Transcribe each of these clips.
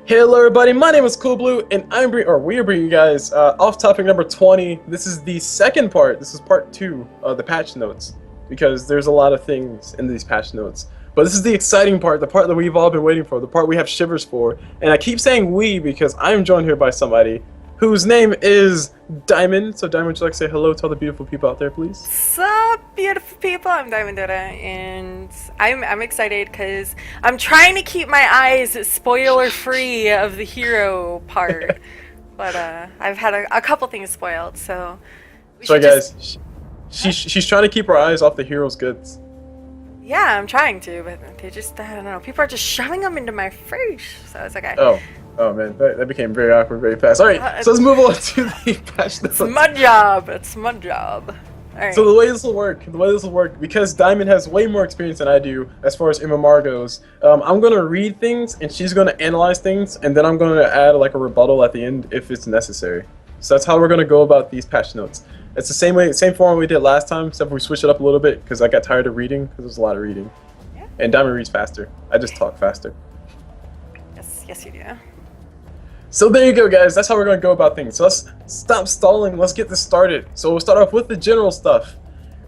Hello everybody, my name is CulBlu, and we are bringing you guys off topic number 20. This is the second part. This is part 2 of the patch notes, because there's a lot of things in these patch notes. But this is the exciting part, the part that we've all been waiting for, the part we have shivers for. And I keep saying we because I'm joined here by somebody whose name is Diamond. So Diamond, would you like to say hello to all the beautiful people out there, please? Sup, beautiful people? I'm Diamond Dota, and I'm excited because I'm trying to keep my eyes spoiler-free of the hero part, but I've had a couple things spoiled, so. Sorry, guys. She's trying to keep her eyes off the hero's goods. Yeah, I'm trying to, but they just, I don't know. People are just shoving them into my face, so it's okay. Oh man, that became very awkward very fast. Alright, so let's move on to the patch notes. It's my job. It's my job. Alright. So the way this will work, because Diamond has way more experience than I do as far as MMR goes, I'm going to read things and she's going to analyze things, and then I'm going to add like a rebuttal at the end if it's necessary. So that's how we're going to go about these patch notes. It's the same form we did last time, except we switched it up a little bit because I got tired of reading, because there's a lot of reading. Yeah. And Diamond reads faster. I just talk faster. Yes you do. So there you go, guys. That's how we're going to go about things. So let's stop stalling. Let's get this started. So we'll start off with the general stuff.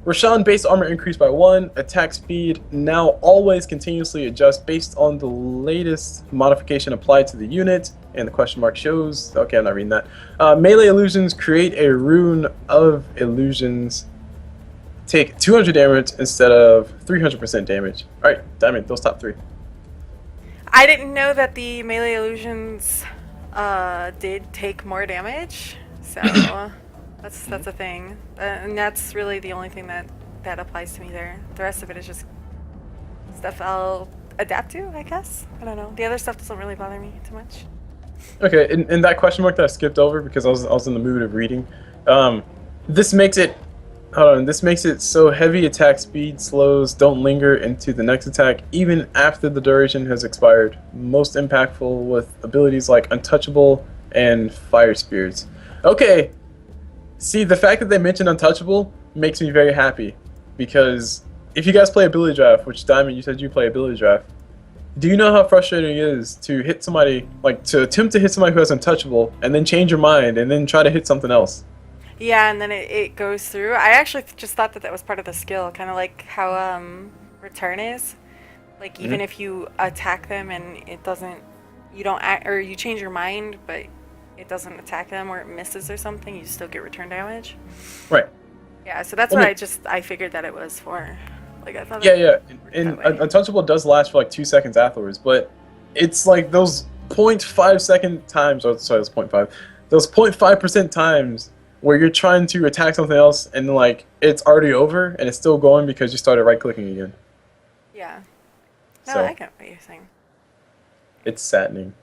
Roshan base armor increased by 1. Attack speed now always continuously adjusts based on the latest modification applied to the unit. And the question mark shows. Okay, I'm not reading that. Melee illusions create a rune of illusions. Take 200 damage instead of 300% damage. Alright, Diamond, those top 3. I didn't know that the melee illusions did take more damage, so that's a thing, and that's really the only thing that applies to me there. The rest of it is just stuff I'll adapt to, I guess. I don't know. The other stuff doesn't really bother me too much. Okay, in that question mark that I skipped over because I was in the mood of reading, this makes it so heavy attack speed slows don't linger into the next attack even after the duration has expired. Most impactful with abilities like Untouchable and Fire Spirits. Okay, see, the fact that they mentioned Untouchable makes me very happy, because if you guys play Ability Draft, which Diamond, you said you play Ability Draft, do you know how frustrating it is to hit somebody, like to attempt to hit somebody who has Untouchable and then change your mind and then try to hit something else? Yeah, and then it goes through. I actually just thought that was part of the skill, kind of like how return is. Like, even if you attack them and it doesn't, you don't act, or you change your mind, but it doesn't attack them or it misses or something, you still get return damage. Right. Yeah, so that's what I figured that it was for. Like, I thought. Yeah. And Untouchable does last for like 2 seconds afterwards, but it's like those 0.5 second times, or sorry, those 0.5, those 0.5% times where you're trying to attack something else and like it's already over and it's still going because you started right clicking again. Yeah. No, So I get what you're saying. it's saddening.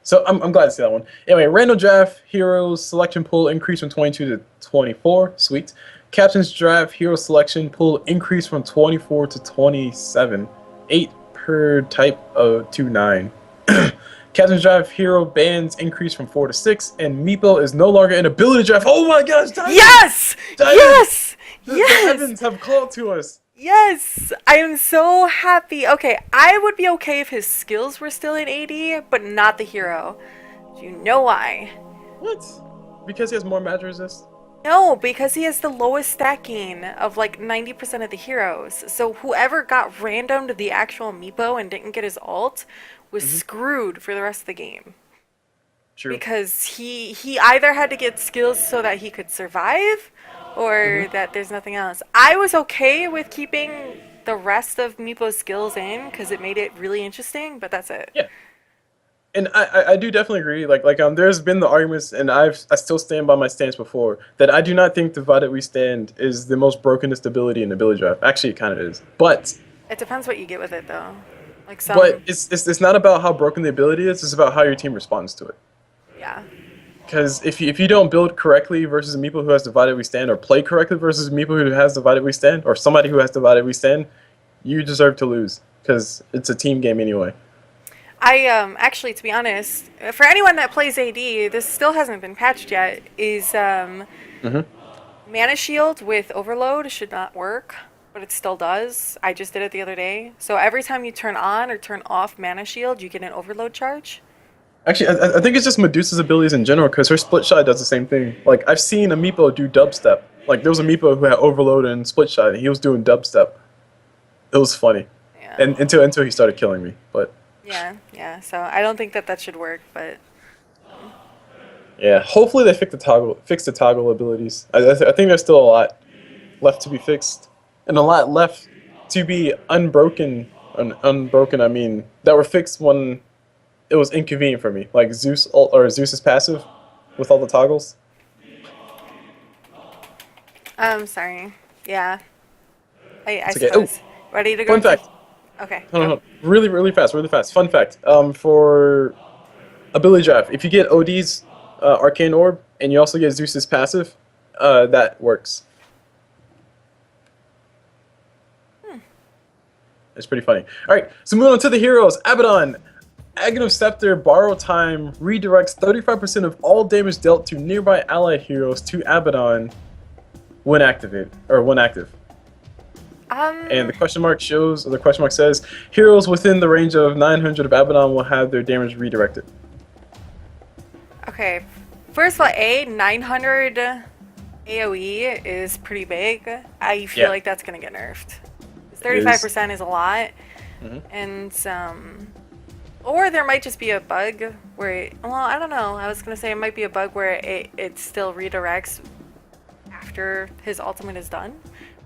So I'm glad to see that one. Anyway, random draft heroes selection pool increased from 22 to 24. Sweet. Captain's draft hero selection pool increased from 24 to 27. 8 per type of 2-9. Captain's draft hero bans increased from 4 to 6, and Meepo is no longer in ability draft. Oh my gosh, Diamond! Yes! Diamond! Yes! The Yes! heavens have called to us. Yes! I am so happy. Okay, I would be okay if his skills were still in 80, but not the hero. Do you know why? What? Because he has more magic resist? No, because he has the lowest stacking of like 90% of the heroes. So whoever got randomed the actual Meepo and didn't get his ult was screwed for the rest of the game. True. Because he either had to get skills so that he could survive, or that there's nothing else. I was okay with keeping the rest of Meepo's skills in because it made it really interesting, but that's it. Yeah. And I do definitely agree. There's been the arguments, and I still stand by my stance before, that I do not think Divided We Stand is the most brokenest ability in ability draft. Actually, it kind of is, but It depends what you get with it, though. Like but it's not about how broken the ability is. It's about how your team responds to it. Yeah. Because if you don't build correctly versus a Meepo who has Divided We Stand, or play correctly versus a Meepo who has Divided We Stand, or somebody who has Divided We Stand, you deserve to lose, because it's a team game anyway. I actually, to be honest, for anyone that plays AD, this still hasn't been patched yet, is Mana Shield with Overload should not work, but it still does. I just did it the other day. So every time you turn on or turn off Mana Shield, you get an Overload charge. Actually, I think it's just Medusa's abilities in general, because her split shot does the same thing. Like, I've seen a Meepo do dubstep. Like, there was a Meepo who had overload and split shot, and he was doing dubstep. It was funny. Yeah. And until he started killing me, but... Yeah. So I don't think that should work, but... Yeah, hopefully they fix the toggle abilities. I think there's still a lot left to be fixed. And a lot left to be unbroken. Unbroken, I mean, that were fixed when it was inconvenient for me. Like Zeus's passive with all the toggles. Sorry. Yeah. I Okay. suppose. Ready to go? Fun fact. Okay. Hold on. Really fast. Fun fact. For ability draft, if you get OD's Arcane Orb and you also get Zeus's passive, that works. It's pretty funny. Alright, so moving on to the heroes. Abaddon. Aghanim Scepter, Borrow Time, redirects 35% of all damage dealt to nearby allied heroes to Abaddon when activated, or when active. And the question mark says, heroes within the range of 900 of Abaddon will have their damage redirected. Okay. First of all, 900 AoE is pretty big. I feel like that's going to get nerfed. 35% is a lot. And, or there might just be a bug where, well, I don't know. I was going to say it might be a bug where it still redirects after his ultimate is done,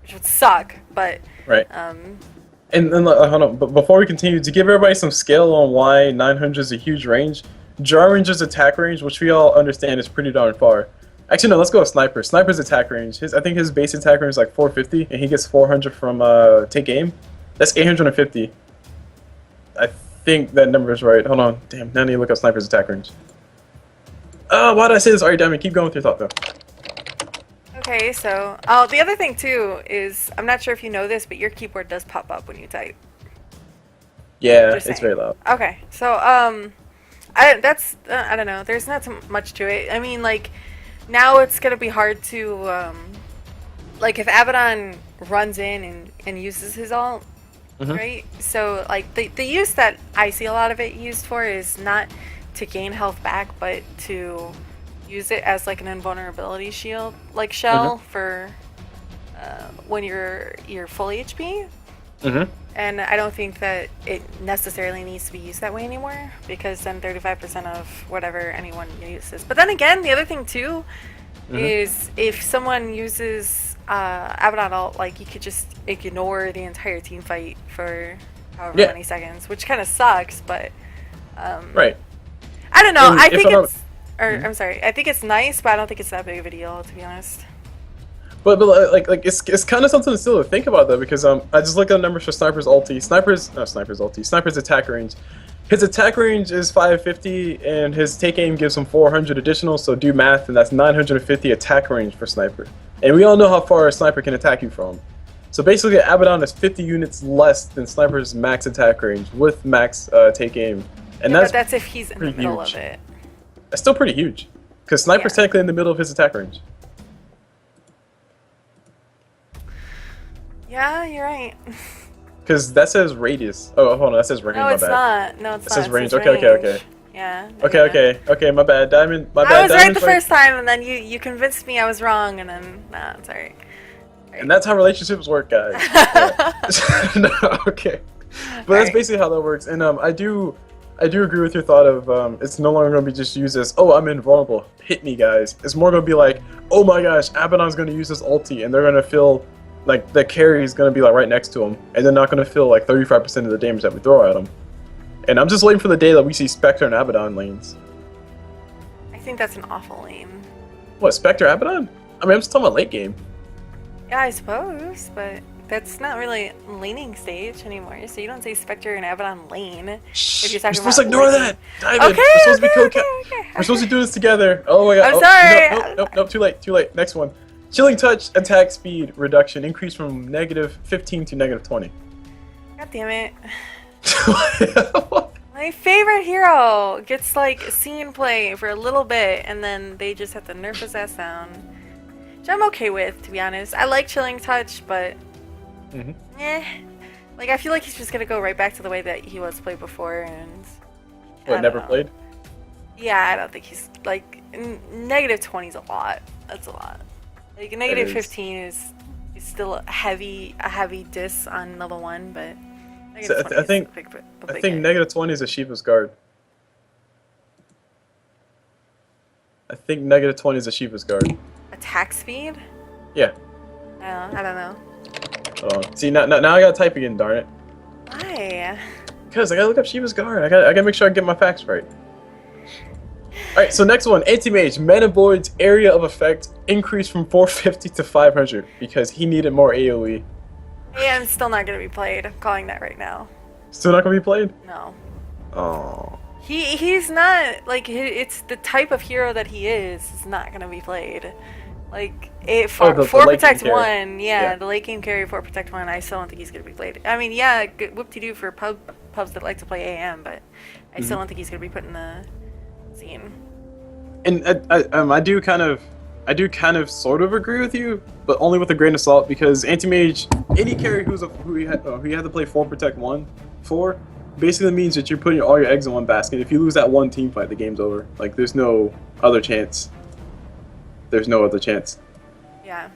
which would suck, but... Right. And hold on, but before we continue, to give everybody some scale on why 900 is a huge range, Jarranger's attack range, which we all understand is pretty darn far. Actually, no, let's go with Sniper. Sniper's attack range. I think his base attack range is like 450, and he gets 400 from take aim. That's 850. I think that number is right. Hold on. Damn, now I need to look up Sniper's attack range. Why did I say this? Alright, damn it. Keep going with your thought, though. Okay, so... the other thing, too, is... I'm not sure if you know this, but your keyboard does pop up when you type. Yeah, it's very loud. Okay, so, I don't know. There's not so much to it. I mean, like, now it's gonna be hard to, like, if Abaddon runs in and uses his ult, right? So, like, the use that I see a lot of it used for is not to gain health back, but to use it as, like, an invulnerability shield, like, shell for, when you're full HP. And I don't think that it necessarily needs to be used that way anymore, because then 35% of whatever anyone uses. But then again, the other thing too is if someone uses Abaddon ult, like, you could just ignore the entire team fight for however many seconds, which kind of sucks. But right. I don't know. I think it's, I'm sorry. I think it's nice, but I don't think it's that big of a deal, to be honest. But like it's kind of something to still think about though, because I just look at the numbers for Sniper's attack range. His attack range is 550, and his take aim gives him 400 additional. So do math, and that's 950 attack range for Sniper. And we all know how far a Sniper can attack you from. So basically, Abaddon is 50 units less than Sniper's max attack range with max take aim, and but that's if he's in the middle of it. That's still pretty huge, because Sniper's technically in the middle of his attack range. Yeah, you're right. Because that says radius. Oh, hold on, that says range. No, it's not. No, it's not. It says range. Okay. Yeah. Okay, my bad. Diamond, my bad. I was right the first time, and then you convinced me I was wrong, and then, nah, it's alright. And that's how relationships work, guys. No, okay. But that's basically how that works. And I do agree with your thought of it's no longer going to be just used as, oh, I'm invulnerable, hit me, guys. It's more going to be like, oh my gosh, Abaddon's going to use this ulti, and they're going to feel like the carry is going to be like right next to him, and they're not going to feel like 35% of the damage that we throw at him. And I'm just waiting for the day that we see Spectre and Abaddon lanes. I think that's an awful lane. What, Spectre, Abaddon? I mean, I'm just talking about late game. Yeah, I suppose, but that's not really laning stage anymore, so you don't say Spectre and Abaddon lane. Shh, if you're talking supposed to ignore that! Diamond, okay, we're supposed to be okay. We're supposed to do this together. Oh my god. I'm sorry! Nope, too late. Next one. Chilling Touch attack speed reduction increased from -15 to -20. God damn it. My favorite hero gets like scene play for a little bit, and then they just have to nerf his ass down. Which I'm okay with, to be honest. I like Chilling Touch, but like, I feel like he's just gonna go right back to the way that he was played before, and never played? Yeah, I don't think he's like negative 20 is a lot. That's a lot. Like It negative is. 15 is still a heavy diss on level 1, but So negative 20 is a I big think hit. negative 20 is a Shiva's guard. I think negative 20 is a Shiva's guard. Attack speed? Yeah. I don't know. See, now I gotta type again, darn it. Why? Because I gotta look up Shiva's guard. I gotta make sure I get my facts right. Alright, so next one. Anti-Mage. Mana Void's area of effect increased from 450 to 500 because he needed more AoE. And still not gonna be played. I'm calling that right now. Still not gonna be played? No. Oh. He's not like it's the type of hero that he is not gonna be played. Like The 4 late game protect carry. 1, Yeah. the late game carry 4 protect 1. I still don't think he's gonna be played. I mean, yeah, whoop-de-doo for pubs that like to play AM, but I still don't think he's gonna be put in the scene. And I do kind of sort of agree with you, but only with a grain of salt because anti-mage, any carry who you had to play 4 protect 1 for, basically means that you're putting all your eggs in one basket. If you lose that one team fight, the game's over. Like there's no other chance. There's no other chance. Yeah.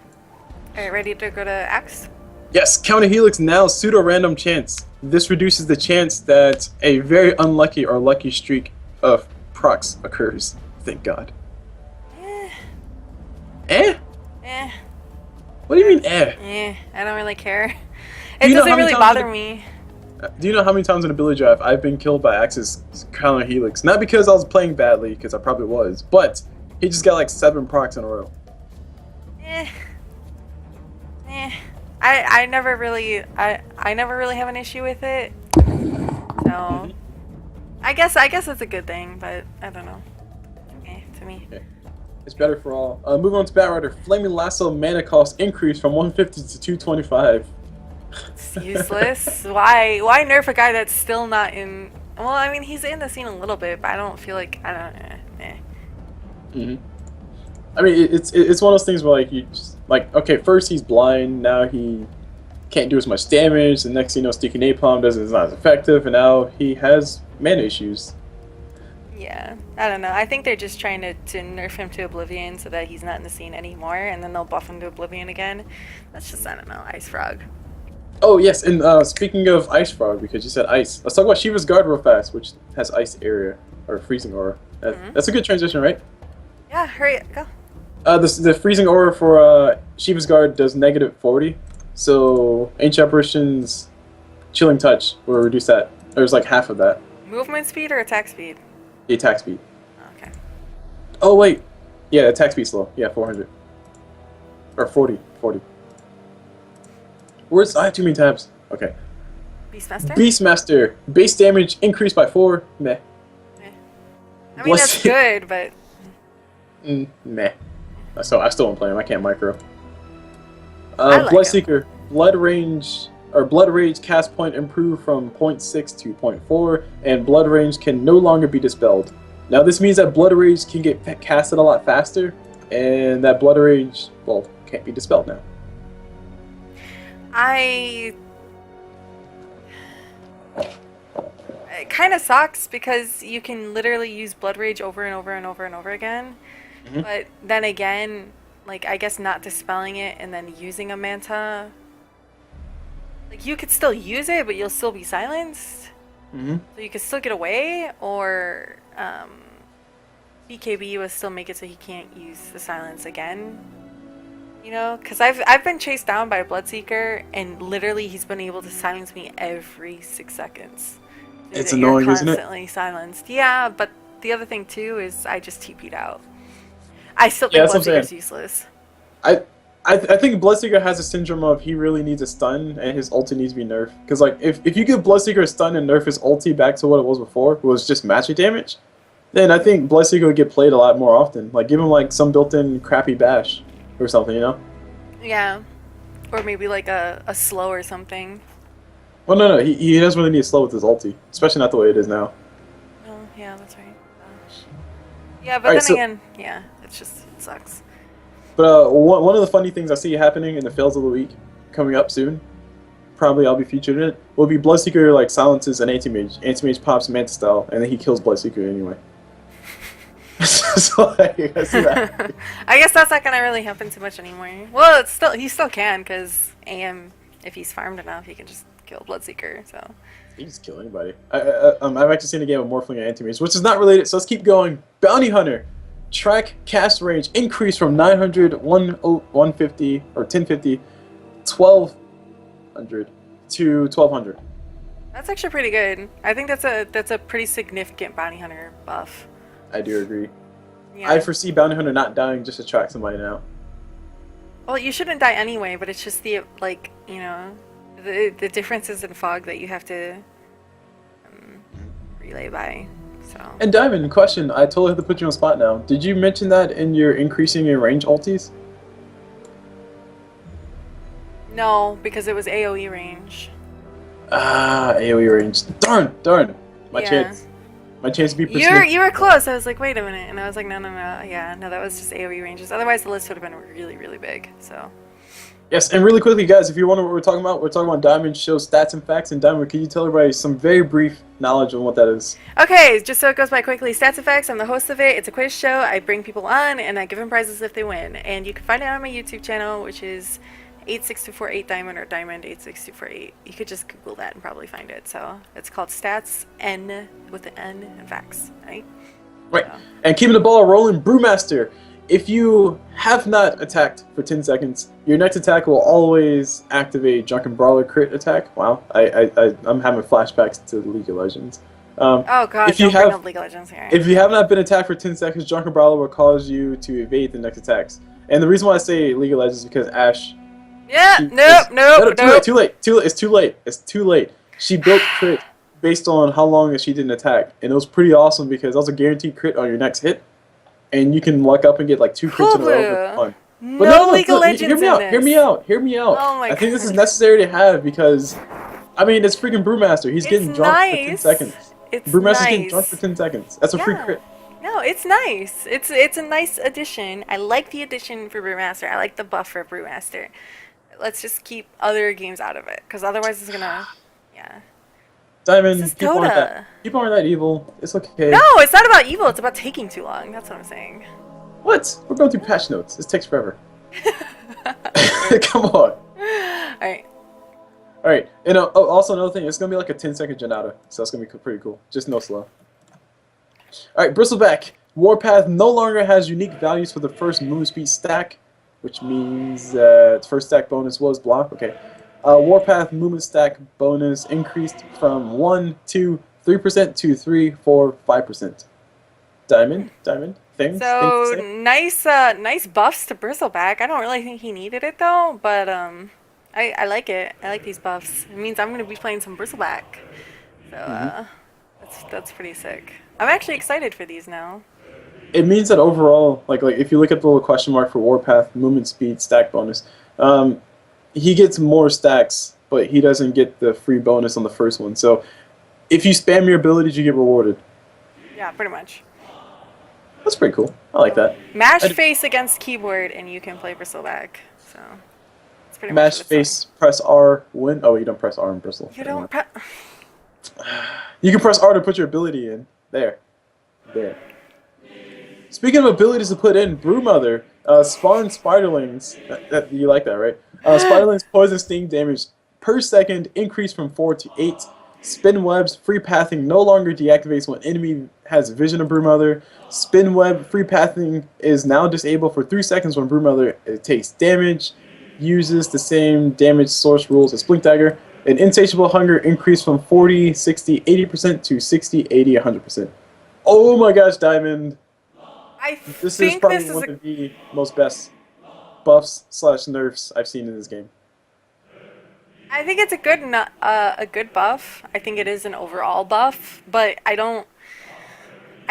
Alright, ready to go to Axe? Yes, counter helix now pseudo random chance. This reduces the chance that a very unlucky or lucky streak of procs occurs. Thank God. Eh. Eh? Eh. What do you mean eh? I don't really care. It You know doesn't how many really times bother in me. Do you know how many times in a ability drive I've been killed by Axe's counter helix? Not because I was playing badly, because I probably was, but he just got like 7 procs in a row. Eh. Eh. I never really have an issue with it. So I guess it's a good thing, but I don't know. Eh, to me. Okay. It's better for all. Moving on to Batrider. Flaming Lasso mana cost increased from 150 to 225. It's useless. Why nerf a guy that's still not in? Well, I mean he's in the scene a little bit, but I don't feel like I don't. I mean, it's one of those things where like you just, like, okay, first he's blind, now he can't do as much damage, the next thing you know, Sticky Napalm is not as effective, and now he has mana issues. Yeah, I don't know. I think they're just trying to nerf him to Oblivion so that he's not in the scene anymore, and then they'll buff him to Oblivion again. That's just, I don't know, Ice Frog. Oh yes, and speaking of Ice Frog, because you said ice, let's talk about Shiva's Guard real fast, which has ice area, or freezing aura. That's a good transition, right? Yeah, hurry, go. The freezing aura for Shiva's Guard does negative 40, so Ancient Apparition's Chilling Touch will reduce that. There's like half of that. Movement speed or attack speed? The attack speed. Okay. Oh wait, yeah, attack speed slow. Yeah, 400 or 40. I have too many tabs. Okay. Beastmaster? Beastmaster. Base damage increased by 4. Meh. I mean, that's good, but... Meh. So I still don't play him. I can't micro. I like Bloodseeker. Blood range or Blood Rage cast point improved from 0.6 to 0.4, and Blood Rage can no longer be dispelled. Now this means that Blood Rage can get casted a lot faster, and that Blood Rage, well, can't be dispelled now. It kind of sucks because you can literally use Blood Rage over and over and over and over again. But then again, like, I guess not dispelling it and then using a Manta, like, you could still use it, but you'll still be silenced. So you could still get away, or BKB will still make it so he can't use the silence again. You know, because I've been chased down by a Bloodseeker, and literally he's been able to silence me every 6 seconds. It's annoying, isn't it? Constantly silenced. Yeah, but the other thing too is I just TP'd out. I still think Bloodseeker's useless. I think Bloodseeker has a syndrome of he really needs a stun and his ulti needs to be nerfed. Because like if you give Bloodseeker a stun and nerf his ulti back to what it was before, it was just magic damage, then I think Bloodseeker would get played a lot more often. Like give him like some built-in crappy bash or something, you know? Yeah. Or maybe like a slow or something. Well, no, he doesn't really need to slow with his ulti, especially not the way it is now. Oh, yeah, that's right. Yeah, but then again, yeah, it's just, it sucks. But one of the funny things I see happening in the fails of the week coming up soon, probably I'll be featured in it, will be Bloodseeker like silences an anti-mage. Anti-mage pops Manta style, and then he kills Bloodseeker anyway. So like, I see that. I guess that's not gonna really happen too much anymore. Well, it's still he still can because AM, if he's farmed enough, he can just kill Bloodseeker. So He can just kill anybody. I've actually seen a game of Morphling and Anti-Mage, which is not related, so let's keep going. Bounty Hunter. Track cast range increased from 900, 150, or 1050, 1200 to 1200. that's actually pretty good. I think that's a pretty significant bounty hunter buff. I do agree. Yeah. I foresee Bounty Hunter not dying just to track somebody now. Well, you shouldn't die anyway, but it's just the like the differences in fog that you have to relay by. So. And Diamond, question, I totally have to put you on the spot now. Did you mention that in your increasing your range ultis? No, because it was AoE range. Ah, AoE range. Darn. My chance. My chance to be pursued. You were close. I was like, wait a minute, and I was like, no. Yeah, no, that was just AoE ranges. Otherwise, the list would have been really, really big. So. Yes, and really quickly, guys, if you wonder what we're talking about Diamond shows stats and facts. And Diamond, can you tell everybody some very brief knowledge on what that is? Okay, just so it goes by quickly, Stats and Facts, I'm the host of it. It's a quiz show. I bring people on, and I give them prizes if they win. And you can find it on my YouTube channel, which is 86248 Diamond or Diamond 86248. You could just Google that and probably find it. So it's called Stats N with the N and Facts, right? Right. So. And keeping the ball rolling, Brewmaster. If you have not attacked for 10 seconds, your next attack will always activate Drunken Brawler crit attack. Wow, I'm having flashbacks to League of Legends. Oh god, don't bring up League of Legends here. If you have not been attacked for 10 seconds, Drunken Brawler will cause you to evade the next attacks. And the reason why I say League of Legends is because Ashe... Yeah, nope. Too late. It's too late. She built crit based on how long that she didn't attack. And it was pretty awesome because that was a guaranteed crit on your next hit. And you can luck up and get like 2 crits in a row for fun. But no, League of Legends hear me out. Oh my I think this is necessary to have because, I mean, it's freaking Brewmaster. He's getting drunk for 10 seconds. Brewmaster's getting drunk for 10 seconds. That's a free crit. No, it's nice. It's a nice addition. I like the addition for Brewmaster. I like the buff for Brewmaster. Let's just keep other games out of it, because otherwise it's gonna, yeah. Diamond, this is Dota. People aren't that evil. It's okay. No, it's not about evil. It's about taking too long. That's what I'm saying. What? We're going through patch notes. This takes forever. Come on. Alright. Alright. And also another thing, it's going to be like a 10-second Janata. So that's going to be pretty cool. Just no slow. Alright, Bristleback. Warpath no longer has unique values for the first move speed stack, which means that first stack bonus was block. Okay. Warpath movement stack bonus increased from 1 to 3% to 3, 4, 5%. Diamond, things. So things nice buffs to Bristleback. I don't really think he needed it though, but I like it. I like these buffs. It means I'm gonna be playing some Bristleback. So that's pretty sick. I'm actually excited for these now. It means that overall, like if you look at the little question mark for Warpath movement speed stack bonus, he gets more stacks, but he doesn't get the free bonus on the first one. So if you spam your abilities, you get rewarded. Yeah, pretty much. That's pretty cool. I like that. Mash face against keyboard, and you can play Bristleback. So it's pretty mash much face, press R, win. Oh, you don't press R in Bristle. You don't press. You can press R to put your ability in. There. Speaking of abilities to put in, Brewmother, spawn spiderlings. You like that, right? Spiderlings poison sting damage per second increase from 4 to 8. Spin webs, free pathing no longer deactivates when enemy has vision of Brewmother. Spin web, free pathing is now disabled for 3 seconds when Brewmother takes damage. Uses the same damage source rules as Blink Dagger. And insatiable hunger increased from 40, 60, 80% to 60, 80, 100%. Oh my gosh, Diamond. This is probably one of the most best buffs / nerfs I've seen in this game. I think it's a good buff. I think it is an overall buff, but I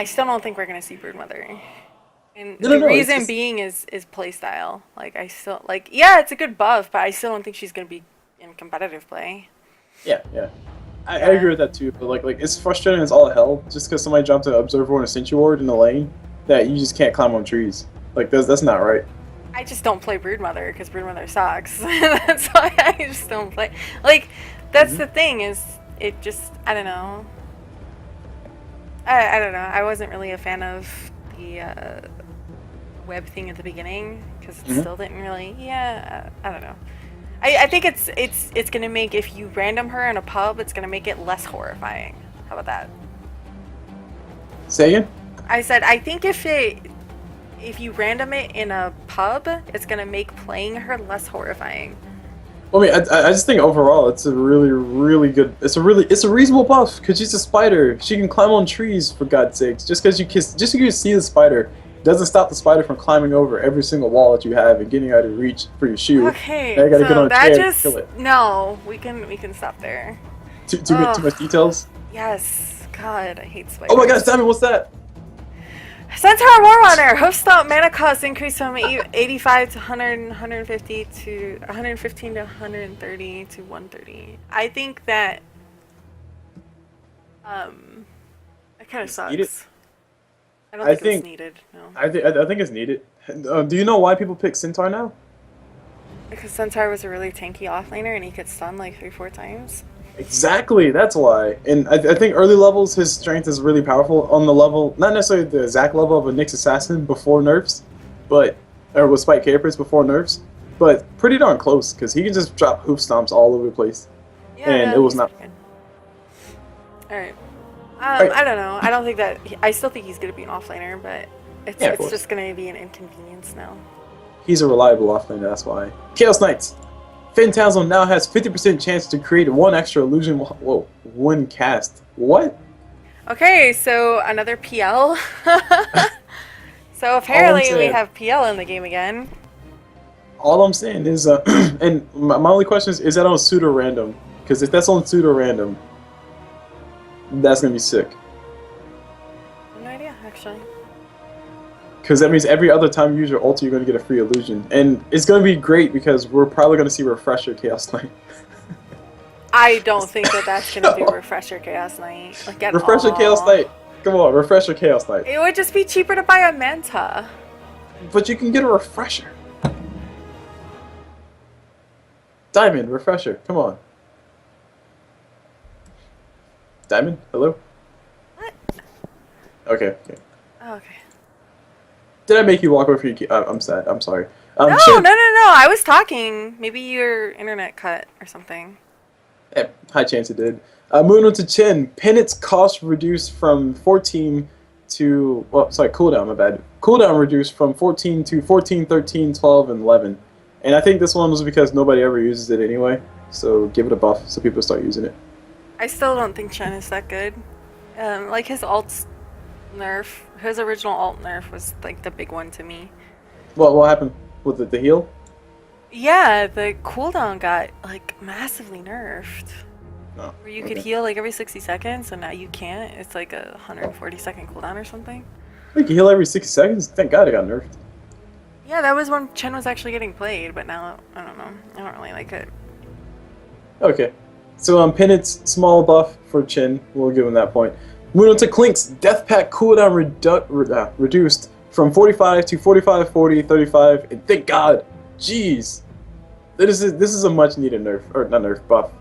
still don't think we're gonna see Broodmother. And the reason being is playstyle. Like yeah, it's a good buff, but I still don't think she's gonna be in competitive play. Yeah. I agree with that too. But like it's frustrating as all hell just because somebody jumped to Observer or a Sentry Ward in the lane that you just can't climb on trees. Like that's not right. I just don't play Broodmother because Broodmother sucks. That's why I just don't play. Like, that's the thing is, I don't know. I don't know. I wasn't really a fan of web thing at the beginning because it Mhm. still didn't really. Yeah, I don't know. I think it's gonna make, if you random her in a pub, it's gonna make it less horrifying. How about that? Say again? I said I think if you random it in a pub, it's gonna make playing her less horrifying. Well, I mean, I just think overall it's a really good. It's a reasonable buff because she's a spider. She can climb on trees for God's sakes. Just because you see the spider doesn't stop the spider from climbing over every single wall that you have and getting out of reach for your shoe. Okay, now you gotta so get on a that chair just and kill it. no, we can stop there. Too much details. Yes, God, I hate spiders. Oh my gosh, Diamond, what's that? Centaur Warrunner, Hoof Stomp mana cost increased from 85 to 100, 150 to 115 to 130 to 130. I think that it kind of sucks. Needed? I don't think it's needed. No, I think it's needed. Do you know why people pick Centaur now? because Centaur was a really tanky offlaner and he could stun like 3-4 times. Exactly, that's why. And I think early levels, his strength is really powerful on the level, not necessarily the exact level of a Nyx Assassin before nerfs, or with Spike Capers before nerfs, but pretty darn close, because he can just drop hoof stomps all over the place. Yeah, and no, it was he's not. pretty good. Alright. Right. I don't know. I don't think that... I still think he's going to be an offlaner, but it's just going to be an inconvenience now. He's a reliable offlaner, that's why. Chaos Knights! Phantasm now has 50% chance to create one extra illusion. Whoa, one cast. What? Okay, so another PL. So apparently we have PL in the game again. All I'm saying is, and my only question is that on pseudo random? Because if that's on pseudo random, that's gonna be sick. No idea, actually. Because that means every other time you use your ulti, you're gonna get a free illusion, and it's gonna be great because we're probably gonna see Refresher Chaos Knight. I don't think that that's gonna be Refresher Chaos Knight. Like at Refresher all. Chaos Knight. Come on, Refresher Chaos Knight. It would just be cheaper to buy a Manta. But you can get a Refresher. Diamond, Refresher, come on. Diamond, hello? What? Okay. Oh, okay. Did I make you walk away from your key? I'm sad, I'm sorry. No, Chin. no. I was talking. Maybe your internet cut or something. High chance it did. Moving on to Chin. Penance cost reduced from 14 to... Well, sorry, cooldown, my bad. Cooldown reduced from 14 to 14, 13, 12, and 11. And I think this one was because nobody ever uses it anyway. So give it a buff so people start using it. I still don't think Chen is that good. Like his alt nerf, his original alt nerf was like the big one to me. What happened with the heal? Yeah, the cooldown got like massively nerfed. Oh, Where you could heal like every 60 seconds, and now you can't. It's like a 140-second cooldown or something. You can heal every 60 seconds? Thank God it got nerfed. Yeah, that was when Chen was actually getting played, but now, I don't know. I don't really like it. Okay. So Penance, small buff for Chin. We'll give him that point. Moving on to Clink's Death Pack cooldown reduced from 45 to 45, 40, 35, and thank God! Jeez! This is a much needed nerf, or not nerf, buff.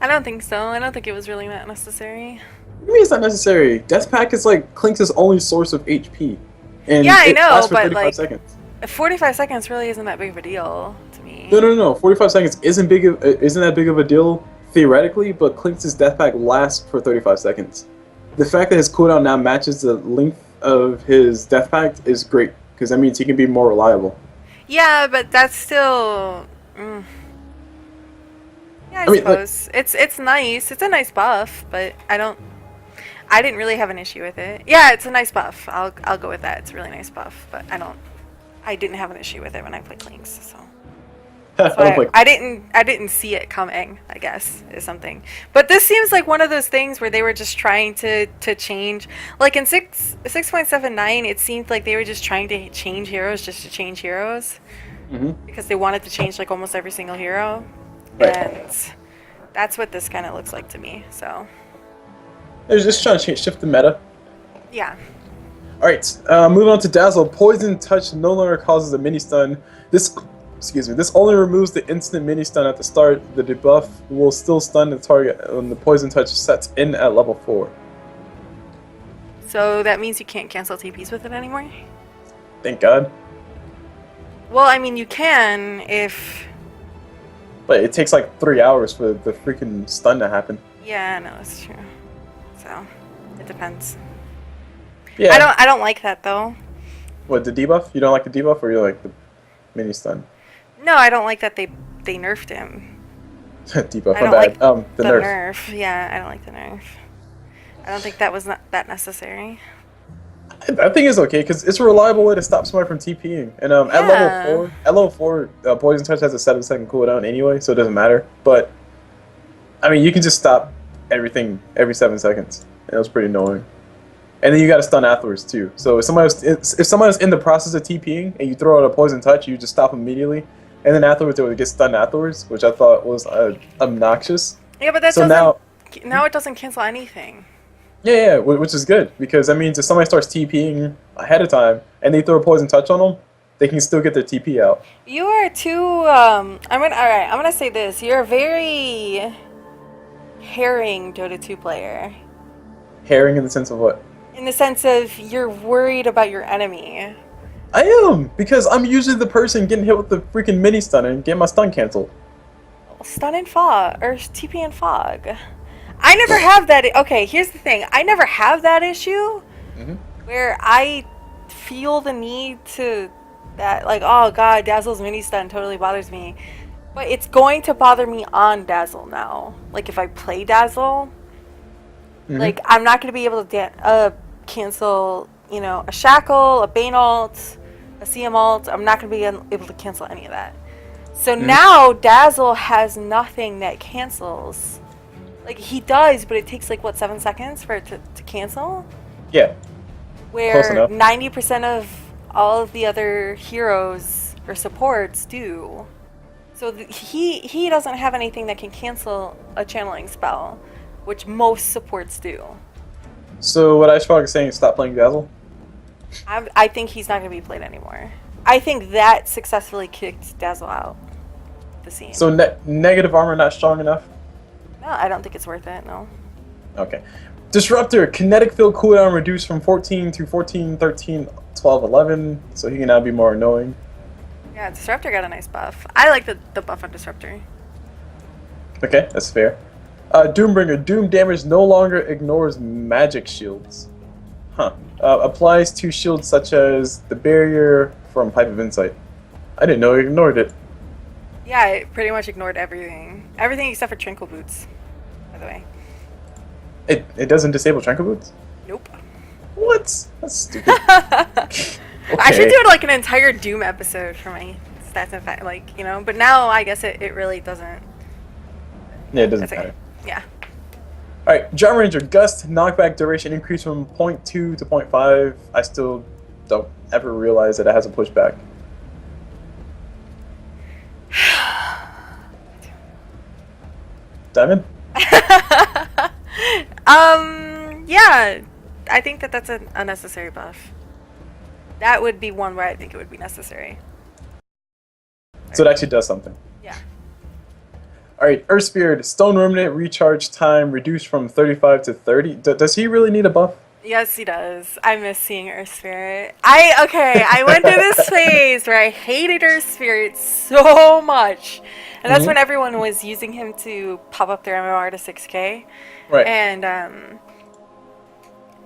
I don't think so. I don't think it was really that necessary. What do you mean it's not necessary? Death Pack is like Clink's only source of HP. And yeah, I it know, lasts for but 35 like, seconds. 45 seconds really isn't that big of a deal to me. No. 45 seconds isn't that big of a deal theoretically, but Clink's Death Pack lasts for 35 seconds. The fact that his cooldown now matches the length of his Death Pack is great, because that means he can be more reliable. Yeah, but that's still... Yeah, I mean, suppose. It's nice. It's a nice buff, but I didn't really have an issue with it. Yeah, it's a nice buff. I'll go with that. It's a really nice buff, but I didn't have an issue with it when I played Clinks, so... I didn't see it coming, I guess, is something. But this seems like one of those things where they were just trying to change. Like in 6.79, it seemed like they were just trying to change heroes just to change heroes. Mm-hmm. Because they wanted to change like almost every single hero. Right. And that's what this kind of looks like to me, so... They're just trying to shift the meta. Yeah. Alright, moving on to Dazzle. Poison Touch no longer causes a mini stun. This only removes the instant mini stun at the start. The debuff will still stun the target when the Poison Touch sets in at level 4. So that means you can't cancel TPs with it anymore? Thank God. Well, I mean, you can if... But it takes like 3 hours for the freaking stun to happen. Yeah, no, that's true. So, it depends. Yeah. I don't like that, though. What, the debuff? You don't like the debuff, or you like the mini stun? No, I don't like that they nerfed him. Debuff, I my don't bad. like The nerf. Yeah, I don't like the nerf. I don't think that was not that necessary. I think it's okay because it's a reliable way to stop somebody from TPing. And Yeah. at level four, Poison Touch has a 7-second cooldown anyway, so it doesn't matter. But I mean, you can just stop everything every 7 seconds. And it was pretty annoying. And then you got to stun afterwards too. So if somebody's in the process of TPing and you throw out a Poison Touch, you just stop immediately. And then afterwards, they would get stunned afterwards, which I thought was obnoxious. Yeah, but that So doesn't... Now it doesn't cancel anything. yeah, which is good because that means if somebody starts TPing ahead of time and they throw a Poison Touch on them, they can still get their TP out. You are too, alright, I'm gonna say this. You're a very herring Dota 2 player. Herring in the sense of what? In the sense of you're worried about your enemy. I am, because I'm usually the person getting hit with the freaking mini stun and getting my stun canceled. Stun and fog, or TP and fog. I never have that. Okay, here's the thing. I never have that issue where I feel the need to that, like, oh god, Dazzle's mini stun totally bothers me. But it's going to bother me on Dazzle now. Like, if I play Dazzle, like, I'm not going to be able to cancel, you know, a Shackle, a Bane ult, a CM ult. I'm not going to be able to cancel any of that. So now Dazzle has nothing that cancels. Like, he does, but it takes, like, what, 7 seconds for it to cancel? Yeah. Where 90% of all of the other heroes or supports do. So he doesn't have anything that can cancel a channeling spell, which most supports do. So what Icefrog is saying is stop playing Dazzle? I think he's not going to be played anymore. I think that successfully kicked Dazzle out the scene. So negative armor not strong enough? No, I don't think it's worth it, no. Okay. Disruptor, kinetic field cooldown reduced from 14 to 14, 13, 12, 11, so he can now be more annoying. Yeah, Disruptor got a nice buff. I like the buff on Disruptor. Okay, that's fair. Doombringer, doom damage no longer ignores magic shields. Huh. Applies to shields such as the barrier from Pipe of Insight. I didn't know it ignored it. Yeah, it pretty much ignored everything. Everything except for Tranquil Boots, by the way. It doesn't disable Tranquil Boots? Nope. What? That's stupid. I should do like an entire Doom episode for my stats and fact, like, you know, but now I guess it really doesn't. Yeah, it doesn't matter. Yeah. Alright, Drum Ranger, Gust, knockback duration increased from 0.2 to 0.5. I still don't ever realize that it has a pushback. Diamond? Yeah, I think that's an unnecessary buff. That would be one where I think it would be necessary. So it actually does something. Yeah. Alright, Earth Spirit, Stone Remnant recharge time reduced from 35 to 30. Does he really need a buff? Yes, he does. I miss seeing Earth Spirit. I went through this phase where I hated Earth Spirit so much. And that's when everyone was using him to pop up their MMR to 6k. Right.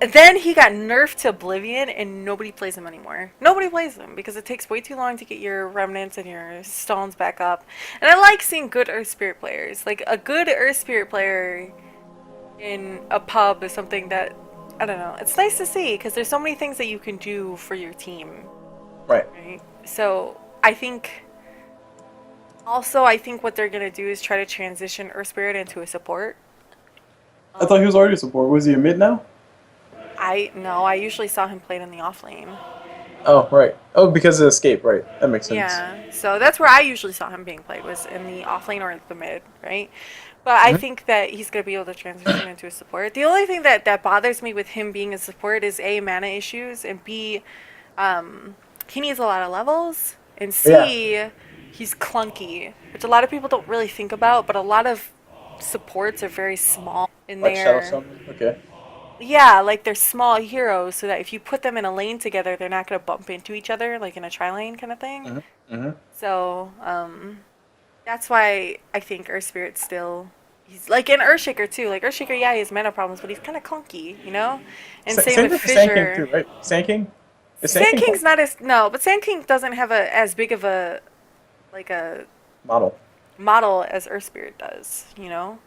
And then he got nerfed to oblivion and nobody plays him anymore. Nobody plays him because it takes way too long to get your remnants and your stones back up. And I like seeing good Earth Spirit players. Like, a good Earth Spirit player in a pub is something that, I don't know, it's nice to see because there's so many things that you can do for your team. Right. So I think what they're going to do is try to transition Earth Spirit into a support. I thought he was already a support. Was he a mid now? I usually saw him played in the off lane. Oh, right. Oh, because of escape, right. That makes sense. Yeah, so that's where I usually saw him being played, was in the off lane or the mid, right? But I think that he's going to be able to transition into a support. The only thing that bothers me with him being a support is A, mana issues, and B, he needs a lot of levels, and C, he's clunky, which a lot of people don't really think about, but a lot of supports are very small in like their... Shadow Summon? Okay. Yeah, like they're small heroes, so that if you put them in a lane together, they're not gonna bump into each other, like in a tri-lane kind of thing. Mhm. Mhm. So, that's why I think Earth Spirit still. He's like in Earthshaker too. Like Earthshaker, yeah, he has mana problems, but he's kind of clunky, you know. And same Same with thing for Sand King too, Fissure. right? Sand King. Is Sand Sand King King's clunky? not as no, but Sand King doesn't have a as big of a like a Model. model as Earth Spirit does, you know.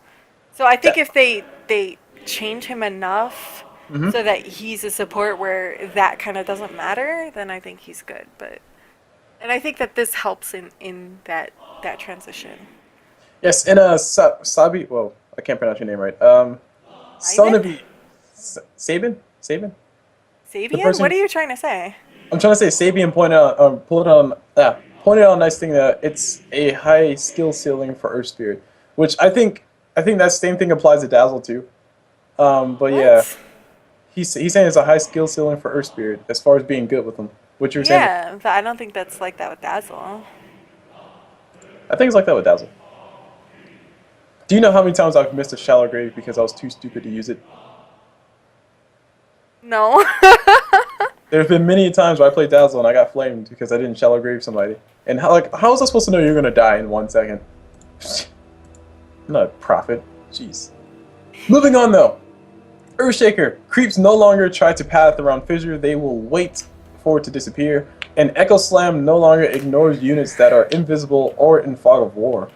So I think That. if they change him enough Mhm. so that he's a support where that kind of doesn't matter, then I think he's good. But and I think that this helps in that transition. Yes, and Sabi. Well, I can't pronounce your name right. Ivan? Sonabi, Sabin, the Sabian? What person. are you trying to say? I'm trying to say Sabian pointed out a nice thing that it's a high skill ceiling for Earth Spirit, which I think that same thing applies to Dazzle too. But yeah, What? he's saying it's a high skill ceiling for Earth Spirit as far as being good with them. What you were saying? Yeah, but I don't think that's like that with Dazzle. I think it's like that with Dazzle. Do you know how many times I've missed a shallow grave because I was too stupid to use it? No. There have been many times where I played Dazzle and I got flamed because I didn't shallow grave somebody. And how was I supposed to know you're gonna die in 1 second? I'm not a prophet. Jeez. Moving on though. Earthshaker. Creeps no longer try to path around Fissure, they will wait for it to disappear. And Echo Slam no longer ignores units that are invisible or in fog of war.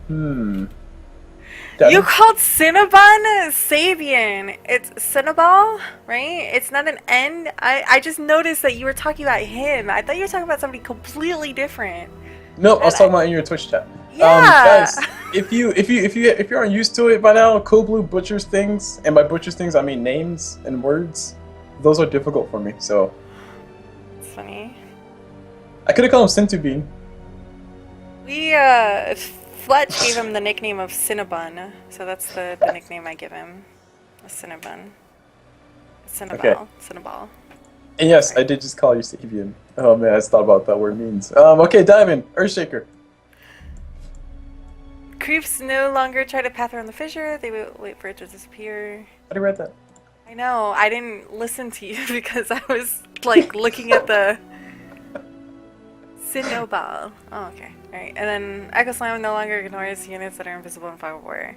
Hmm. You Devin? called Cinnabon Sabian. It's Cinnaball, right? It's not an N. I just noticed that you were talking about him. I thought you were talking about somebody completely different. Nope, I was And talking about in your Twitch chat. yeah. Guys, if you aren't used to it by now, CulBlu butchers things, and by butchers things I mean names and words. Those are difficult for me, so It's funny. I could have called him Centubine. We Fletch gave him the nickname of Cinnabon, so that's the nickname I give him. A Cinnabon. Okay. Cinnaball. And yes, Sorry. I did just call you Sabian. Oh man, I just thought about what that word means. Okay, Diamond, Earthshaker. Creeps no longer try to path around the fissure. They will wait for it to disappear. How do you read that? I know. I didn't listen to you because I was like looking at the Cinnoball. Oh, okay. Alright. And then Echo Slam no longer ignores units that are invisible in fog of war.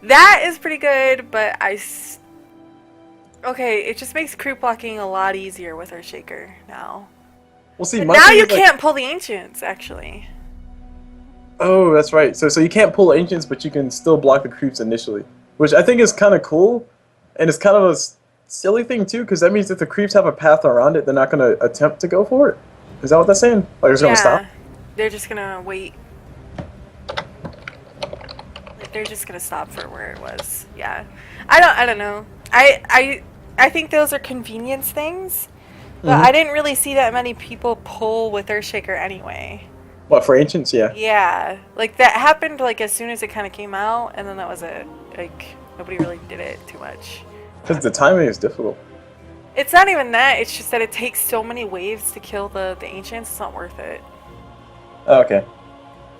That is pretty good, but okay, it just makes creep blocking a lot easier with Earthshaker now. We'll see. But My now thing you is, like, can't pull the Ancients, actually. oh, that's right. So you can't pull ancients, but you can still block the creeps initially, which I think is kind of cool, and it's kind of a silly thing too, because that means if the creeps have a path around it, they're not going to attempt to go for it. Is that what that's saying? Like it's going to stop? They're just gonna wait. Like they're just gonna stop for where it was. Yeah. I don't know. I think those are convenience things. But I didn't really see that many people pull with Earthshaker anyway. What, for ancients? Yeah. Yeah. Like that happened like as soon as it kinda came out and then that was it. Like nobody really did it too much. Because the timing is difficult. It's not even that, it's just that it takes so many waves to kill the ancients, it's not worth it. Oh, okay.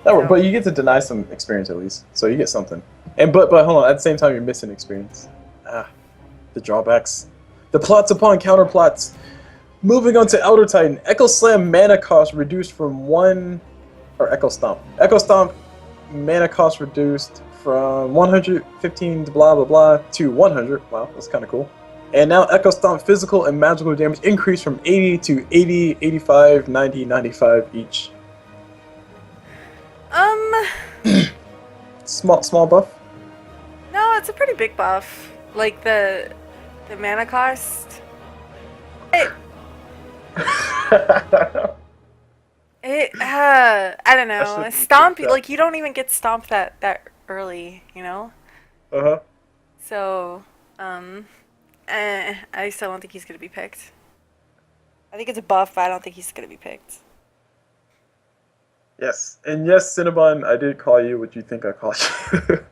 So- But you get to deny some experience at least, so you get something. And but hold on, at the same time you're missing experience. The drawbacks, the plots upon counterplots. Moving on to Elder Titan, Echo Slam mana cost reduced from 1, or Echo Stomp. Echo Stomp mana cost reduced from 115 to blah blah blah to 100. Wow, that's kind of cool. And now Echo Stomp physical and magical damage increased from 80 to 80, 85, 90, 95 each. Small buff. No, it's a pretty big buff. Like the mana cost. I don't know. shouldn't Stomp, that. like you don't even get stomped that early, you know. Uh-huh. So, I still don't think he's gonna be picked. I think it's a buff, but I don't think he's gonna be picked. Yes. And yes, Cinnabon, I did call you what you think I called you.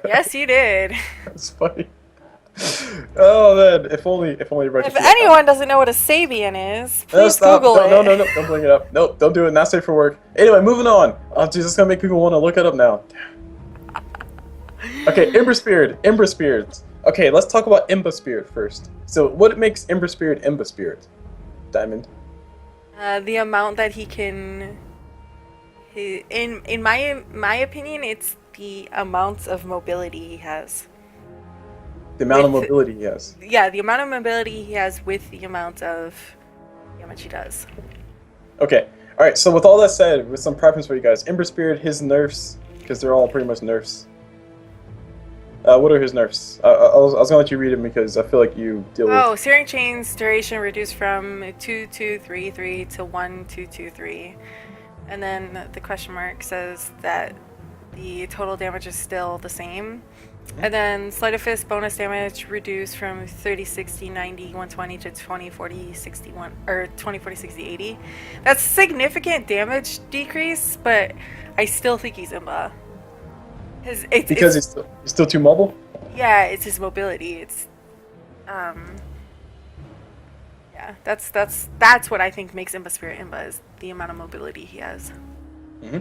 Yes, you did. That's funny. Oh man, if only If anyone doesn't know what a Sabian is, No, please stop. Google it. No, don't bring it up. Nope, don't do it. Not safe for work. Anyway, moving on. Oh, jeez, it's gonna make people want to look it up now. Okay, Ember Spirit. Okay, let's talk about Imba Spirit first. So, what makes Imba Spirit? Diamond. The amount that he can. In my opinion, it's the amounts of mobility he has. The amount of mobility he has. Yeah, the amount of mobility he has with the amount of damage he does. Okay. All right. So with all that said, with some preference for you guys, Ember Spirit, his nerfs, because they're all pretty much nerfs. What are his nerfs? I was gonna let you read them because I feel like you deal with. Oh, Searing Chains duration reduced from 2233 to 1223, and then the question mark says that the total damage is still the same. And then Sleight of Fist bonus damage reduced from 30, 60, 90, 120 to 20, 40, 61, or 20, 40, 60, 80. That's significant damage decrease, but I still think he's Imba. Because he's still too mobile? Yeah, it's his mobility. It's yeah, that's what I think makes Imba Spirit Imba, is the amount of mobility he has. Mm-hmm.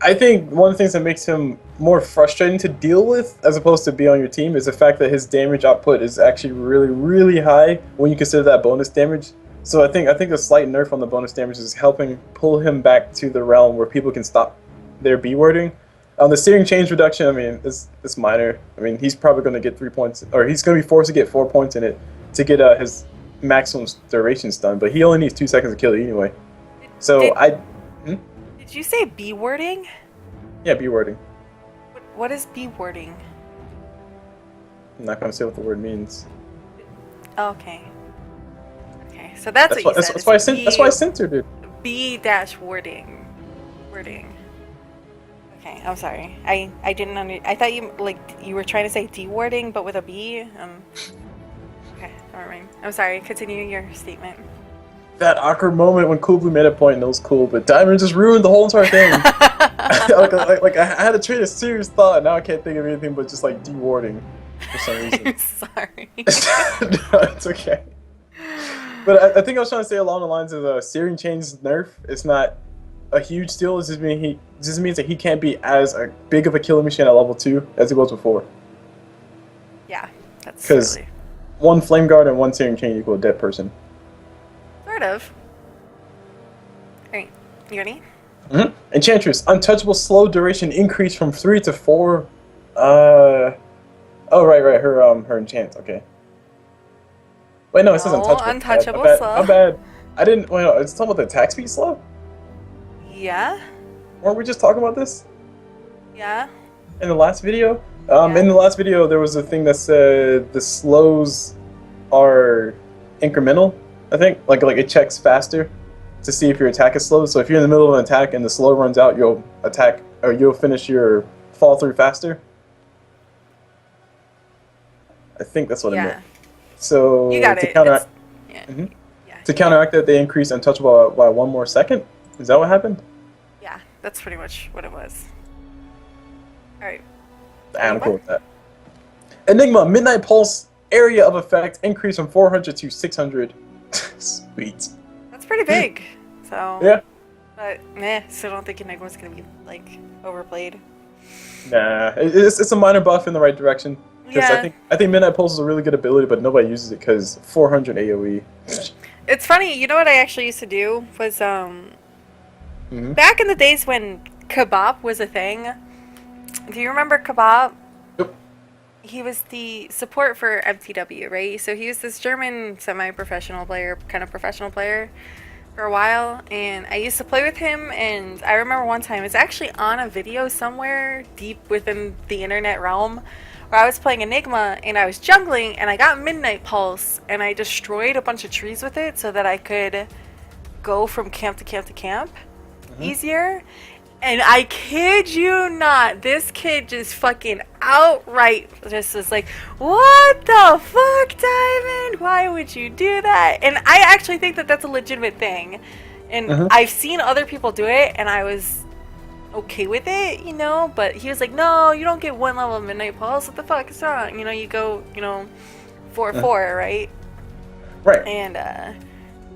I think one of the things that makes him more frustrating to deal with, as opposed to be on your team, is the fact that his damage output is actually really, really high when you consider that bonus damage. So I think a slight nerf on the bonus damage is helping pull him back to the realm where people can stop their B wording. On the Searing Chains reduction, I mean, it's minor. I mean, he's probably going to get 3 points, or he's going to be forced to get 4 points in it to get his maximum duration stun, but he only needs 2 seconds to kill it anyway. So Did you say B wording? Yeah, B wording. What is B wording? I'm not going to say what the word means. Okay. Okay, so that's what you said. That's why I censored it. B dash wording. Okay, I'm sorry. I didn't I thought you were trying to say D-wording, but with a B. Okay, never mind. I'm sorry. Continue your statement. That awkward moment when CulBlu made a point and it was cool, but Diamond just ruined the whole entire thing. like I had to treat a serious thought. Now I can't think of anything but just like D-wording for some reason. I'm sorry. No, it's okay. But I think I was trying to say along the lines of Searing Chains nerf. It's not a huge deal. It just means that he can't be as big of a killing machine at level 2 as he was before. Yeah, that's because really... one Flame Guard and one Searing Chain equal a dead person. Sort of. Alright, you ready? Mm-hmm. Enchantress, untouchable slow duration increase from 3 to 4. Oh right, her enchant. Okay. Wait, no, it says untouchable. Untouchable slow. My bad. I didn't. Wait, no, it's talking about the attack speed slow. Yeah. Weren't we just talking about this? Yeah. In the last video? Yeah. In the last video, there was a thing that said the slows are incremental. I think like it checks faster to see if your attack is slow. So if you're in the middle of an attack and the slow runs out, you'll attack or you'll finish your fall through faster. I think that's what it meant. So you got to it. counteract, Yeah. Mm-hmm. Yeah. To counteract that, they increased untouchable by 1 more second. Is that what happened? Yeah, that's pretty much what it was. All right. I'm cool with that. Enigma Midnight Pulse area of effect increased from 400 to 600. Sweet. That's pretty big. So yeah. But still don't think Enigma's gonna be like overplayed. Nah, it's a minor buff in the right direction. Yeah. I think Midnight Pulse is a really good ability, but nobody uses it because 400 AOE. It's funny. You know what I actually used to do was back in the days when Kebab was a thing. Do you remember Kebab? Yep. He was the support for MTW, right? So he was this German semi-professional player, kind of professional player for a while, and I used to play with him, and I remember one time, it's actually on a video somewhere deep within the internet realm, where I was playing Enigma, and I was jungling, and I got Midnight Pulse, and I destroyed a bunch of trees with it so that I could go from camp to camp to camp easier. And I kid you not, this kid just fucking outright just was like, what the fuck, Diamond? Why would you do that? And I actually think that that's a legitimate thing. And I've seen other people do it, and I was okay with it, you know? But he was like, no, you don't get 1 level of Midnight Pulse. What the fuck is wrong? You know, you go, 4/4, right? Right. And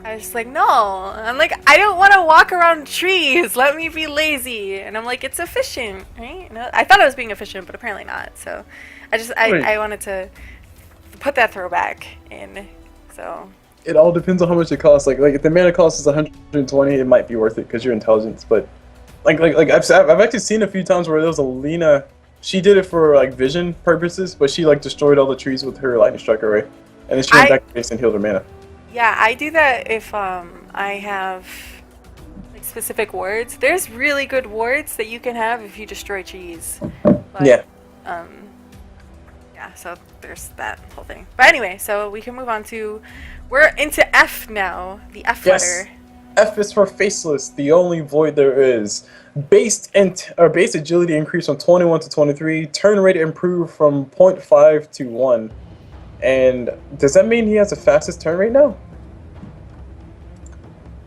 I was just like, no. I'm like, I don't want to walk around trees. Let me be lazy. And I'm like, it's efficient, right? No, I thought I was being efficient, but apparently not. So I wanted to put that throwback in. So It all depends on how much it costs. Like if the mana cost is 120, it might be worth it because you're intelligence. But like I've actually seen a few times where there was a Lena. She did it for like vision purposes, but she like destroyed all the trees with her lightning strike array, and then she went back to base and healed her mana. Yeah, I do that if I have like specific wards. There's really good wards that you can have if you destroy trees. But, Yeah. Yeah, so there's that whole thing. But anyway, so we can move on to, we're into F now, the F letter. F is for faceless, the only void there is. Base agility increase from 21 to 23. Turn rate improved from 0.5 to 1. And does that mean he has the fastest turn rate now?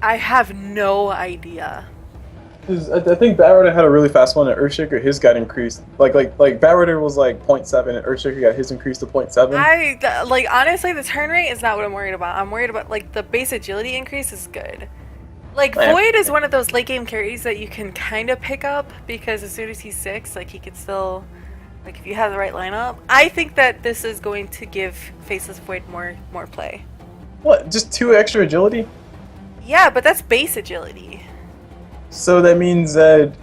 I have no idea. I think Batrider had a really fast one, and Earthshaker his got increased. Like Batrider was like 0.7, and Earthshaker got his increased to 0.7. Like honestly, the turn rate is not what I'm worried about. I'm worried about like the base agility increase is good. Like Void is one of those late game carries that you can kind of pick up because as soon as he's 6, like he can still, like if you have the right lineup. I think that this is going to give Faceless Void more play. What? Just 2 extra agility? Yeah, but that's base agility. So that means that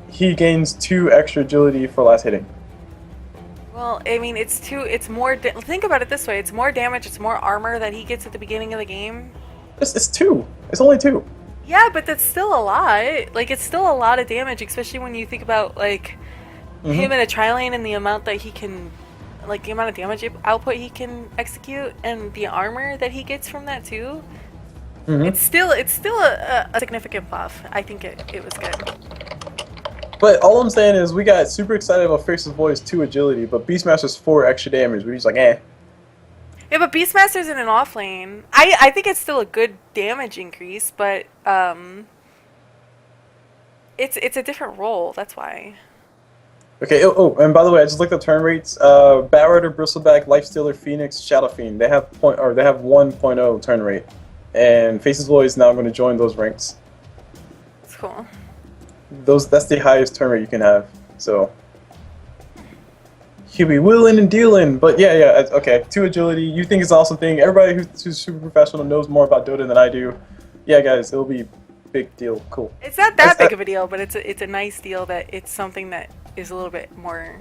he gains 2 extra agility for last hitting. Well, I mean, it's more, think about it this way, it's more damage, it's more armor that he gets at the beginning of the game. It's 2. It's only 2. Yeah, but that's still a lot. Like, it's still a lot of damage, especially when you think about, like, him in a tri-lane and the amount that he can, like, the amount of damage output he can execute and the armor that he gets from that, too. It's still a significant buff. I think it was good. But all I'm saying is we got super excited about Faceless Void's 2 agility, but Beastmaster's 4 extra damage. We're just like, eh. Yeah, but Beastmaster's in an off lane. I think it's still a good damage increase, but it's a different role. That's why. Okay. Oh, and by the way, I just looked up turn rates. Batrider, Bristleback, Lifestealer, Phoenix, Shadow Fiend. They have 1.0 turn rate, and Faceless Void is now going to join those ranks. That's cool. That's the highest turn rate you can have. So. He'll be willing and dealing, but yeah, okay. 2 agility, you think it's an awesome thing. Everybody who's super professional knows more about Dota than I do. Yeah, guys, it'll be big deal. Cool. It's not that big of a deal, but it's a nice deal that it's something that is a little bit more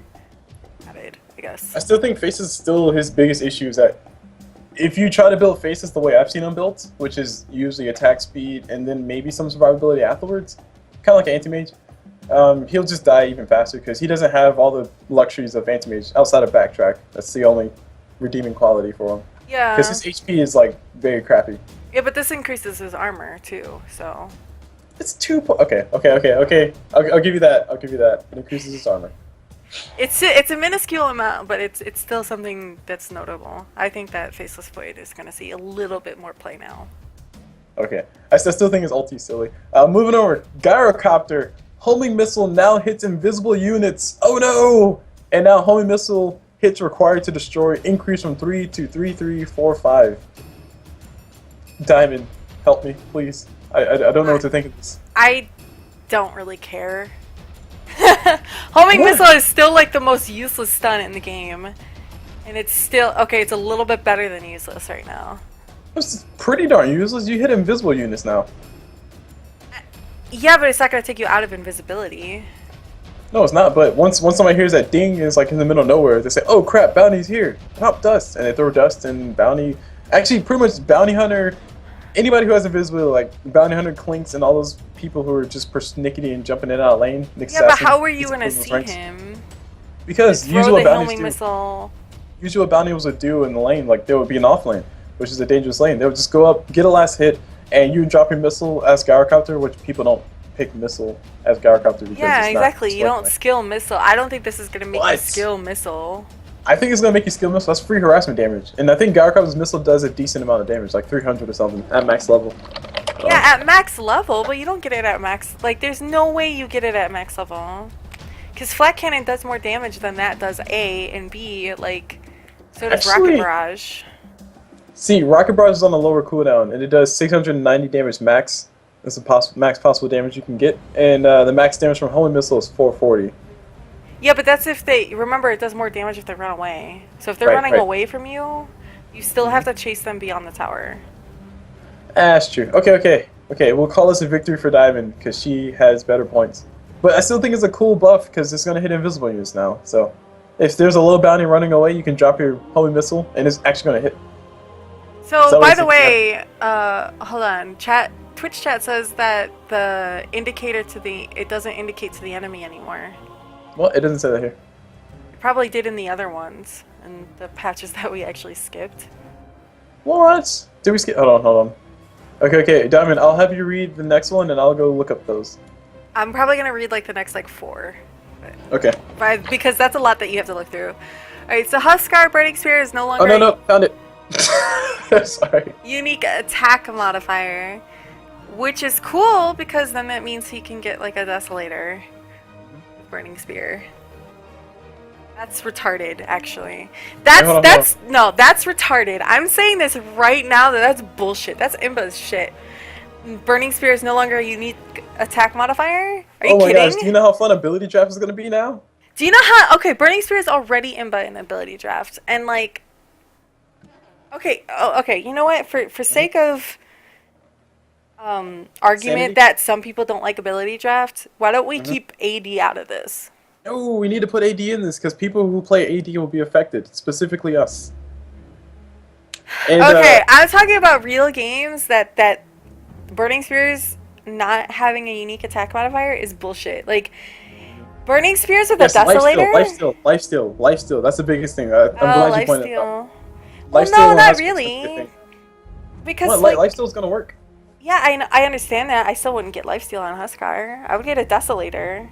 added, I guess. I still think Faces is still his biggest issue is that if you try to build Faces the way I've seen him built, which is usually attack speed and then maybe some survivability afterwards, kind of like an anti-mage, he'll just die even faster because he doesn't have all the luxuries of anti-mage outside of backtrack. That's the only redeeming quality for him. Yeah. Because his HP is like very crappy. Yeah, but this increases his armor too, so. It's 2. Okay. I'll give you that. It increases his armor. It's a minuscule amount, but it's still something that's notable. I think that Faceless Void is going to see a little bit more play now. Okay. I still think his ulti's silly. Moving over. Gyrocopter. Homing missile now hits invisible units. Oh no! And now homing missile hits required to destroy increase from 3 to 3, 3, 4, 5. Diamond, help me, please. I don't know what to think of this. I don't really care. Homing missile is still like the most useless stun in the game. And it's still, okay, it's a little bit better than useless right now. It's pretty darn useless. You hit invisible units now. Yeah, but it's not going to take you out of invisibility. No, it's not, but once somebody hears that ding is like in the middle of nowhere, they say, oh crap, bounty's here. Pop dust. And they throw dust and bounty. Actually, pretty much bounty hunter, anybody who has invisibility, like bounty hunter, clinks, and all those people who are just persnickety and jumping in and out of lane. Yeah, but how are you going to see him? Because usually what bounty would do in the lane, like there would be an off lane, which is a dangerous lane. They would just go up, get a last hit, and you drop your missile as Gyrocopter, which people don't pick missile as Gyrocopter because yeah, it's exactly. Not you don't skill missile. I don't think this is going to make you skill missile. I think it's going to make you skill missile. That's free harassment damage. And I think Gyrocopter's missile does a decent amount of damage, like 300 or something, at max level. Yeah, at max level, but you don't get it at max. Like, there's no way you get it at max level. Because Flat Cannon does more damage than that does A, and B, like, so does Rocket Barrage. See, Rocket Barrage is on a lower cooldown, and it does 690 damage max. That's the max possible damage you can get, and the max damage from Holy Missile is 440. Yeah, but that's if they... Remember, it does more damage if they run away. So if they're running away from you, you still have to chase them beyond the tower. That's true. Okay. We'll call this a victory for Diamond, because she has better points. But I still think it's a cool buff, because it's going to hit invisible units now. So if there's a low bounty running away, you can drop your Holy Missile, and it's actually going to hit. So, by the way, hold on. Twitch chat says that the indicator it doesn't indicate to the enemy anymore. Well, it doesn't say that here. It probably did in the other ones, and the patches that we actually skipped. What? Did we skip? Hold on. Okay, Diamond, I'll have you read the next one, and I'll go look up those. I'm probably going to read, like, the next, like, 4. Okay. Because that's a lot that you have to look through. Alright, so Huskar Burning Spear is no longer... Oh, no, found it. Sorry. Unique attack modifier, which is cool because then that means he can get like a Desolator Burning Spear. That's retarded, actually. That's retarded. I'm saying this right now that's bullshit. That's Imba's shit. Burning Spear is no longer a unique attack modifier? Are you kidding? Gosh, do you know how fun Ability Draft is going to be now? Do you know how... Okay, Burning Spear is already Imba in Ability Draft, and like... Okay, you know what? For sake of argument Sanity? that some people don't like Ability Draft, why don't we keep AD out of this? No, we need to put AD in this because people who play AD will be affected, specifically us. And, okay, I'm talking about real games that Burning Spears not having a unique attack modifier is bullshit. Like, Burning Spears with a Desolator? Lifesteal. That's the biggest thing. I'm glad you pointed that out. Well, no, not really. Because Lifesteal's gonna work. Yeah, I understand that. I still wouldn't get Lifesteal on Huskar. I would get a Desolator.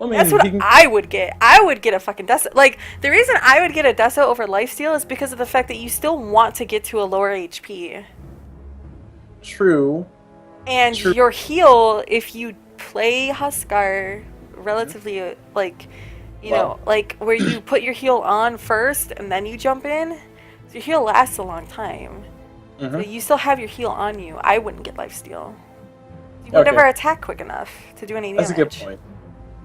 I mean, that's what I would get. I would get a fucking Deso. Like, the reason I would get a Deso over Lifesteal is because of the fact that you still want to get to a lower HP. True. And your heal, if you play Huskar relatively, like... You know, like, where you put your heal on first, and then you jump in. So your heal lasts a long time. So you still have your heal on you. I wouldn't get Lifesteal. You would never attack quick enough to do any damage. That's a good point.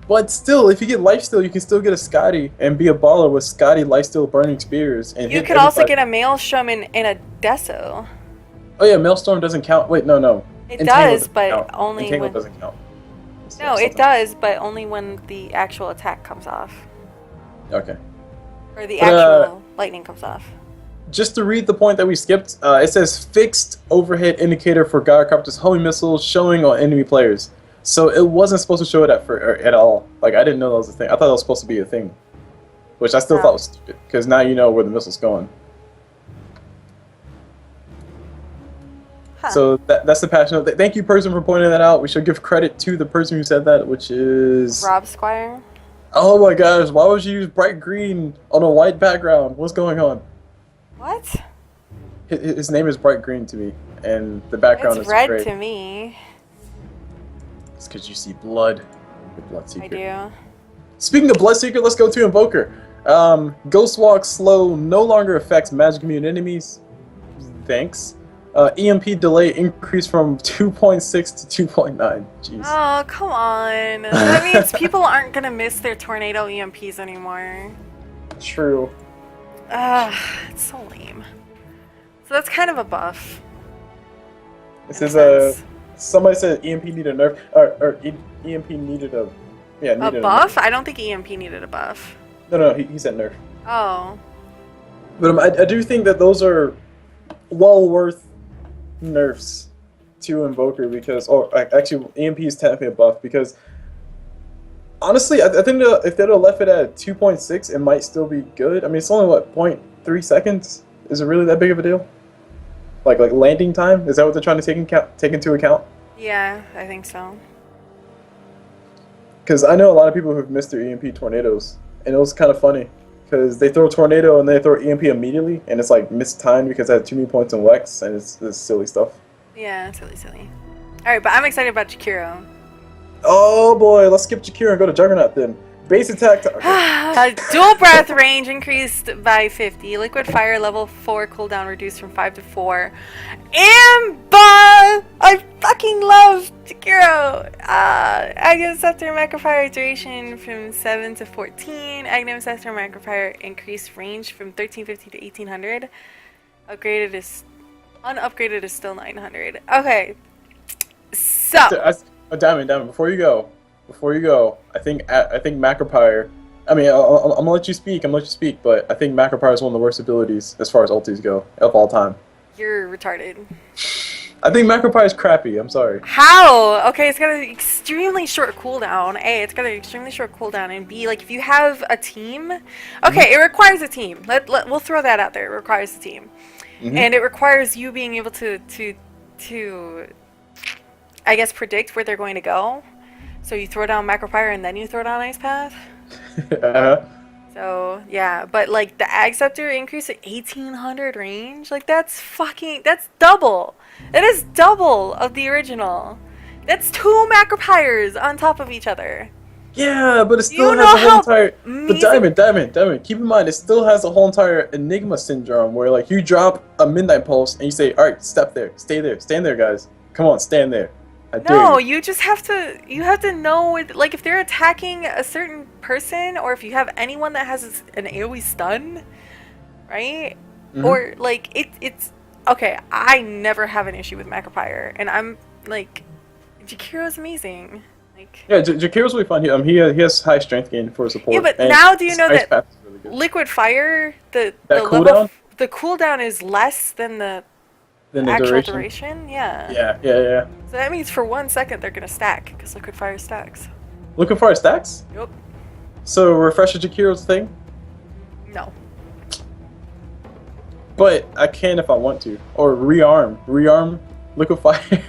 But still, if you get Lifesteal, you can still get a Scotty and be a baller with Scotty, Lifesteal, Burning Spears. And you could also get a Maelstrom and a Deso. Oh yeah, Maelstrom doesn't count. Wait, no. It does, but only when... Entangle doesn't count. No, it does, but only when the actual attack comes off. Okay. Or the actual lightning comes off. Just to read the point that we skipped, it says fixed overhead indicator for Gyrocopter's homing missiles showing on enemy players. So it wasn't supposed to show it at all. Like, I didn't know that was a thing. I thought that was supposed to be a thing. Which I still thought was stupid, because now you know where the missile's going. So that's the patch note. Thank you, person, for pointing that out. We should give credit to the person who said that, which is... Rob Squire. Oh my gosh, why would you use bright green on a white background? What's going on? What? His name is bright green to me, and the background is red great. to me. It's because you see blood. The Bloodseeker. I do. Speaking of Bloodseeker, let's go to Invoker. Ghost Walk Slow no longer affects magic immune enemies. Thanks. EMP delay increased from 2.6 to 2.9. Jeez. Oh, come on. That means people aren't going to miss their tornado EMPs anymore. True. It's so lame. So that's kind of a buff. It says, somebody said EMP needed a nerf, or EMP needed a, a buff? I don't think EMP needed a buff. No, he said nerf. Oh. But I do think that those are well worth nerfs to Invoker because, actually, EMP is technically a buff because, honestly, I think if they'd have left it at 2.6, it might still be good. I mean, it's only, what, 0.3 seconds? Is it really that big of a deal? Like landing time? Is that what they're trying to take into account? Yeah, I think so. Because I know a lot of people who've missed their EMP tornadoes, and it was kind of funny. Because they throw a tornado and they throw EMP immediately, and it's like mistimed because I had too many points in Wex, and it's silly stuff. Yeah, silly. Alright, but I'm excited about Jakiro. Oh boy, let's skip Jakiro and go to Juggernaut then. Base attack. Okay. Dual breath range increased by 50. Liquid fire level 4 cooldown reduced from 5 to 4. Imba! I fucking love Jakiro! Aghanim Scepter Macrofire duration from 7 to 14. Aghanim Scepter Macrofire increased range from 1350 to 1800. Unupgraded is still 900. Okay. So. Diamond, before you go, I think Macropire. I mean, I'm gonna let you speak. But I think Macropire is one of the worst abilities as far as ultis go of all time. You're retarded. I think Macropire is crappy. I'm sorry. How? Okay, it's got an extremely short cooldown. A, it's got an extremely short cooldown, and B, like if you have a team, okay, it requires a team. We'll throw that out there. It requires a team, and it requires you being able to I guess predict where they're going to go. So you throw down Macropire and then you throw down Ice Path. So yeah, but like the Ag Scepter increase at 1800 range, like that's double. That is double of the original. That's 2 Macropires on top of each other. Yeah, but it still has a whole entire. But Diamond. Keep in mind, it still has a whole entire Enigma syndrome where like you drop a Midnight Pulse and you say, "All right, step there, stay there, stand there, guys. Come on, stand there." No, you just have to know, like, if they're attacking a certain person, or if you have anyone that has an AoE stun, right? Or, like, it's... Okay, I never have an issue with Macropire, and I'm, like... Jakiro's amazing. Like... Yeah, Jakiro's really fun. He has high strength gain for support. Yeah, but now do you know that really Liquid Fire, the cooldown is less than the... actual duration? Yeah. Yeah. So that means for 1 second they're gonna stack, because Liquid Fire stacks. Liquid Fire stacks? Yep. So Refresh Jakiro's thing? No. But I can if I want to. Or rearm Liquid Fire.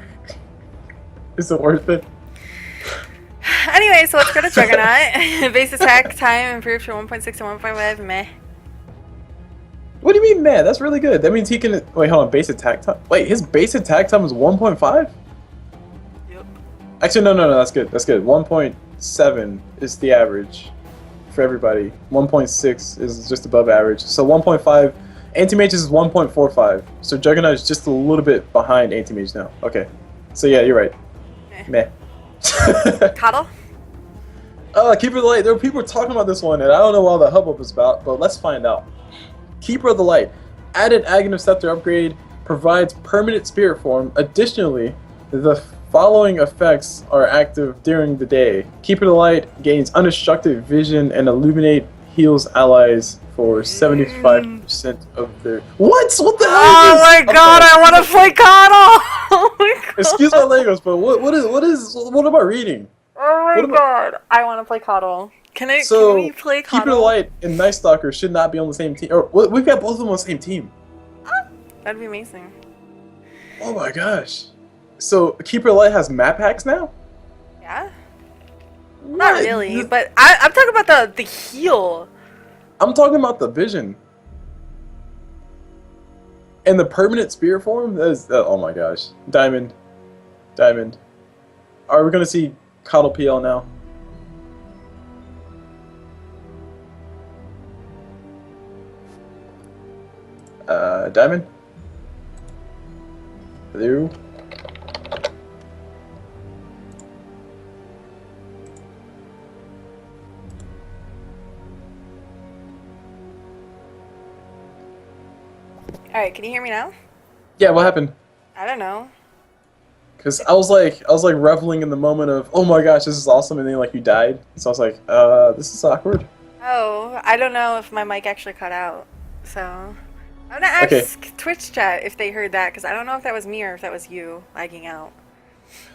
Is it worth it? Anyway, so let's go to Juggernaut. Base attack time improved from 1.6 to 1.5. Meh. What do you mean, man? That's really good. That means he can... Wait, hold on. Base attack time? Wait, his base attack time is 1.5? Yep. Actually, no. That's good. 1.7 is the average for everybody. 1.6 is just above average. So 1.5... Anti-Mage is 1.45. So Juggernaut is just a little bit behind Anti-Mage now. Okay. So yeah, you're right. Meh. Coddle? Keeper of the Light. There were people talking about this one, and I don't know what all the hubbub is about, but let's find out. Keeper of the Light. Added Aghanim Scepter upgrade provides permanent spirit form. Additionally, the following effects are active during the day. Keeper of the Light gains unobstructed vision and illuminate heals allies for 75% of their... What the hell is this? Oh my god, I want to play Coddle! Oh my god. Excuse my Legos, but what am I reading? Oh my god, I want to play Coddle. Can we play Coddle? Keeper of the Light and Night Stalker should not be on the same team. Or we've got both of them on the same team. That'd be amazing. Oh my gosh. So Keeper of the Light has map hacks now? Yeah? Not really, but I'm talking about the heal. I'm talking about the vision. And the permanent spirit form? That is, oh my gosh. Diamond. Are we going to see Coddle PL now? Diamond? Hello? Alright, can you hear me now? Yeah, what happened? I don't know. Because I was like reveling in the moment of, oh my gosh, this is awesome, and then like you died. So I was like, this is awkward. Oh, I don't know if my mic actually cut out. So I'm gonna ask Twitch chat if they heard that, because I don't know if that was me or if that was you lagging out.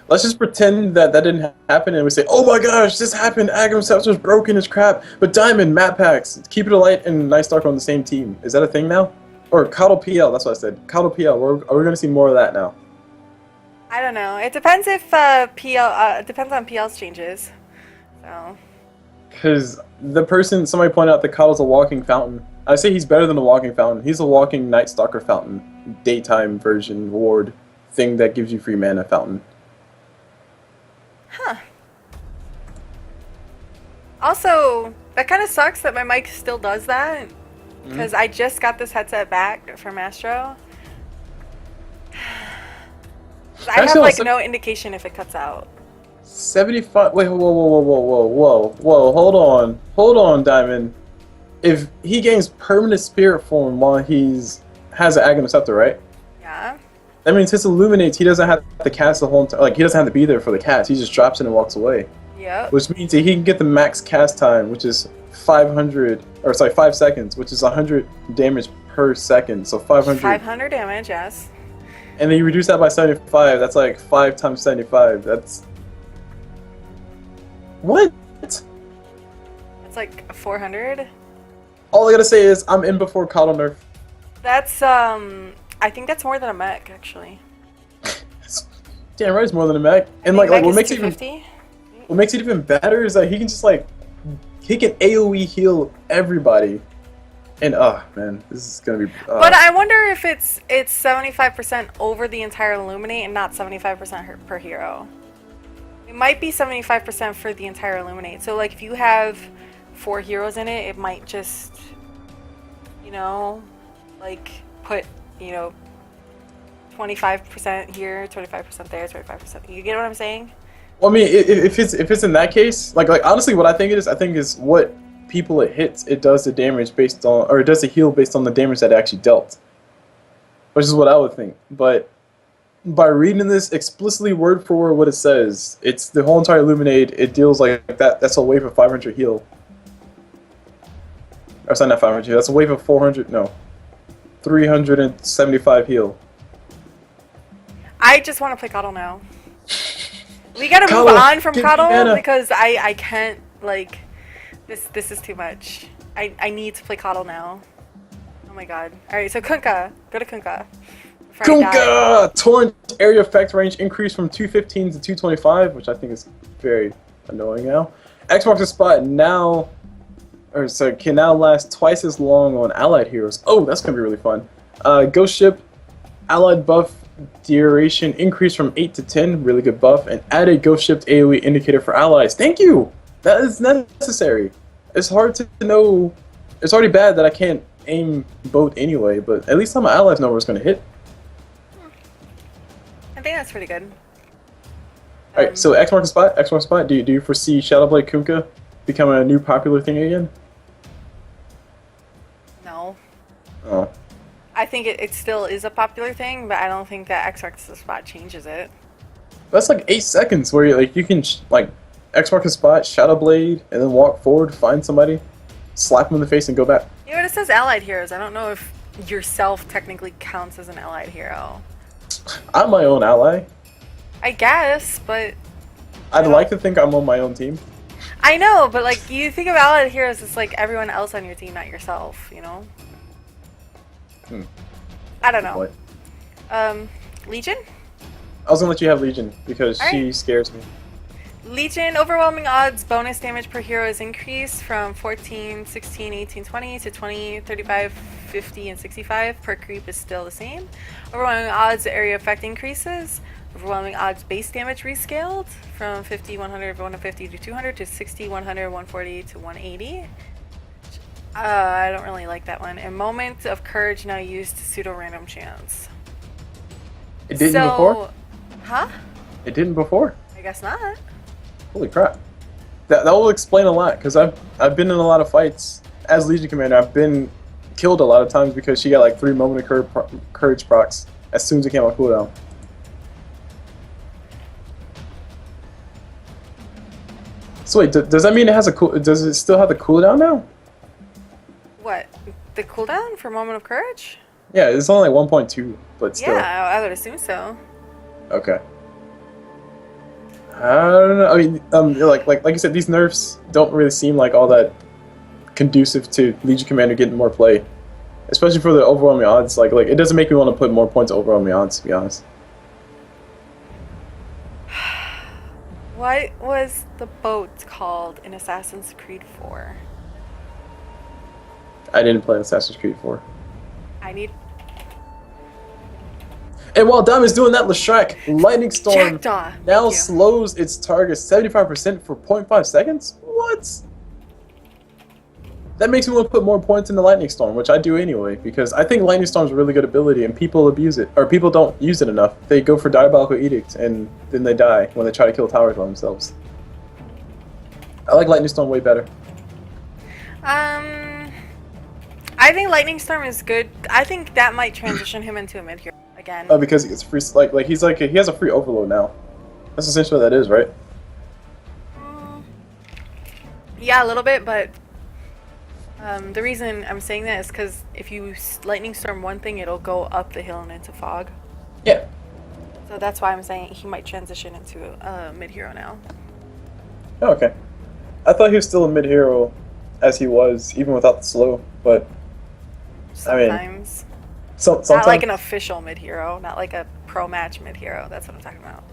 Let's just pretend that didn't happen, and we say, oh my gosh, this happened. Aghanim Scepter's broken as crap. But Diamond, map packs, Keep It Alight, and Night Stalker on the same team. Is that a thing now? Or Coddle PL, that's what I said. Coddle PL, are we going to see more of that now? I don't know. It depends if it depends on PL's changes. So. Because somebody pointed out that Coddle's a walking fountain. I say he's better than a walking fountain. He's a walking Night Stalker fountain. Daytime version ward thing that gives you free mana fountain. Huh. Also, that kind of sucks that my mic still does that. Because I just got this headset back from Astro. I have like no indication if it cuts out. 75. Wait, whoa. Hold on, Diamond. If he gains permanent spirit form while has an Aghanim Scepter, right? Yeah. That means his illuminates. He doesn't have to cast the whole time. Like he doesn't have to be there for the cast. He just drops it and walks away. Yep. Which means that he can get the max cast time, which is 5 seconds, which is 100 damage per second. So 500. 500 damage, yes. And then you reduce that by 75. That's like 5 times 75. That's what? It's like 400. All I gotta say is I'm in before Coddle nerf. That's I think that's more than a mech actually. Damn right, it's more than a mech. And like what makes it even better is that he can just like he can AoE heal everybody. And man, this is gonna be. But I wonder if it's 75% over the entire Illuminate and not 75% per hero. It might be 75% for the entire Illuminate. So like if you have 4 heroes in it, it might just, you know, like put, you know, 25% here, 25% there, 25%. You get what I'm saying? Well, I mean, if it's in that case, like honestly, what I think is what people it hits, it does the damage based on, or it does the heal based on the damage that it actually dealt, which is what I would think. But by reading this explicitly word for word, what it says, it's the whole entire Illuminate. It deals like that. That's a wave of 500 heal. Or sorry, not 500 heal. That's a wave of 400. No, 375 heal. I just want to play Coddle now. We gotta move on from Coddle because I can't, like, this is too much. I need to play Coddle now. Oh my god. Alright, so Kunkka. Go to Kunkka. Kunkka! Torrent area effect range increased from 215 to 225, which I think is very annoying now. X marks the spot now, or so can now last twice as long on allied heroes. Oh, that's gonna be really fun. Ghost Ship, allied buff duration increased from 8 to 10, really good buff, and added Ghost Ship AoE indicator for allies. Thank you! That is necessary. It's hard to know. It's already bad that I can't aim boat anyway, but at least all my allies know where it's going to hit. I think that's pretty good. Alright, so X mark the spot. Do you foresee Shadowblade Kunkka becoming a new popular thing again? No. Oh. I think it still is a popular thing, but I don't think that X marks the spot changes it. That's like 8 seconds where you can like X mark the spot, Shadow Blade, and then walk forward, find somebody, slap them in the face, and go back. Yeah, but it says allied heroes. I don't know if yourself technically counts as an allied hero. I'm my own ally. I guess, but I'd like to think I'm on my own team. I know, but like you think of allied heroes, it's like everyone else on your team, not yourself. You know. I don't know. What? Legion? I was gonna let you have Legion because she scares me. Legion, overwhelming odds bonus damage per hero is increased from 14, 16, 18, 20 to 20, 35, 50, and 65. Per creep is still the same. Overwhelming odds area effect increases. Overwhelming odds base damage rescaled from 50, 100, 150 to 200 to 60, 100, 140 to 180. I don't really like that one. A moment of courage now used to pseudo-random chance. It didn't before? Huh? It didn't before? I guess not. Holy crap. That will explain a lot, because I've been in a lot of fights as Legion Commander. I've been killed a lot of times because she got like 3 moment of courage procs as soon as it came on cooldown. So wait, does that mean it has does it still have the cooldown now? What? The cooldown for Moment of Courage? Yeah, it's only like 1.2, but still. Yeah, I would assume so. Okay. I don't know. I mean, like you said, these nerfs don't really seem like all that conducive to Legion Commander getting more play, especially for the overwhelming odds. Like it doesn't make me want to put more points overwhelming odds, to be honest. What was the boat called in Assassin's Creed 4? I didn't play Assassin's Creed 4. I need... And while Diamond's doing that, Leshrac, Lightning Storm Jackdaw. now slows its target 75% for 0.5 seconds? What? that makes me want to put more points in the Lightning Storm, which I do anyway, because I think Lightning Storm's a really good ability, and people abuse it, or people don't use it enough. They go for Diabolical Edict, and then they die when they try to kill towers by themselves. I like Lightning Storm way better. I think Lightning Storm is good. I think that might transition him into a mid hero again. Oh, because it's free. Like he has a free overload now. That's essentially what that is, right? Yeah, a little bit, but the reason I'm saying that is because if you Lightning Storm one thing, it'll go up the hill and into fog. Yeah. So that's why I'm saying he might transition into a mid hero now. Oh, okay. I thought he was still a mid hero, as he was even without the slow, but. Sometimes. Sometimes. Not like an official mid-hero, not like a pro-match mid-hero. That's what I'm talking about.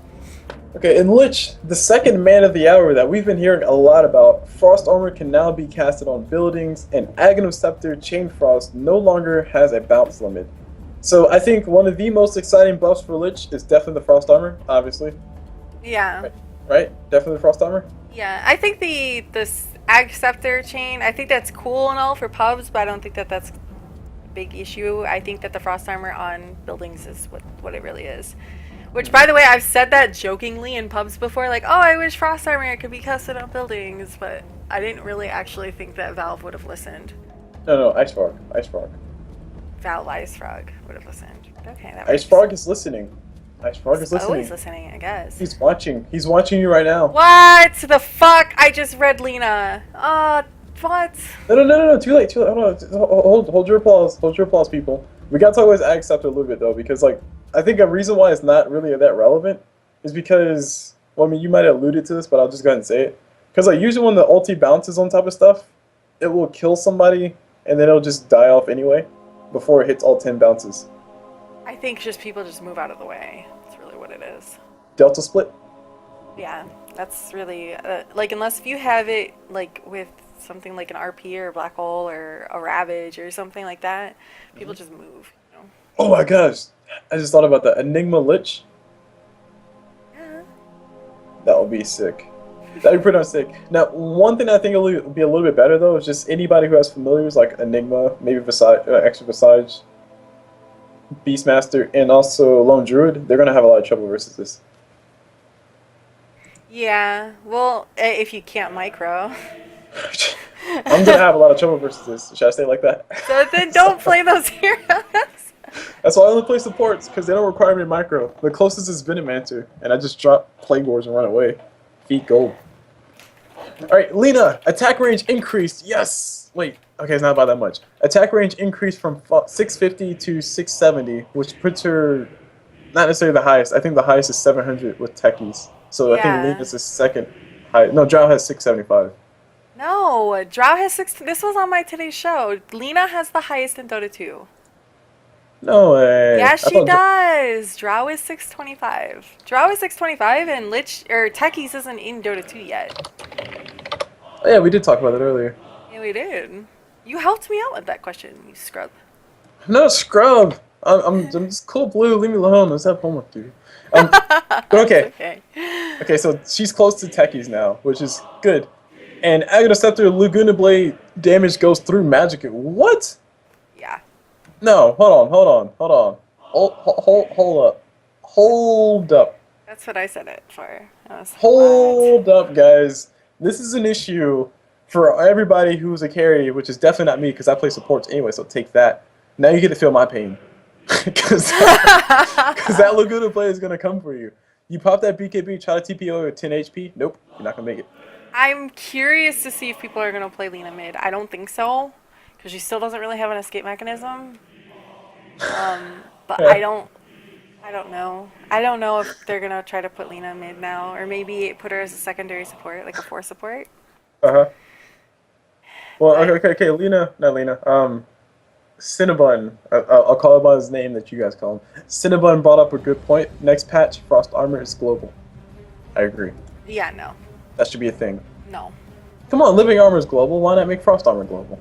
Okay, in Lich, the second man of the hour that we've been hearing a lot about, Frost Armor can now be casted on buildings, and Aghanim Scepter Chain Frost no longer has a bounce limit. So I think one of the most exciting buffs for Lich is definitely the Frost Armor, obviously. Yeah. Right? Definitely the Frost Armor? Yeah, I think the Ag Scepter chain, I think that's cool and all for pubs, but I don't think that that's big issue. I think that the frost armor on buildings is what it really is. Which, by the way, I've said that jokingly in pubs before, like, oh, I wish frost armor could be casted on buildings, but I didn't really actually think that Valve would have listened. No, Ice Frog. Valve Ice Frog would have listened. Okay, that Ice Frog is listening. Ice Frog is listening. Always listening, I guess. He's watching. He's watching you right now. What the fuck? I just read Lena. What? No, too late. Hold your applause. Hold your applause, people. We gotta talk about his Ag Scepter a little bit, though, because, like, I think a reason why it's not really that relevant is because, well, I mean, you might have alluded to this, but I'll just go ahead and say it. Because, like, usually when the ulti bounces on top of stuff, it will kill somebody, and then it'll just die off anyway, before it hits all 10 bounces. I think just people just move out of the way. That's really what it is. Delta split? Yeah, that's really, like, unless if you have it, like, with something like an RP or a black hole or a ravage or something like that, people just move, you know? Oh my gosh, I just thought about that. Enigma Lich? Yeah. That would be sick. That'd be pretty much sick. Now, one thing I think will be a little bit better, though, is just anybody who has familiars like Enigma, maybe Extra Visage, Beastmaster, and also Lone Druid, they're going to have a lot of trouble versus this. Yeah, well, if you can't micro. I'm gonna have a lot of trouble versus this. Should I say it like that? So then don't play those heroes. That's why I only play supports, because they don't require me to micro. The closest is Venomancer, and I just drop Plague Wars and run away. Feet gold. Alright, Lena, attack range increased. Yes! Wait, okay, it's not by that much. Attack range increased from 650 to 670, which puts her not necessarily the highest. I think the highest is 700 with techies. So Yeah. I think Lena's is second high. No, Drow has 675. No, Drow has 6. This was on my today's show. Lena has the highest in Dota 2. No way. Yeah, I she thought does. Drow is 625. Drow is 625, and Lich or Techies isn't in Dota 2 yet. Oh, yeah, we did talk about that earlier. Yeah, we did. You helped me out with that question, you scrub. I'm not a scrub. I'm just CulBlu. Leave me alone. Let's have homework, dude. But okay. Okay, so she's close to techies now, which is good. And Aghanim Scepter Laguna Blade damage goes through magic. What? Yeah. No, hold on. Hold up. That's what I said it for. Hold up, guys. This is an issue for everybody who's a carry, which is definitely not me because I play supports anyway, so take that. Now you get to feel my pain. Because that Laguna Blade is going to come for you. You pop that BKB, try to TPO with 10 HP. Nope, you're not going to make it. I'm curious to see if people are going to play Lena mid. I don't think so, because she still doesn't really have an escape mechanism. But I don't know. I don't know if they're going to try to put Lena mid now, or maybe put her as a secondary support, like a 4 support. Uh-huh. Well, okay, not Lena. Cinnabon, I'll call him by his name that you guys call him. Cinnabon brought up a good point. Next patch, Frost Armor is global. I agree. Yeah, no. That should be a thing. No. Come on, Living Armor is global. Why not make Frost Armor global?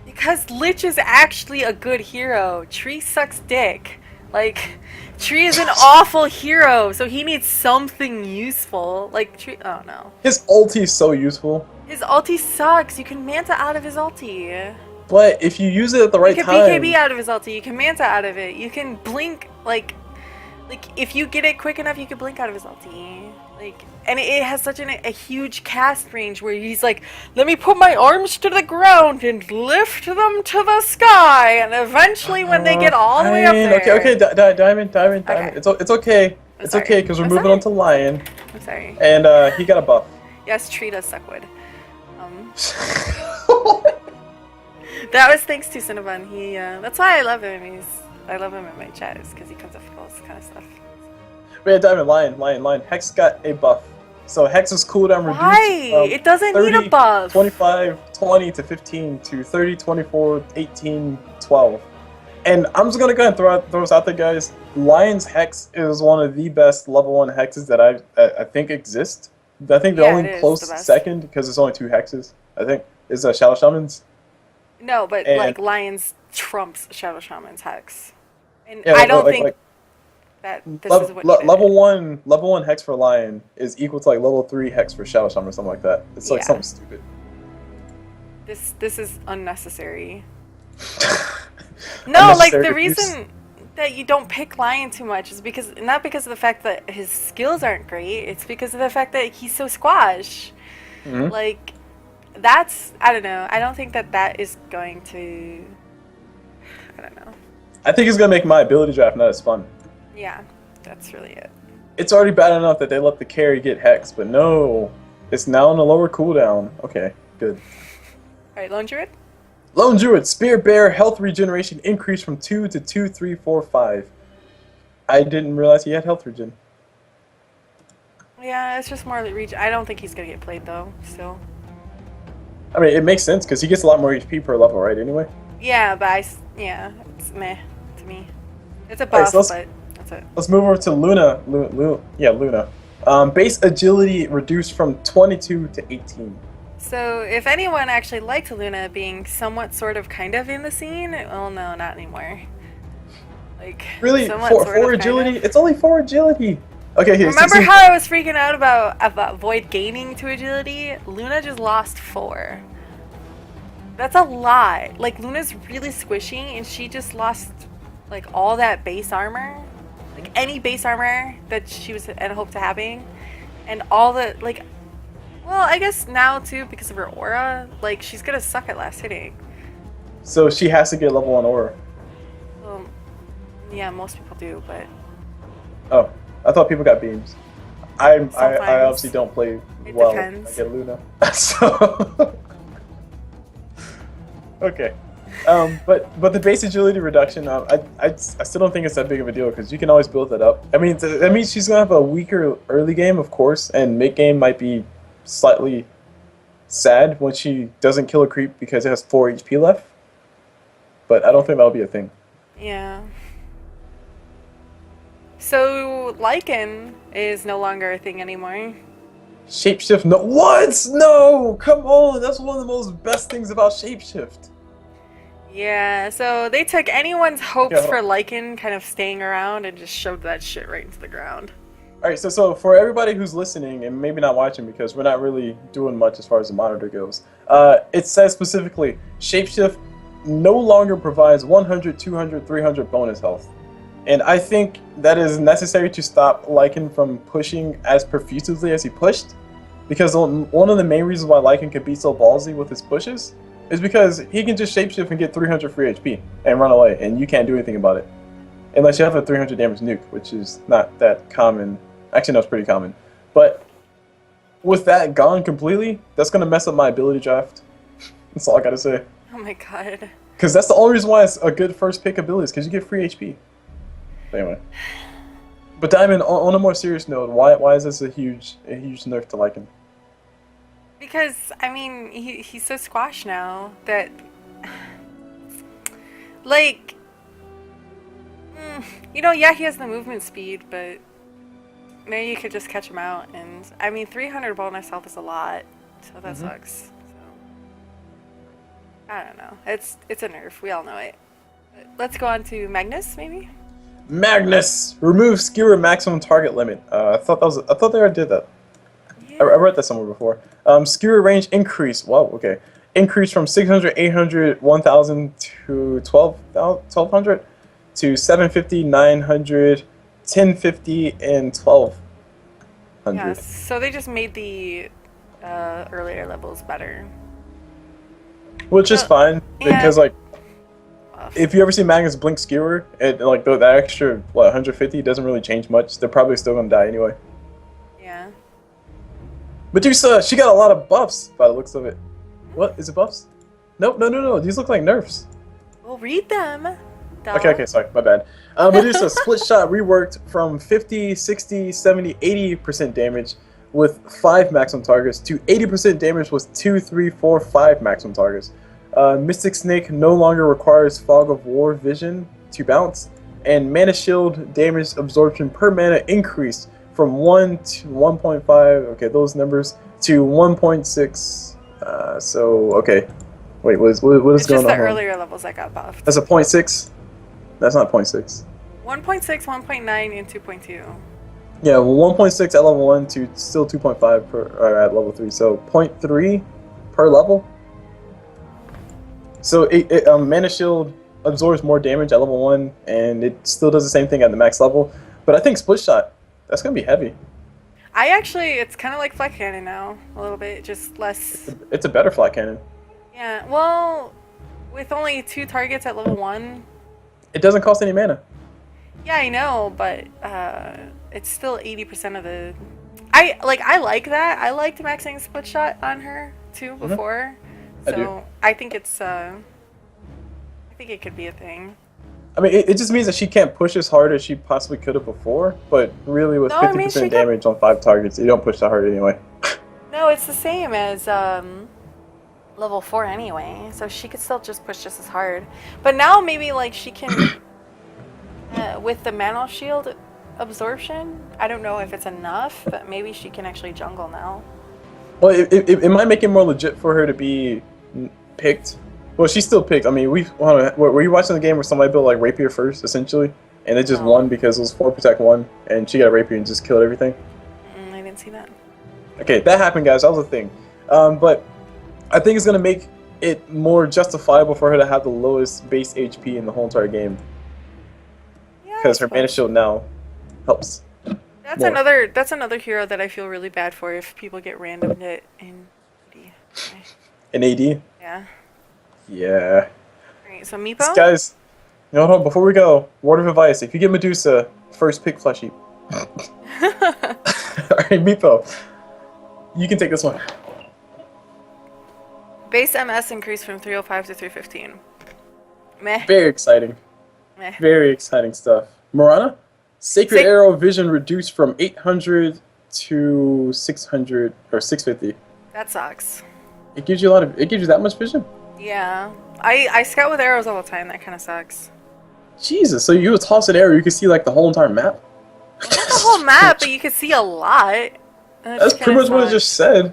Because Lich is actually a good hero. Tree sucks dick. Like, Tree is an awful hero, so he needs something useful. Like, Tree. Oh no. His ulti is so useful. His ulti sucks. You can Manta out of his ulti. But if you use it at the right you can time... BKB out of his ulti. You can Manta out of it. You can blink, like if you get it quick enough, you can blink out of his ulti. Like, and it has such a huge cast range where he's like, let me put my arms to the ground and lift them to the sky, and eventually when they get all the way up there. Okay, Diamond. Okay. It's okay. It's okay because we're moving on to Lion. I'm sorry. And he got a buff. Yes, Tree does suck wood. That was thanks to Cinnabon. He that's why I love him. I love him in my chat, is because he comes up with all this kind of stuff. But yeah, Diamond, Lion. Hex got a buff. So Hex's cooldown reduced. Why? It doesn't 30, need a buff. 25, 20 to 15 to 30, 24, 18, 12. And I'm just gonna go ahead and throw this out there, guys. Lion's Hex is one of the best level 1 hexes that I think exist. I think the only close second, because there's only 2 hexes, I think, is Shadow Shaman's. No, but and, like Lion's trumps Shadow Shaman's Hex. And yeah, I don't think that this is what level one hex for Lion is equal to like level 3 hex for Shadow Shaman or something like that. It's like something stupid. This is unnecessary. No, like the reason that you don't pick Lion too much is because not because of the fact that his skills aren't great. It's because of the fact that he's so squash. Mm-hmm. Like, that's, I don't know. I don't think that is going to. I don't know. I think it's gonna make my ability draft not as fun. Yeah, that's really it. It's already bad enough that they let the carry get hex, but no, it's now on a lower cooldown. Okay, good. All right, Lone Druid. Lone Druid, Spear Bear, health regeneration increased from 2 to 2, 3, 4, 5. I didn't realize he had health regen. Yeah, it's just more regen. I don't think he's gonna get played though. Still. I mean, it makes sense because he gets a lot more HP per level, right? Anyway. Yeah, but it's meh to me. It's a buff, but that's it. Let's move over to Luna. Luna. Base agility reduced from 22 to 18. So, if anyone actually liked Luna being somewhat, sort of, kind of in the scene, well, no, not anymore. Like, really, for agility, kind of. It's only 4 agility. Okay, here. Remember how I was freaking out about Void gaining 2 agility? Luna just lost 4. That's a lot. Like, Luna's really squishy, and she just lost like all that base armor, like any base armor that she was and hope to having, and all the like. Well, I guess now too because of her aura, like she's gonna suck at last hitting. So she has to get level 1 aura. Well, yeah, most people do, but. Oh, I thought people got beams. I obviously don't play well. Depends. I get Luna. So. Okay. But the base agility reduction, I still don't think it's that big of a deal because you can always build that up. I mean, that means she's gonna have a weaker early game, of course, and mid game might be slightly sad when she doesn't kill a creep because it has 4 HP left. But I don't think that'll be a thing. Yeah. So Lycan is no longer a thing anymore. Shapeshift? No, what? No, come on. That's one of the most best things about Shapeshift. Yeah, so they took anyone's hopes for Lycan kind of staying around and just shoved that shit right into the ground. Alright, so for everybody who's listening and maybe not watching because we're not really doing much as far as the monitor goes, it says specifically, Shapeshift no longer provides 100, 200, 300 bonus health. And I think that is necessary to stop Lycan from pushing as profusively as he pushed. Because one of the main reasons why Lycan can be so ballsy with his pushes is because he can just shapeshift and get 300 free HP and run away, and you can't do anything about it. Unless you have a 300 damage nuke, which is not that common. Actually, no, it's pretty common. But with that gone completely, that's going to mess up my ability draft. That's all I got to say. Oh my god. Because that's the only reason why it's a good first pick ability, is because you get free HP. But anyway. But Diamond, on a more serious note, why is this a huge nerf to Lycan? Because, I mean, he's so squashed now that, like, you know, yeah, he has the movement speed, but maybe you could just catch him out. And, I mean, 300 bonus health is a lot, so that sucks. So, I don't know. It's a nerf. We all know it. Let's go on to Magnus, maybe? Magnus, remove skewer maximum target limit. I thought they already did that. Yeah. I read that somewhere before. Skewer range increase. Wow, okay. Increase from 600, 800, 1000 to 1200 to 750, 900, 1050, and 1200. Yeah, so they just made the earlier levels better. Which is fine, because, like, Buff. if you ever see Magnus blink skewer, like, that extra, 150 doesn't really change much. They're probably still gonna die anyway. Yeah. Medusa, she got a lot of buffs by the looks of it. What? Is it buffs? Nope, no. These look like nerfs. We'll read them. Okay, sorry, my bad. Medusa, split shot reworked from 50, 60, 70, 80% damage with 5 maximum targets to 80% damage with 2, 3, 4, 5 maximum targets. Mystic Snake no longer requires Fog of War vision to bounce, and Mana Shield damage absorption per mana increased from 1 to 1.5, okay, those numbers, to 1.6. Okay. Wait, what is It's going just on? the earlier levels that got buffed. That's a 0.6? That's not 0.6. 1.6, 1.9, and 2.2. Yeah, 1.6 at level 1 to still 2.5 at level 3, so 0.3 per level. So Mana Shield absorbs more damage at level 1, and it still does the same thing at the max level. But I think Split Shot, that's going to be heavy. It's kind of like Flat Cannon now, a little bit, just less. It's a better flat cannon. Yeah, well, with only 2 targets at level 1. It doesn't cost any mana. Yeah, I know, but it's still 80% of the. I like that. I liked maxing Split Shot on her too before, so I think it's. I think it could be a thing. I mean, it just means that she can't push as hard as she possibly could have before, but really with 50% damage on 5 targets, you don't push that hard anyway. No, it's the same as level 4 anyway, so she could still just push just as hard. But now maybe like she can, with the Mana Shield absorption, I don't know if it's enough, but maybe she can actually jungle now. Well, it might make it more legit for her to be picked. Well, she's still picked. I mean, were you watching the game where somebody built like Rapier first, essentially, and they just won because it was 4 protect 1, and she got a Rapier and just killed everything? I didn't see that. Okay, that happened, guys. That was a thing. But I think it's gonna make it more justifiable for her to have the lowest base HP in the whole entire game, because her Mana Shield now helps. That's more. That's another hero that I feel really bad for if people get randomed it in AD. Okay. In AD? Yeah. Yeah. Alright, so Meepo? Guys, hold on, before we go, word of advice, if you get Medusa, first pick Flesh Heap. Alright, Meepo, you can take this one. Base MS increased from 305 to 315. Meh. Very exciting. Meh. Very exciting stuff. Morana? Sacred Arrow vision reduced from 800 to 600 or 650. That sucks. It gives you that much vision? Yeah. I scout with arrows all the time. That kind of sucks. Jesus, so you would toss an arrow, you can see like the whole entire map? Well, not the whole map, but you can see a lot. That's pretty much what I just said.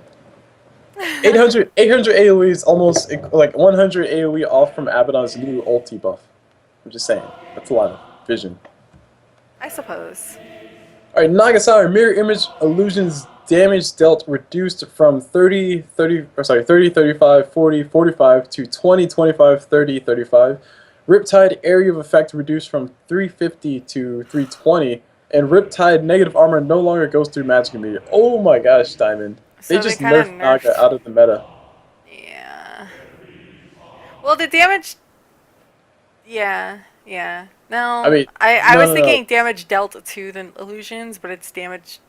800 AoE is almost like 100 AoE off from Abaddon's new ulti buff. I'm just saying. That's a lot of vision. I suppose. Alright, Nagasawa Mirror Image Illusions damage dealt reduced from 30, 35, 40, 45 to 20, 25, 30, 35. Riptide area of effect reduced from 350 to 320. And Riptide negative armor no longer goes through magic immediate. Oh my gosh, Diamond. So they just nerfed Naga out of the meta. Yeah. Well, the damage... Yeah. No, I was thinking damage dealt to the illusions, but it's damage...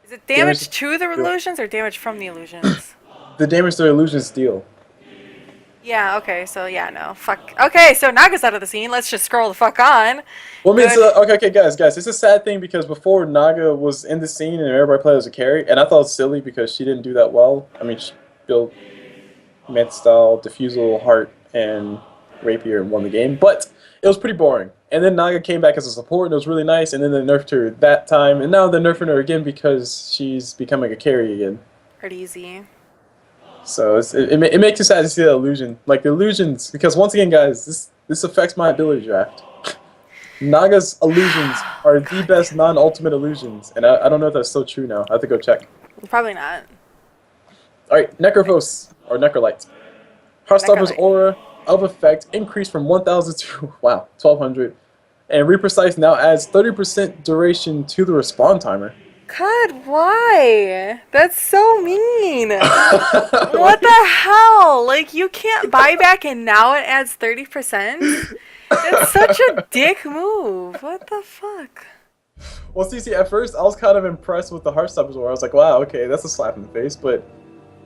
Is it damage to the illusions or damage from the illusions? The damage the illusions deal. Yeah, okay, so yeah, no, fuck. Okay, so Naga's out of the scene. Let's just scroll the fuck on. Well, I mean, okay, guys, it's a sad thing because before Naga was in the scene and everybody played as a carry, and I thought it was silly because she didn't do that well. I mean, she built Med Style, Diffusal, Heart, and Rapier and won the game, but it was pretty boring. And then Naga came back as a support, and it was really nice, and then they nerfed her that time, and now they're nerfing her again because she's becoming a carry again. Pretty easy. So it makes it sad to see the illusion. Like, the illusions, because once again, guys, this affects my ability draft. Naga's illusions are the best non-ultimate illusions, and I don't know if that's still true now. I have to go check. Probably not. All right, Necrophos or Necrolite. Heartstopper's Necrolite. aura of effect increased from 1,000 to 1,200, and Reprecise now adds 30% duration to the respawn timer. God, why? That's so mean. What the hell? Like, you can't buy back and now it adds 30%? That's such a dick move. What the fuck? Well, see, at first I was kind of impressed with the Heartstopper's aura. I was like, wow, okay, that's a slap in the face, but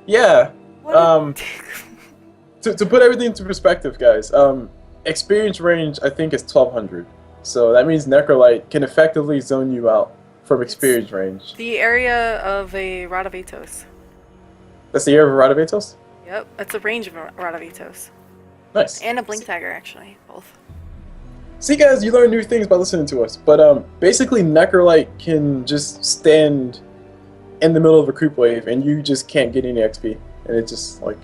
yeah. To put everything into perspective, guys, experience range I think is 1,200. So that means Necrolite can effectively zone you out from experience range. The area of a Radavitos. That's the area of Radavitos? Yep, it's a range of Radavitos. Nice. And a Blink Dagger, actually, both. See, guys, you learn new things by listening to us. But basically, Necrolite can just stand in the middle of a creep wave, and you just can't get any XP. And it's just like...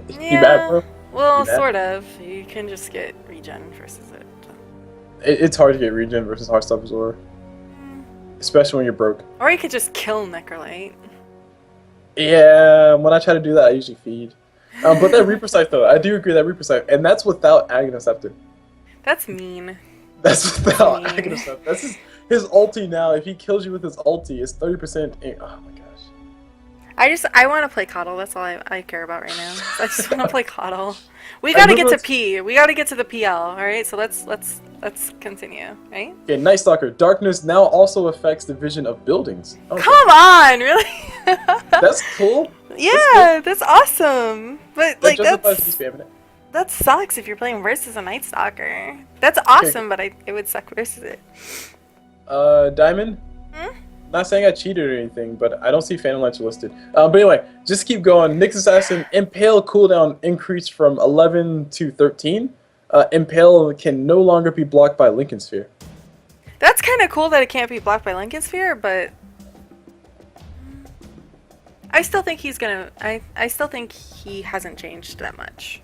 Yeah, you mad, bro? well, You mad? sort of. You can just get regen versus it. It's hard to get regen versus Heartstopper's aura. Especially when you're broke. Or you could just kill Necrolite. Yeah, when I try to do that, I usually feed. But that Reaper Scythe, though, I do agree that Reaper Scythe, and that's without Aghanosceptor. That's mean. That's without mean. Aghanosceptor. That's his ulti now. If he kills you with his ulti, it's 30%. Oh my gosh. I want to play Coddle. That's all I care about right now. I just want to play Coddle. We gotta get to P. We gotta get to the PL. All right. So let's continue. Right. Okay, Night Stalker. Darkness now also affects the vision of buildings. Okay. Come on, really? That's cool. Yeah, that's awesome. But like that sucks if you're playing versus a Night Stalker. That's awesome, but it would suck versus it. Diamond. Not saying I cheated or anything, but I don't see Phantom Lights listed. But anyway, just keep going. Nyx Assassin Impale cooldown increased from 11 to 13. Impale can no longer be blocked by Lincoln Sphere. That's kind of cool that it can't be blocked by Lincoln Sphere, but I still think he's gonna. I still think he hasn't changed that much.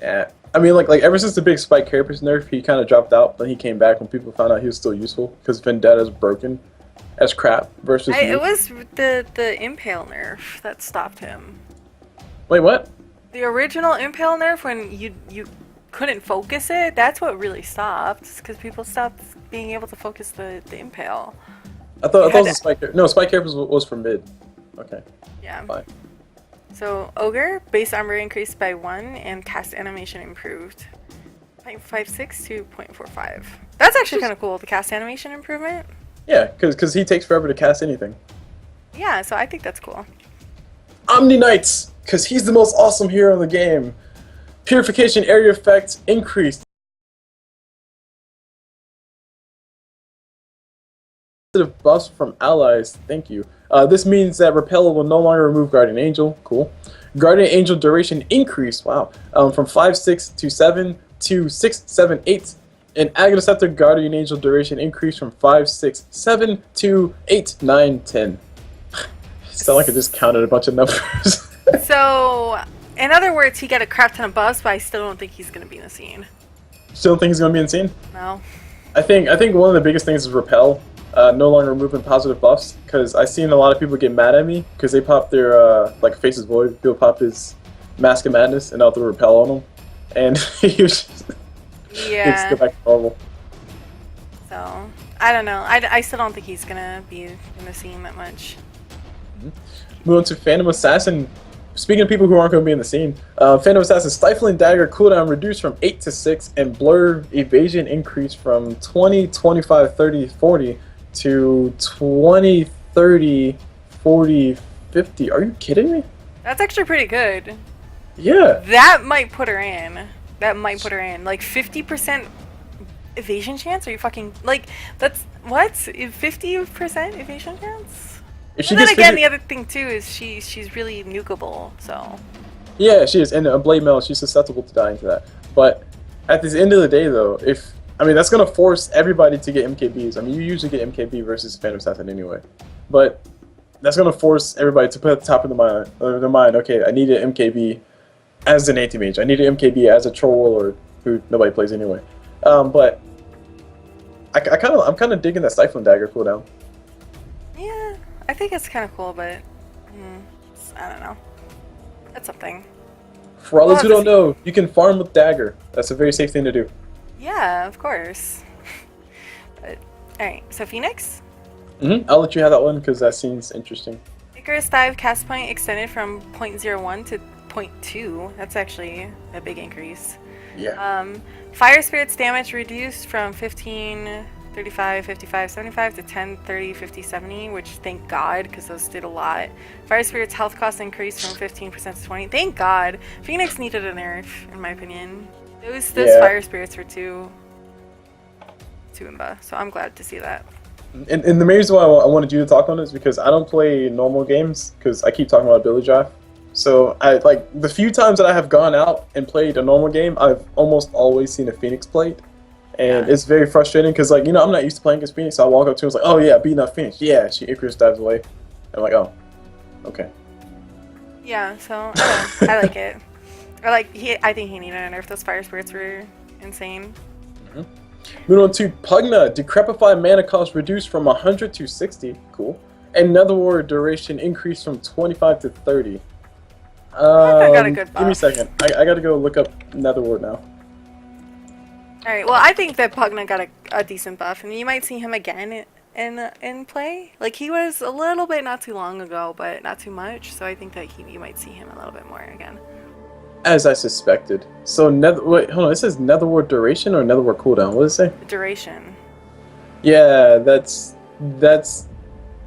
Yeah, I mean, like ever since the big Spike Carapace nerf, he kind of dropped out, but he came back when people found out he was still useful because Vendetta's broken as crap versus. It was the Impale nerf that stopped him. Wait, what? The original Impale nerf, when you couldn't focus it, that's what really stopped. Because people stopped being able to focus the Impale. I thought it was a Spike Carapace. No, Spike Carapace was for mid. Okay. Yeah. Fine. So Ogre, base armor increased by 1 and cast animation improved 0.56 to 0.45. That's actually kind of cool, the cast animation improvement. Yeah, because he takes forever to cast anything. Yeah, so I think that's cool. Omni Knights, because he's the most awesome hero in the game. Purification area effect increased. Buffs from allies, thank you. This means that Repel will no longer remove Guardian Angel, cool. Guardian Angel duration increased, wow, from 5-6 to 7 to 6, 7, 8. And Aghanosceptor Guardian Angel duration increased from 5, 6, 7 to 8, 9, 10. Sound like I just counted a bunch of numbers. So, in other words, he got a crap ton of buffs, but I still don't think he's going to be in the scene. Still don't think he's going to be in the scene? No. I think one of the biggest things is Repel. No longer removing positive buffs, because I've seen a lot of people get mad at me because they pop their like Faces Void. He'll pop his Mask of Madness and I'll throw Repel on him, and he was just Yeah. go back to normal. So, I don't know. I still don't think he's gonna be in the scene that much. Moving to Phantom Assassin. Speaking of people who aren't going to be in the scene, Phantom Assassin Stifling Dagger cooldown reduced from 8 to 6, and Blur Evasion increased from 20, 25, 30, 40 to 20, 30, 40, 50. Are you kidding me? That's actually pretty good. Yeah. That might put her in. That might put her in. Like 50% evasion chance? Are you fucking like that's what? 50% evasion chance? If she And then gets again, 50 the other thing too is she's really nukable. So yeah, she is, and a Blade Mail, she's susceptible to dying to that. But at the end of the day, though, that's gonna force everybody to get MKBs. I mean, you usually get MKB versus Phantom Assassin anyway, but that's gonna force everybody to put at the top of their mind. Okay, I need an MKB as an anti-mage. I need an MKB as a troll warlord who nobody plays anyway. But I'm kind of digging that Stifling Dagger cooldown. Yeah, I think it's kind of cool, but I don't know. That's something. For all We'll those who have don't to know, you can farm with Dagger. That's a very safe thing to do. Yeah, of course. But, alright, so Phoenix? I'll let you have that one because that seems interesting. Icarus Dive cast point extended from 0.01 to 0.2. That's actually a big increase. Yeah. Fire Spirit's damage reduced from 15, 35, 55, 75 to 10, 30, 50, 70, which thank God, because those did a lot. Fire Spirit's health cost increased from 15% to 20. Thank God. Phoenix needed a nerf, in my opinion. Those Fire Spirits were too imba, so I'm glad to see that. And the main reason why I wanted you to talk on it is because I don't play normal games because I keep talking about ability draft. So I like the few times that I have gone out and played a normal game, I've almost always seen a Phoenix played, and it's very frustrating because like I'm not used to playing against Phoenix. So I walk up to her and it's like, oh yeah, beating up Phoenix. Yeah, she Icarus dives away. And I'm like, oh, okay. Yeah, so I like it. I think he needed a nerf. Those Fire Spirits were insane. Moving on to Pugna. Decrepify mana cost reduced from 100 to 60. Cool. And Netherward duration increased from 25 to 30. I got a good buff. Give me a second. I gotta go look up Netherward now. Alright, well I think that Pugna got a decent buff, and you might see him again in play. Like he was a little bit not too long ago, but not too much, so I think that you might see him a little bit more again. As I suspected. So wait, hold on. It says Netherward duration or Netherward cooldown. What does it say? Duration. Yeah, that's.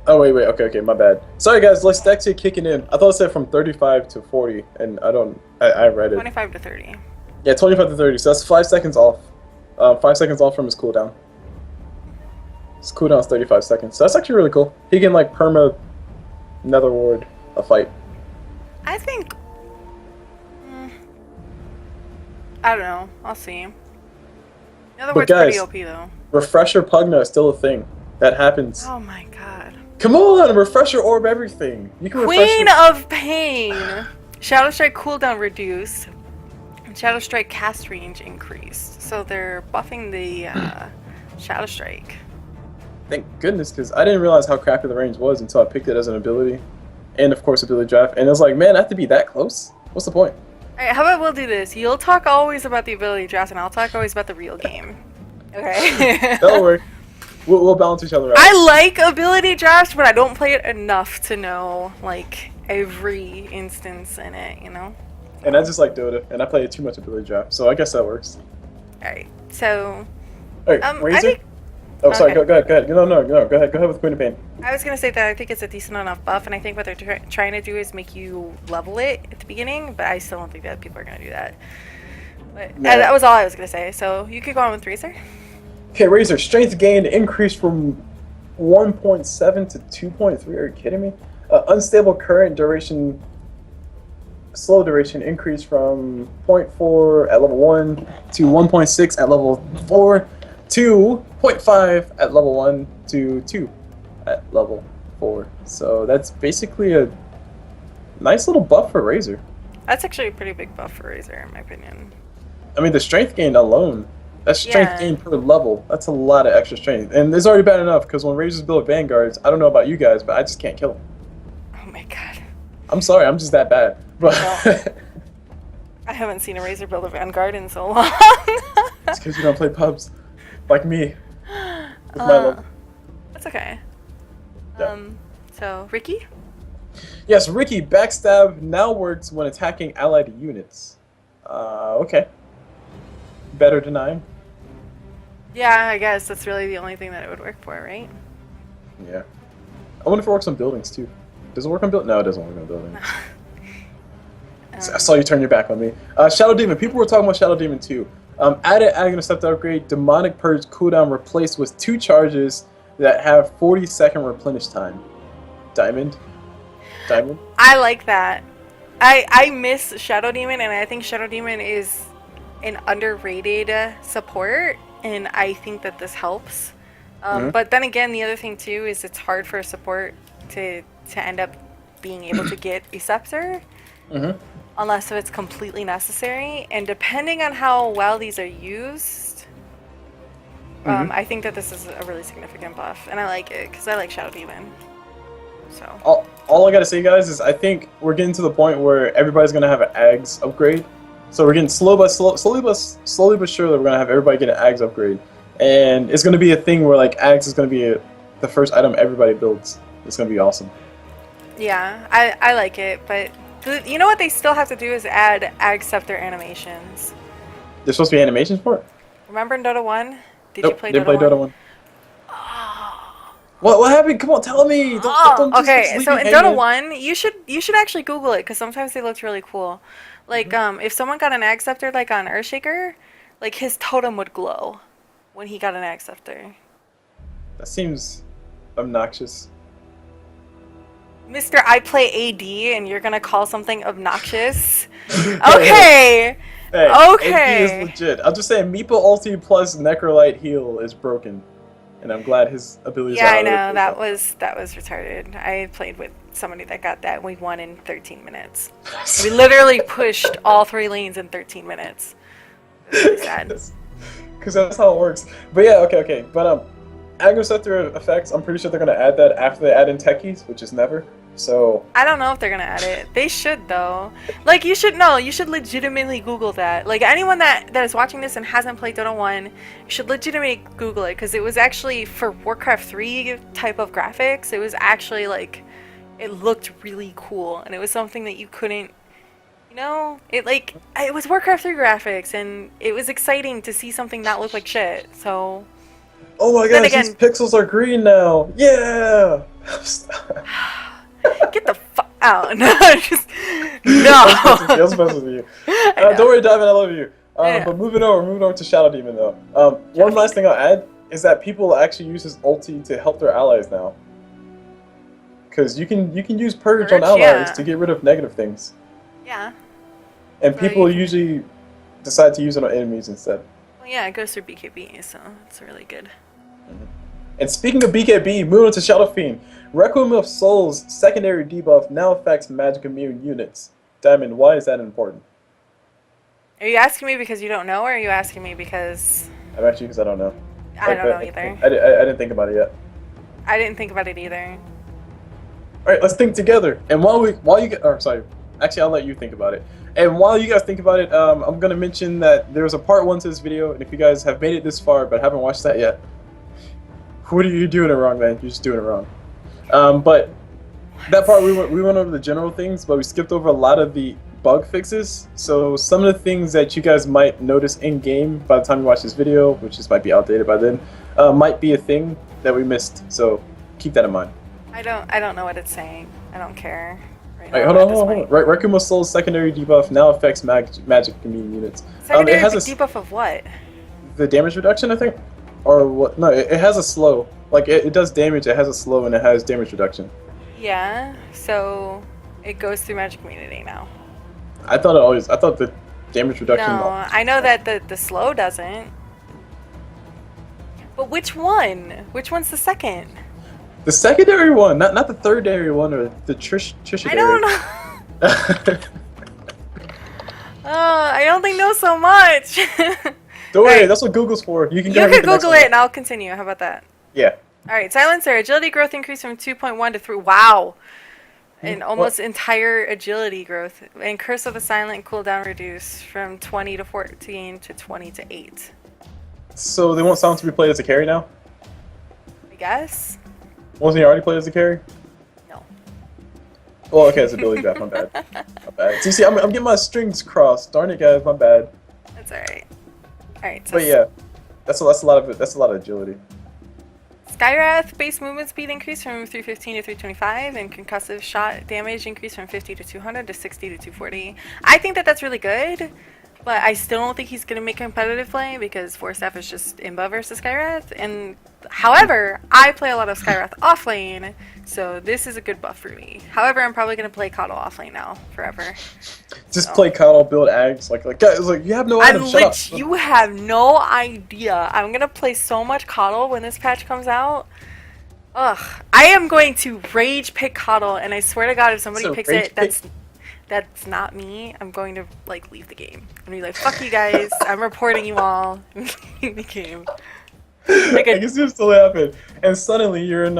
Oh wait. Okay, my bad. Sorry guys, Lexdexia kicking in. I thought it said from 35 to 40, and I read it. 25 to 30. Yeah, 25 to 30. So that's 5 seconds off. 5 seconds off from his cooldown. His cooldown is 35 seconds. So that's actually really cool. He can like perma Netherward a fight. I think. I don't know. I'll see. Netherward's pretty OP though. Refresher Pugna is still a thing. That happens. Oh my god. Come on, Refresher Orb everything. You can Queen of Pain! Shadow Strike cooldown reduced. And Shadow Strike cast range increased. So they're buffing the Shadow Strike. Thank goodness, because I didn't realize how crappy the range was until I picked it as an ability. And of course ability draft. And I was like, man, I have to be that close? What's the point? Alright, how about we'll do this? You'll talk always about the ability draft, and I'll talk always about the real game. Okay? That'll work. We'll balance each other out. I like ability drafts, but I don't play it enough to know, like, every instance in it, you know? And I just like Dota, and I play too much ability draft, so I guess that works. Alright, so... Alright, I think... Oh, sorry, go ahead. No, go ahead with Queen of Pain. I was going to say that I think it's a decent enough buff, and I think what they're trying to do is make you level it at the beginning, but I still don't think that people are going to do that. But that was all I was going to say, so you could go on with Razor. Okay, Razor, strength gain increased from 1.7 to 2.3, are you kidding me? Unstable current duration, slow duration increased from 0.4 at level 1 to 1.6 at level 4 to 0.5 at level 1 to 2 at level 4. So that's basically a nice little buff for Razor. That's actually a pretty big buff for Razor, in my opinion. I mean, the strength gain alone, that's strength gain per level. That's a lot of extra strength. And it's already bad enough, because when Razors build Vanguards, I don't know about you guys, but I just can't kill them. Oh my god. I'm sorry, I'm just that bad. But well, I haven't seen a Razor build a Vanguard in so long. It's because you don't play pubs. Like me. With my level. That's okay. Yeah. So, Ricky? Yes, Ricky, backstab now works when attacking allied units. Okay. Better denying? Yeah, I guess that's really the only thing that it would work for, right? Yeah. I wonder if it works on buildings, too. Does it work on buildings? No, it doesn't work on buildings. I saw you turn your back on me. Shadow Demon. People were talking about Shadow Demon, too. Added Aghanim upgrade, Demonic Purge cooldown replaced with 2 charges that have 40-second replenish time. Diamond? I like that. I miss Shadow Demon, and I think Shadow Demon is an underrated support, and I think that this helps. But then again, the other thing too is it's hard for a support to end up being able to get a Scepter. Unless it's completely necessary, and depending on how well these are used, I think that this is a really significant buff, and I like it because I like Shadow Demon. So all I gotta say, guys, is I think we're getting to the point where everybody's gonna have an Ags upgrade. So we're getting slowly but surely we're gonna have everybody get an Ags upgrade, and it's gonna be a thing where like Ags is gonna be the first item everybody builds. It's gonna be awesome. Yeah, I like it, but you know what they still have to do is add Ag Scepter animations. There's supposed to be animations for it? Remember in Dota 1? Did Nope, you play didn't Dota play 1? Dota 1. What happened? Come on, tell me. Don't just Okay, leave so me in hanging. Dota 1, you should actually Google it because sometimes they looked really cool. Like if someone got an Ag Scepter like on Earthshaker, like his totem would glow when he got an Ag Scepter. That seems obnoxious. Mr. I play AD and you're gonna call something obnoxious? Okay. Hey, Okay. AP is legit. I'm just saying, Meeple ulti plus Necrolite heal is broken, and I'm glad his abilities Yeah, are I know out that was retarded. I played with somebody that got that. And we won in 13 minutes. We literally pushed all 3 lanes in 13 minutes. It was really sad. Because that's how it works. But yeah, okay. But Aggro Scepter effects, I'm pretty sure they're gonna add that after they add in techies, which is never. So I don't know if they're gonna add it. They should though. Like you should know. You should legitimately Google that. Like anyone that is watching this and hasn't played Dota 1, you should legitimately Google it because it was actually for Warcraft 3 type of graphics. It was actually like it looked really cool and it was something that you couldn't. You know, it was Warcraft 3 graphics and it was exciting to see something not look like shit. So. Oh my gosh, these pixels are green now. Yeah. Get the fuck out. No, just no. I'm supposed to you. Don't worry, Diamond, I love you. But moving over to Shadow Demon though. One last thing I'll add is that people actually use his ulti to help their allies now. Because you can use Purge on allies to get rid of negative things. Yeah. And people usually decide to use it on enemies instead. Well, yeah, it goes through BKB, so it's really good. And speaking of BKB, moving on to Shadow Fiend. Requiem of Souls secondary debuff now affects magic immune units. Diamond, why is that important? Are you asking me because you don't know, or are you asking me because... I'm actually because I don't know. I don't know either. I didn't think about it yet. I didn't think about it either. Alright, let's think together. And actually I'll let you think about it. And while you guys think about it, I'm going to mention that there's a part 1 to this video, and if you guys have made it this far but haven't watched that yet, what are you doing it wrong, man? You're just doing it wrong. But that part we went over the general things, but we skipped over a lot of the bug fixes. So some of the things that you guys might notice in game by the time you watch this video, which might be outdated by then, might be a thing that we missed. So keep that in mind. I don't know what it's saying. I don't care. Right, hold on. Requiem of Souls secondary debuff now affects magic immune units. Secondary debuff of what? The damage reduction, I think. Or what? No, it has a slow. Like it does damage. It has a slow and it has damage reduction. Yeah. So it goes through magic immunity now. I thought the damage reduction. No, I know that the slow doesn't. But which one? Which one's the second? The secondary one, not the thirdary one or the tertiary. I don't know. I don't think know so much. Don't worry, that's what Google's for. You can Google it and I'll continue. How about that? Yeah. Alright, Silencer. Agility growth increased from 2.1 to 3. Wow. And almost entire agility growth. And Curse of the Silent cooldown reduced from 20 to 14 to 20 to 8. So they want Silence to be played as a carry now? I guess. Wasn't he already played as a carry? No. Well, okay, it's ability buff. My bad. My bad. See, I'm getting my strings crossed. Darn it, guys. My bad. That's alright. Alright, so but yeah, that's a lot of agility. Skywrath base movement speed increased from 315 to 325, and concussive shot damage increased from 50 to 200 to 60 to 240. I think that's really good, but I still don't think he's going to make competitive play because Force Staff is just imba versus Skywrath. And however, I play a lot of Skywrath off lane, so this is a good buff for me. However, I'm probably going to play Coddle off lane now forever. Just play Coddle, build Ags, guys, you have no items. Shut up. You have no idea. I'm going to play so much Coddle when this patch comes out. Ugh, I am going to rage pick Coddle, and I swear to God, if somebody picks it, that's not me, I'm going to leave the game. I'm gonna be like, fuck you guys, I'm reporting you all in the game. Like I a guess it still happen. And suddenly you're in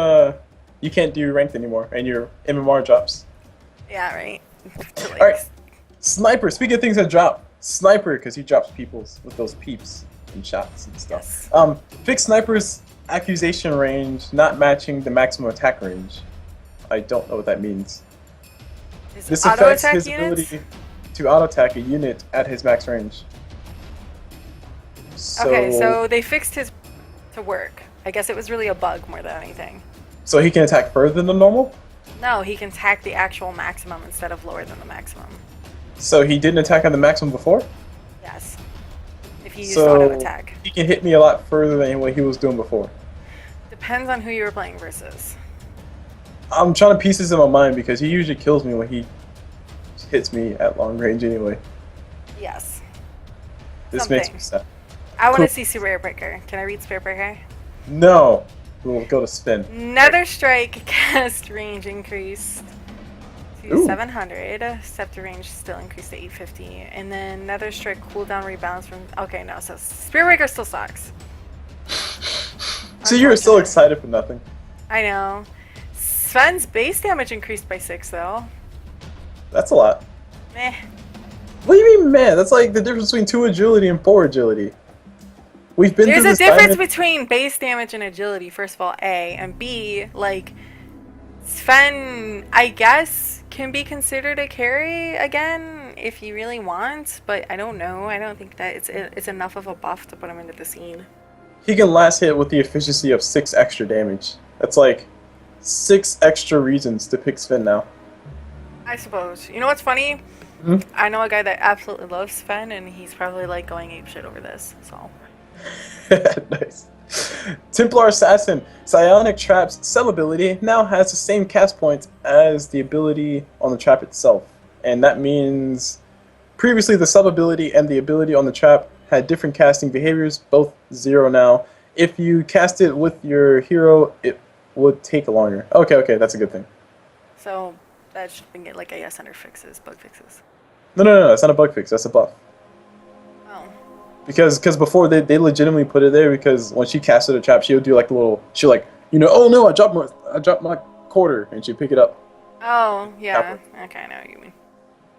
you can't do ranked anymore, and your MMR drops. yeah, right. To All like right, sniper. Speaking of things that drop, sniper because he drops peoples with those peeps and shots and stuff. yes. Fix sniper's accusation range not matching the maximum attack range. I don't know what that means. His This auto affects attack his units. ability to auto attack a unit at his max range. Okay, so they fixed his to work. I guess it was really a bug more than anything. So he can attack further than normal. No, he can attack the actual maximum instead of lower than the maximum. So he didn't attack on the maximum before. Yes. If he used So auto attack. he can hit me a lot further than what he was doing before. Depends on who you were playing versus. I'm trying to piece this in my mind because he usually kills me when he hits me at long range anyway. Yes. This makes me sad. I want Cool. to see Spirit Breaker. Can I read Spirit Breaker? No. We'll go to spin. Nether Strike cast range increased to Ooh. 700. Scepter range still increased to 850. And then Nether Strike cooldown rebalance from. Okay, no, so Spirit Breaker still sucks. So you were so excited for nothing. I know. Sven's base damage increased by 6 though. That's a lot. Meh. What do you mean, man? That's like the difference between 2 agility and 4 agility. We've been There's through a this difference diamond- between base damage and agility, first of all, A, and B, like, Sven, I guess, can be considered a carry again if he really wants, but I don't know. I don't think that it's enough of a buff to put him into the scene. He can last hit with the efficiency of 6 extra damage. That's like 6 extra reasons to pick Sven now. I suppose. You know what's funny? Hmm? I know a guy that absolutely loves Sven, and he's probably, like, going apeshit over this, so. Nice. Templar Assassin, Psionic Trap's sub ability now has the same cast points as the ability on the trap itself. And that means previously the sub ability and the ability on the trap had different casting behaviors, both 0 now. If you cast it with your hero, it would take longer. Okay, that's a good thing. So, that should be like a yes under fixes, bug fixes. No, that's not a bug fix, that's a buff. Oh. Because before they legitimately put it there because when she casted a trap, she would do like a little, she like, oh no, I dropped my quarter, and she'd pick it up. Oh, yeah. Okay, I know what you mean.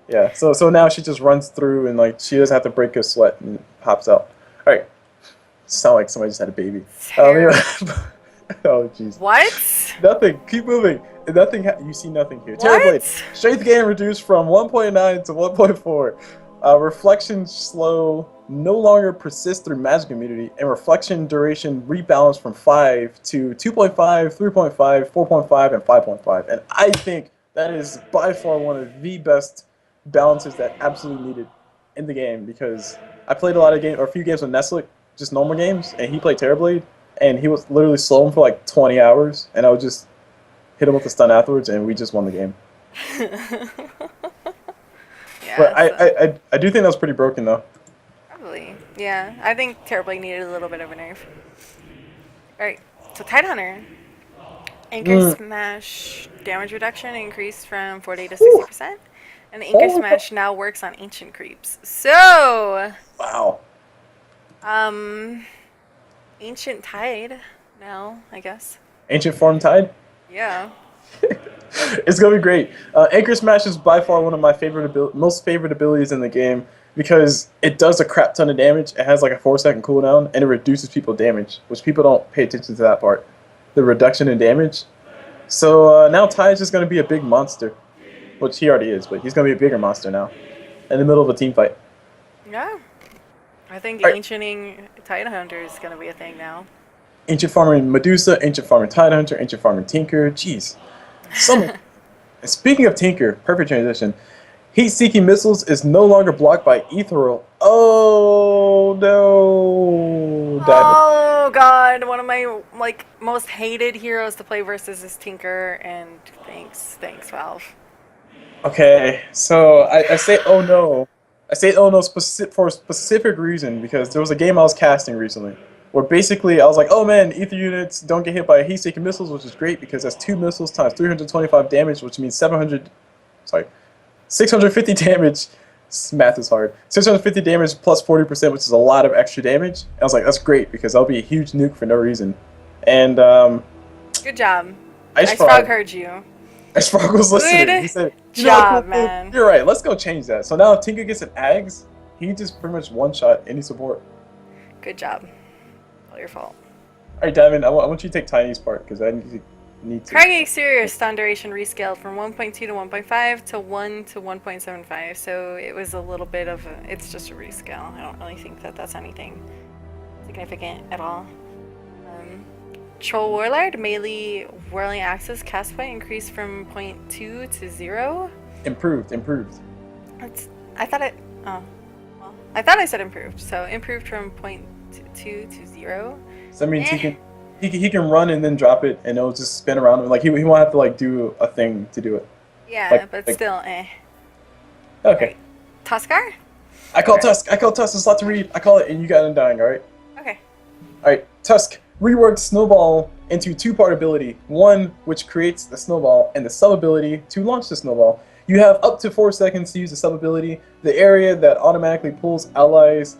Yeah, so now she just runs through and like she doesn't have to break a sweat and pops out. All right, sound like somebody just had a baby. Oh jeez. What? Nothing. Keep moving. Nothing. You see nothing here. What? Terrorblade. Strength gain reduced from 1.9 to 1.4. Reflection slow no longer persists through magic immunity, and reflection duration rebalanced from 5 to 2.5, 3.5, 4.5, and 5.5. And I think that is by far one of the best balances that absolutely needed in the game because I played a few games with Neslick, just normal games, and he played Terrorblade, and he was literally slowing for like 20 hours, and I would just hit him with a stun afterwards, and we just won the game. Yeah, But I do think that was pretty broken though. probably. Yeah, I think Terrorblade needed a little bit of a nerf. Alright, so Tidehunter. Anchor Smash damage reduction increased from 40 to 60%. And the Anchor Smash now works on ancient creeps. So, Wow. Ancient Tide now, I guess. Ancient Form Tide? Yeah. It's gonna be great. Anchor Smash is by far one of my most favorite abilities in the game because it does a crap ton of damage. It has like a 4-second cooldown and it reduces people damage, which people don't pay attention to that part. The reduction in damage. So now Tide's just gonna be a big monster, which he already is, but he's gonna be a bigger monster now, in the middle of a team fight. Yeah. I think Alright. Ancienting Tidehunter is going to be a thing now. Ancient Farming Medusa, Ancient Farming Tidehunter, Ancient Farming Tinker. Jeez. And speaking of Tinker, perfect transition. Heat-seeking missiles is no longer blocked by Ethereal. Oh no! Oh god, one of my most hated heroes to play versus is Tinker, and thanks Valve. Okay, so I say oh no. I say oh no for a specific reason because there was a game I was casting recently where basically I was like, oh man, ether units don't get hit by heat-seeking missiles, which is great because that's 2 missiles times 325 damage, which means 650 damage This math is hard. 650 damage plus 40%, which is a lot of extra damage. I was like, that's great because that'll be a huge nuke for no reason. And good job. Ice Frog Frog heard you. Ice Frog was listening. Good He said, job, man. You're right. Let's go change that. So now if Tinker gets an Ags, he just pretty much one-shot any support. Good job. All your fault. All right, Diamond, I want you to take Tiny's part because I need to. Craggy Exterior stun duration rescaled from 1.2 to 1.5 to 1 to 1.75. So it was a little bit of a, it's just a rescale. I don't really think that that's anything significant at all. Troll Warlord melee whirling axis cast point increased from 0.2 to 0. Improved. I thought I said improved. So improved from 0.2 to 0. So that means he can run and then drop it, and it'll just spin around him. Like he won't have to like do a thing to do it. Yeah, but still, eh. Okay. Right. Tuskar? I call Tusk. It's a lot to read. I call it, and you got Undying. All right. Okay. All right. Tusk reworked Snowball into two-part ability. One, which creates the snowball, and the sub-ability to launch the snowball. You have up to 4 seconds to use the sub-ability. The area that automatically pulls allies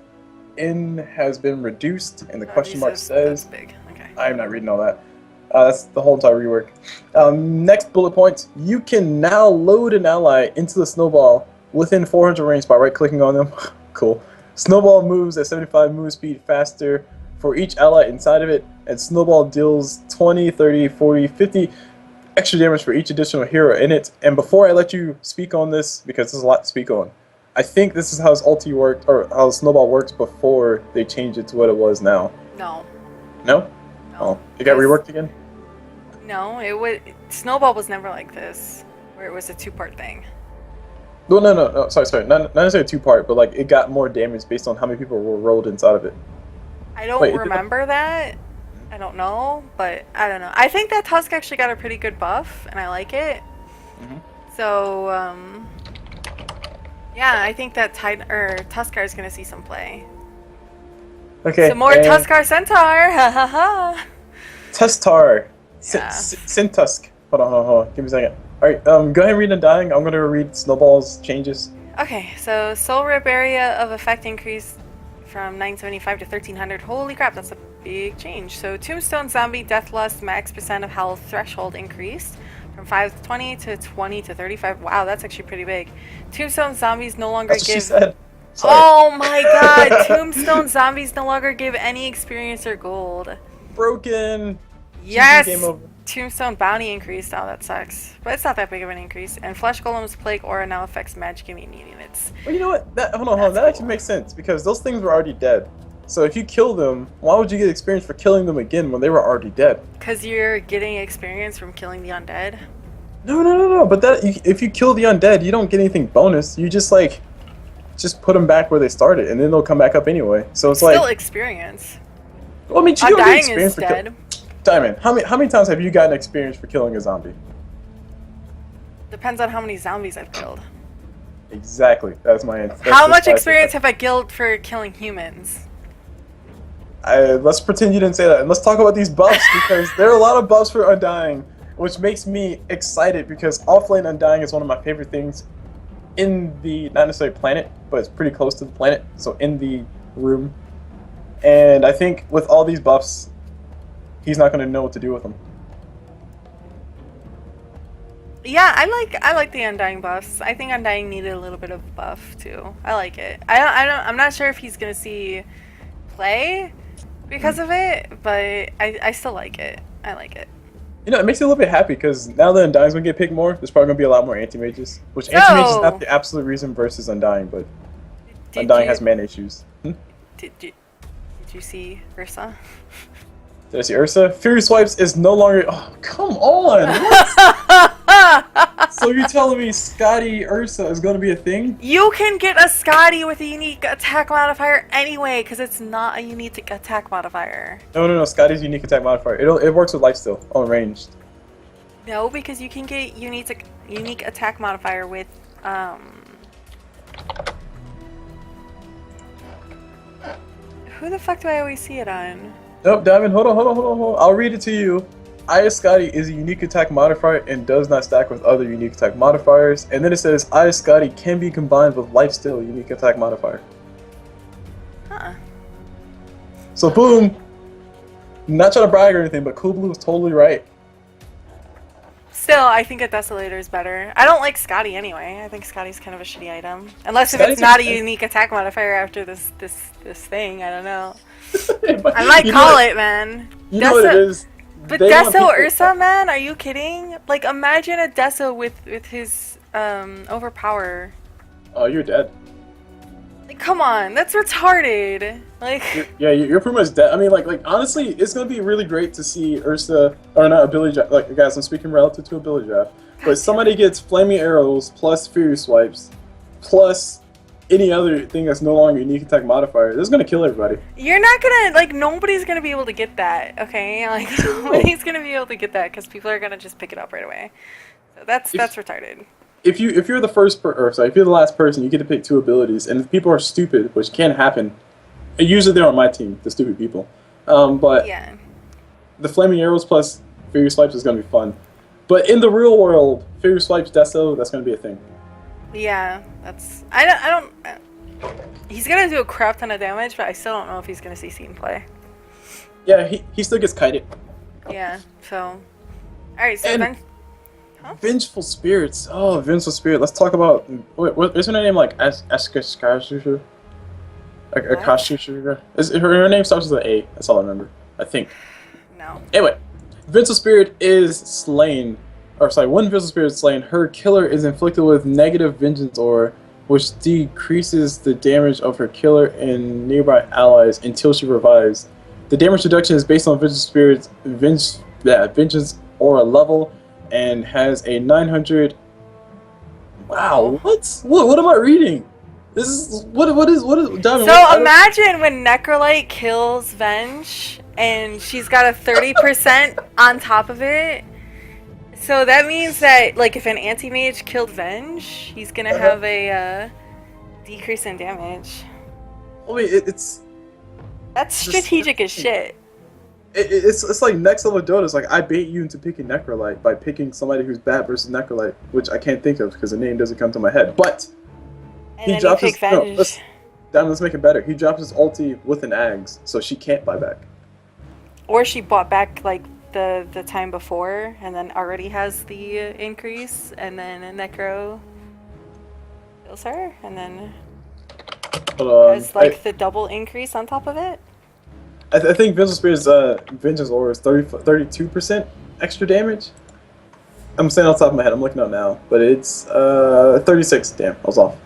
in has been reduced, and the question mark says... That's big. Okay. I am not reading all that. That's the whole entire rework. Next bullet point, you can now load an ally into the snowball within 400 range by right-clicking on them. Cool. Snowball moves at 75 move speed faster for each ally inside of it, and Snowball deals 20, 30, 40, 50 extra damage for each additional hero in it. And before I let you speak on this, because there's a lot to speak on, I think this is how his ulti worked, or how Snowball works before they changed it to what it was now. No. No? No. Oh, it got reworked again? No, Snowball was never like this, where it was a two-part thing. No, sorry. Not necessarily two-part, but like it got more damage based on how many people were rolled inside of it. I don't remember that. I don't know, but I don't know. I think that Tusk actually got a pretty good buff, and I like it. Mm-hmm. So, yeah, I think that Tuskar is going to see some play. Okay. Some more Tuskar Centaur! Ha ha ha! Tustar. Yeah. Sintusk. Hold on. Give me a second. Alright, go ahead and read Undying. I'm going to read Snowball's changes. Okay, so Soul Rip area of effect increased from 975 to 1300. Holy crap, that's a big change. So Tombstone Zombie Deathlust max % of health threshold increased from 520 to 20 to 35. Wow, that's actually pretty big. Tombstone Zombies no longer That's give... what she said. Sorry. Oh my god, Tombstone Zombies no longer give any experience or gold. Broken. Yes! Game over. Tombstone Bounty increased. Oh, that sucks. But it's not that big of an increase. And Flesh Golem's Plague Aura now affects magic immune units. Well, you know what? Hold on. That actually makes sense because those things were already dead. So if you kill them, why would you get experience for killing them again when they were already dead? Because you're getting experience from killing the undead. No. But if you kill the undead, you don't get anything bonus. You just put them back where they started, and then they'll come back up anyway. So it's still experience. Well, I mean, you don't get experience is dead. Diamond, how many times have you gotten experience for killing a zombie? Depends on how many zombies I've killed. Exactly. That's my answer. How much experience have I killed for killing humans? Let's pretend you didn't say that. And let's talk about these buffs because there are a lot of buffs for Undying, which makes me excited because offlane Undying is one of my favorite things in the, not necessarily planet, but it's pretty close to the planet, so in the room. And I think with all these buffs, he's not going to know what to do with them. Yeah, I like the Undying buffs. I think Undying needed a little bit of buff too. I like it. I'm not sure if he's gonna see play because of it, but I still like it. I like it. You know, it makes me a little bit happy because now that Undying's gonna get picked more, there's probably gonna be a lot more anti-mages. Which anti-mage is not the absolute reason versus Undying, but Undying has mana issues. Did you see Ursa? Did I see Ursa? Fury Swipes is no longer... Oh, come on! So you're telling me Scotty Ursa is going to be a thing? You can get a Scotty with a unique attack modifier anyway, because it's not a unique attack modifier. No. Scotty's unique attack modifier. It works with lifesteal on ranged. No, because you can get unique attack modifier with Who the fuck do I always see it on? Nope, Diamond, hold on. I'll read it to you. Iascoti is a unique attack modifier and does not stack with other unique attack modifiers. And then it says Iascoti can be combined with Lifesteal, unique attack modifier. Huh. So boom. Not trying to brag or anything, but CulBlu was totally right. Still, I think a Desolator is better. I don't like Scotty anyway. I think Scotty's kind of a shitty item. Unless if it's not a unique attack modifier after this thing, I don't know. I might call it, man. You know what it is. But Deso Ursa, man, are you kidding? Like, imagine a Deso with his overpower. Oh, you're dead. Like, come on, that's retarded. Like, you're pretty much dead. I mean, like honestly, it's gonna be really great to see Ursa, or not ability draft. Like, guys, I'm speaking relative to ability draft. But somebody gets flaming arrows plus fury swipes, plus any other thing that's no longer unique attack modifier. This is gonna kill everybody. You're not gonna, like, nobody's gonna be able to get that, okay? Like, nobody's gonna be able to get that because people are gonna just pick it up right away. So that's retarded. If you're the first if you're the last person, you get to pick 2 abilities, and if people are stupid, which can happen, and usually they're on my team, the stupid people. But yeah, the flaming arrows plus fury swipes is gonna be fun. But in the real world, fury swipes Deso, that's gonna be a thing. Yeah, that's I don't. He's gonna do a crap ton of damage, but I still don't know if he's gonna see scene play. Yeah, he still gets kited. Yeah. So, all right. So then. Vengeful Spirits. Oh, Vengeful Spirit. Let's talk about. What is her name? Like Akashusha? Akashusha? Her name starts with an A. That's all I remember. I think. No. Anyway, Vengeful Spirit is slain. Or sorry, when Vengeful Spirit is slain, her killer is inflicted with negative Vengeance Aura, which decreases the damage of her killer and nearby allies until she revives. The damage reduction is based on Vengeful Spirit's Vengeance Aura level, and has a 900. Wow, what am I reading? This is what is Diamond? So imagine when Necrolite kills Venge, and she's got a 30% on top of it. So that means that, like, if an anti-mage killed Venge, he's gonna have a decrease in damage. I mean, that's strategic as shit. It's like next level Dota. It's like I bait you into picking Necrolite by picking somebody who's bad versus Necrolite, which I can't think of because the name doesn't come to my head. But he drops his. Let's make it better. He drops his ulti with an Ags, so she can't buy back. Or she bought back like the time before, and then already has the increase, and then a Necro kills her, and then has like the double increase on top of it. I think Vengeful Spirit's Vengeance Aura is 32% extra damage. I'm saying off the top of my head, I'm looking up now, but it's 36. Damn, I was off.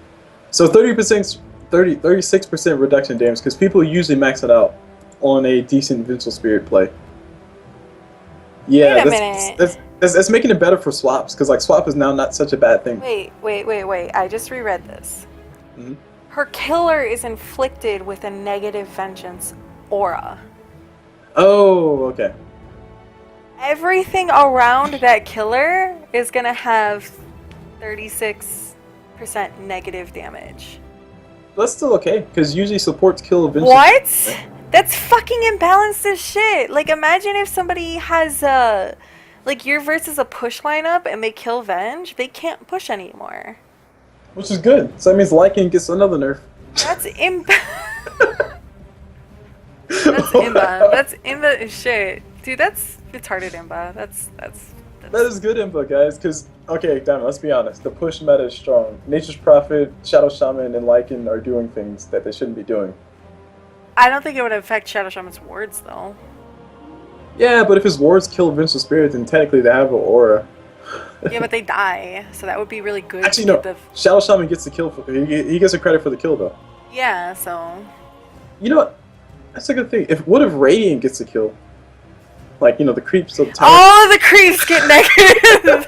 So 36% reduction in damage because people usually max it out on a decent Vengeful Spirit play. Yeah, that's making it better for swaps because like swap is now not such a bad thing. Wait! I just reread this. Mm-hmm. Her killer is inflicted with a negative vengeance aura. Oh, okay. Everything around that killer is gonna have 36% negative damage. That's still okay, because usually supports kill eventually. What? That's fucking imbalanced as shit. Like, imagine if somebody has like you're versus a push lineup and they kill Venge, they can't push anymore. Which is good. So that means Lycan gets another nerf. That's That's imba. That's imba as shit. Dude, that's retarded imba. That is good imba, guys, because, okay, damn it, let's be honest. The push meta is strong. Nature's Prophet, Shadow Shaman, and Lycan are doing things that they shouldn't be doing. I don't think it would affect Shadow Shaman's wards, though. Yeah, but if his wards kill Vengeful Spirit, then technically they have an aura. Yeah, but they die, so that would be really good. Actually, no. Shadow Shaman gets the kill. He gets the credit for the kill, though. Yeah, so... You know what? That's a good thing. What if Radiant gets a kill? Like, you know, the creeps of the tower. All the creeps get negative.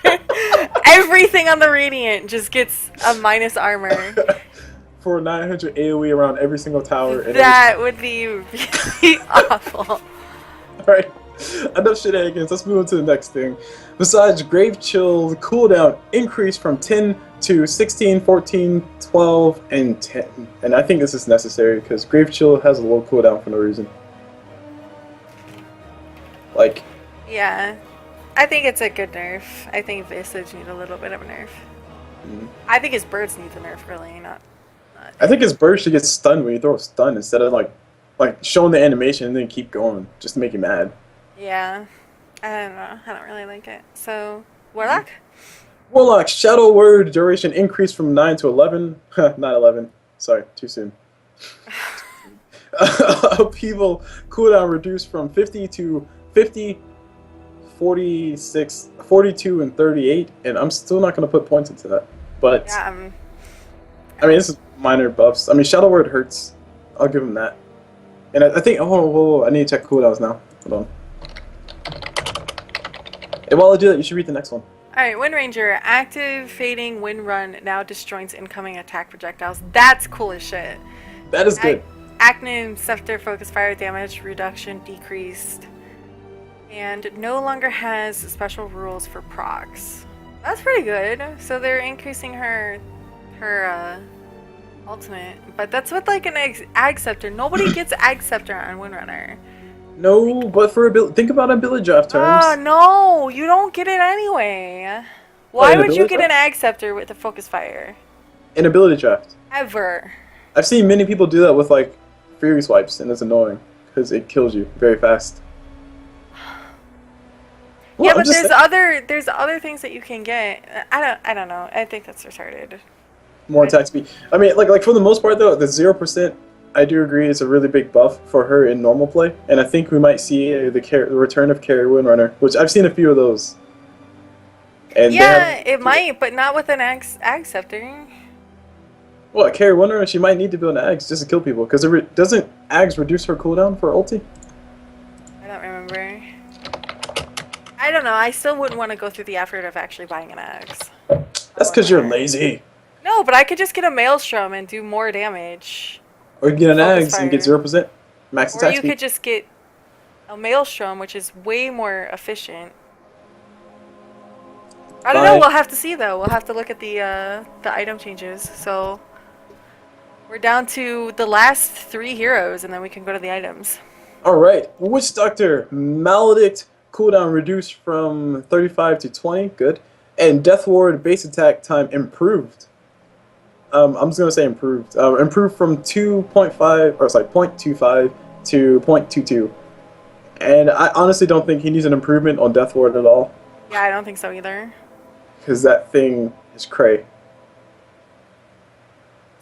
Everything on the Radiant just gets a minus armor. For 900 AoE around every single tower. That would be really awful. Alright, enough shenanigans. Let's move on to the next thing. Besides Grave Chill, cooldown increased from 10 to 16, 14, 12, and 10. And I think this is necessary because Grave Chill has a low cooldown for no reason. Like... Yeah. I think it's a good nerf. I think Visage need a little bit of a nerf. I think his birds need the nerf, really, not I think his bird should get stunned when you throw a stun instead of like showing the animation and then keep going just to make you mad. Yeah. I don't know. I don't really like it. So, Warlock? Warlock, Shadow Word duration increased from 9 to 11. Not 11. Sorry, too soon. Upheaval cooldown reduced from 50 to 50, 46, 42, and 38. And I'm still not going to put points into that. But, Yeah, I mean, this is minor buffs. I mean, Shadow Word hurts. I'll give him that. And I think, I need to check cooldowns now. Hold on. And while I do that, you should read the next one. Alright, Wind Ranger. Activating Wind Run now disjoints incoming attack projectiles. That's cool as shit. That is good. Acnim Scepter focus fire damage reduction decreased. And no longer has special rules for procs. That's pretty good. So they're increasing her ultimate. But that's with like an Ag Scepter. Nobody gets Ag Scepter on Windrunner. No, but for think about ability draft terms. Oh, no, you don't get it anyway. Why would you get an Ag Scepter with the focus fire? In ability draft. Ever. I've seen many people do that with like Fury Swipes, and it's annoying because it kills you very fast. Well, yeah, but there's other things that you can get. I don't know. I think that's retarded. More attack speed. I mean, like for the most part though, the 0%. I do agree it's a really big buff for her in normal play, and I think we might see the return of Carry Windrunner, which I've seen a few of those. And yeah, it might, but not with an Ag Scepter. What, Carry Windrunner? She might need to build an Ags just to kill people, because doesn't Ags reduce her cooldown for ulti? I don't remember. I don't know, I still wouldn't want to go through the effort of actually buying an Ags. That's because you're lazy. No, but I could just get a Maelstrom and do more damage. Or you get an Ags and get 0% max attack speed. Or you could just get a Maelstrom, which is way more efficient. I don't know. We'll have to see though. We'll have to look at the item changes. So we're down to the last 3 heroes, and then we can go to the items. All right, Witch Doctor, Maledict cooldown reduced from 35 to 20. Good, and Death Ward base attack time improved. I'm just gonna say improved. Improved from 2.5 or sorry 0.25 to 0.22. And I honestly don't think he needs an improvement on Death Ward at all. Yeah, I don't think so either. Because that thing is cray.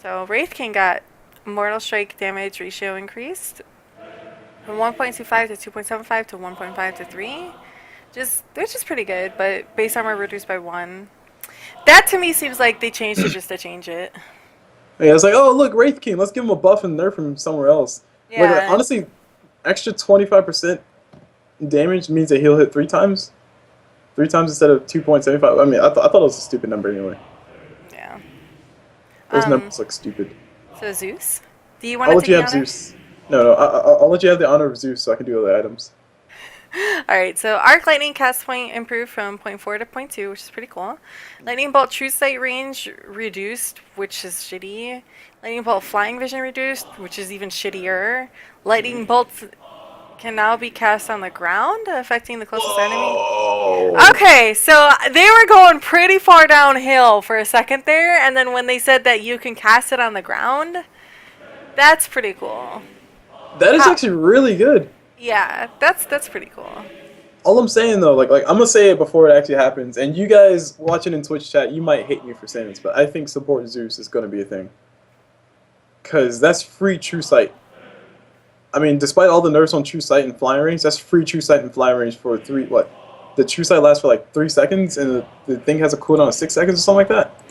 So Wraith King got Mortal Strike damage ratio increased from 1.25 to 2.75 to 1.5 to 3. They're just pretty good, but base armor reduced by 1. That to me seems like they changed it just to change it. Yeah, it's like, oh look, Wraith King, let's give him a buff and nerf him somewhere else. Yeah. Like, honestly, extra 25% damage means that he'll hit 3 times. 3 times instead of 2.75. I mean, I thought it was a stupid number anyway. Yeah. Those numbers look stupid. So Zeus? Do you want I'll to let you have Zeus. No, I'll let you have the honor of Zeus so I can do all the items. Alright, so Arc Lightning cast point improved from 0.4 to 0.2, which is pretty cool. Lightning Bolt True Sight range reduced, which is shitty. Lightning Bolt Flying Vision reduced, which is even shittier. Lightning Bolts can now be cast on the ground, affecting the closest enemy. Okay, so they were going pretty far downhill for a second there, and then when they said that you can cast it on the ground, that's pretty cool. That is actually really good. Yeah, that's pretty cool. All I'm saying though, like I'm gonna say it before it actually happens, and you guys watching in Twitch chat, you might hate me for saying this, but I think support Zeus is gonna be a thing. Cause that's free True Sight. I mean, despite all the nerfs on True Sight and flying range, that's free True Sight and flying range for the True Sight lasts for like 3 seconds, and the thing has a cooldown of 6 seconds or something like that.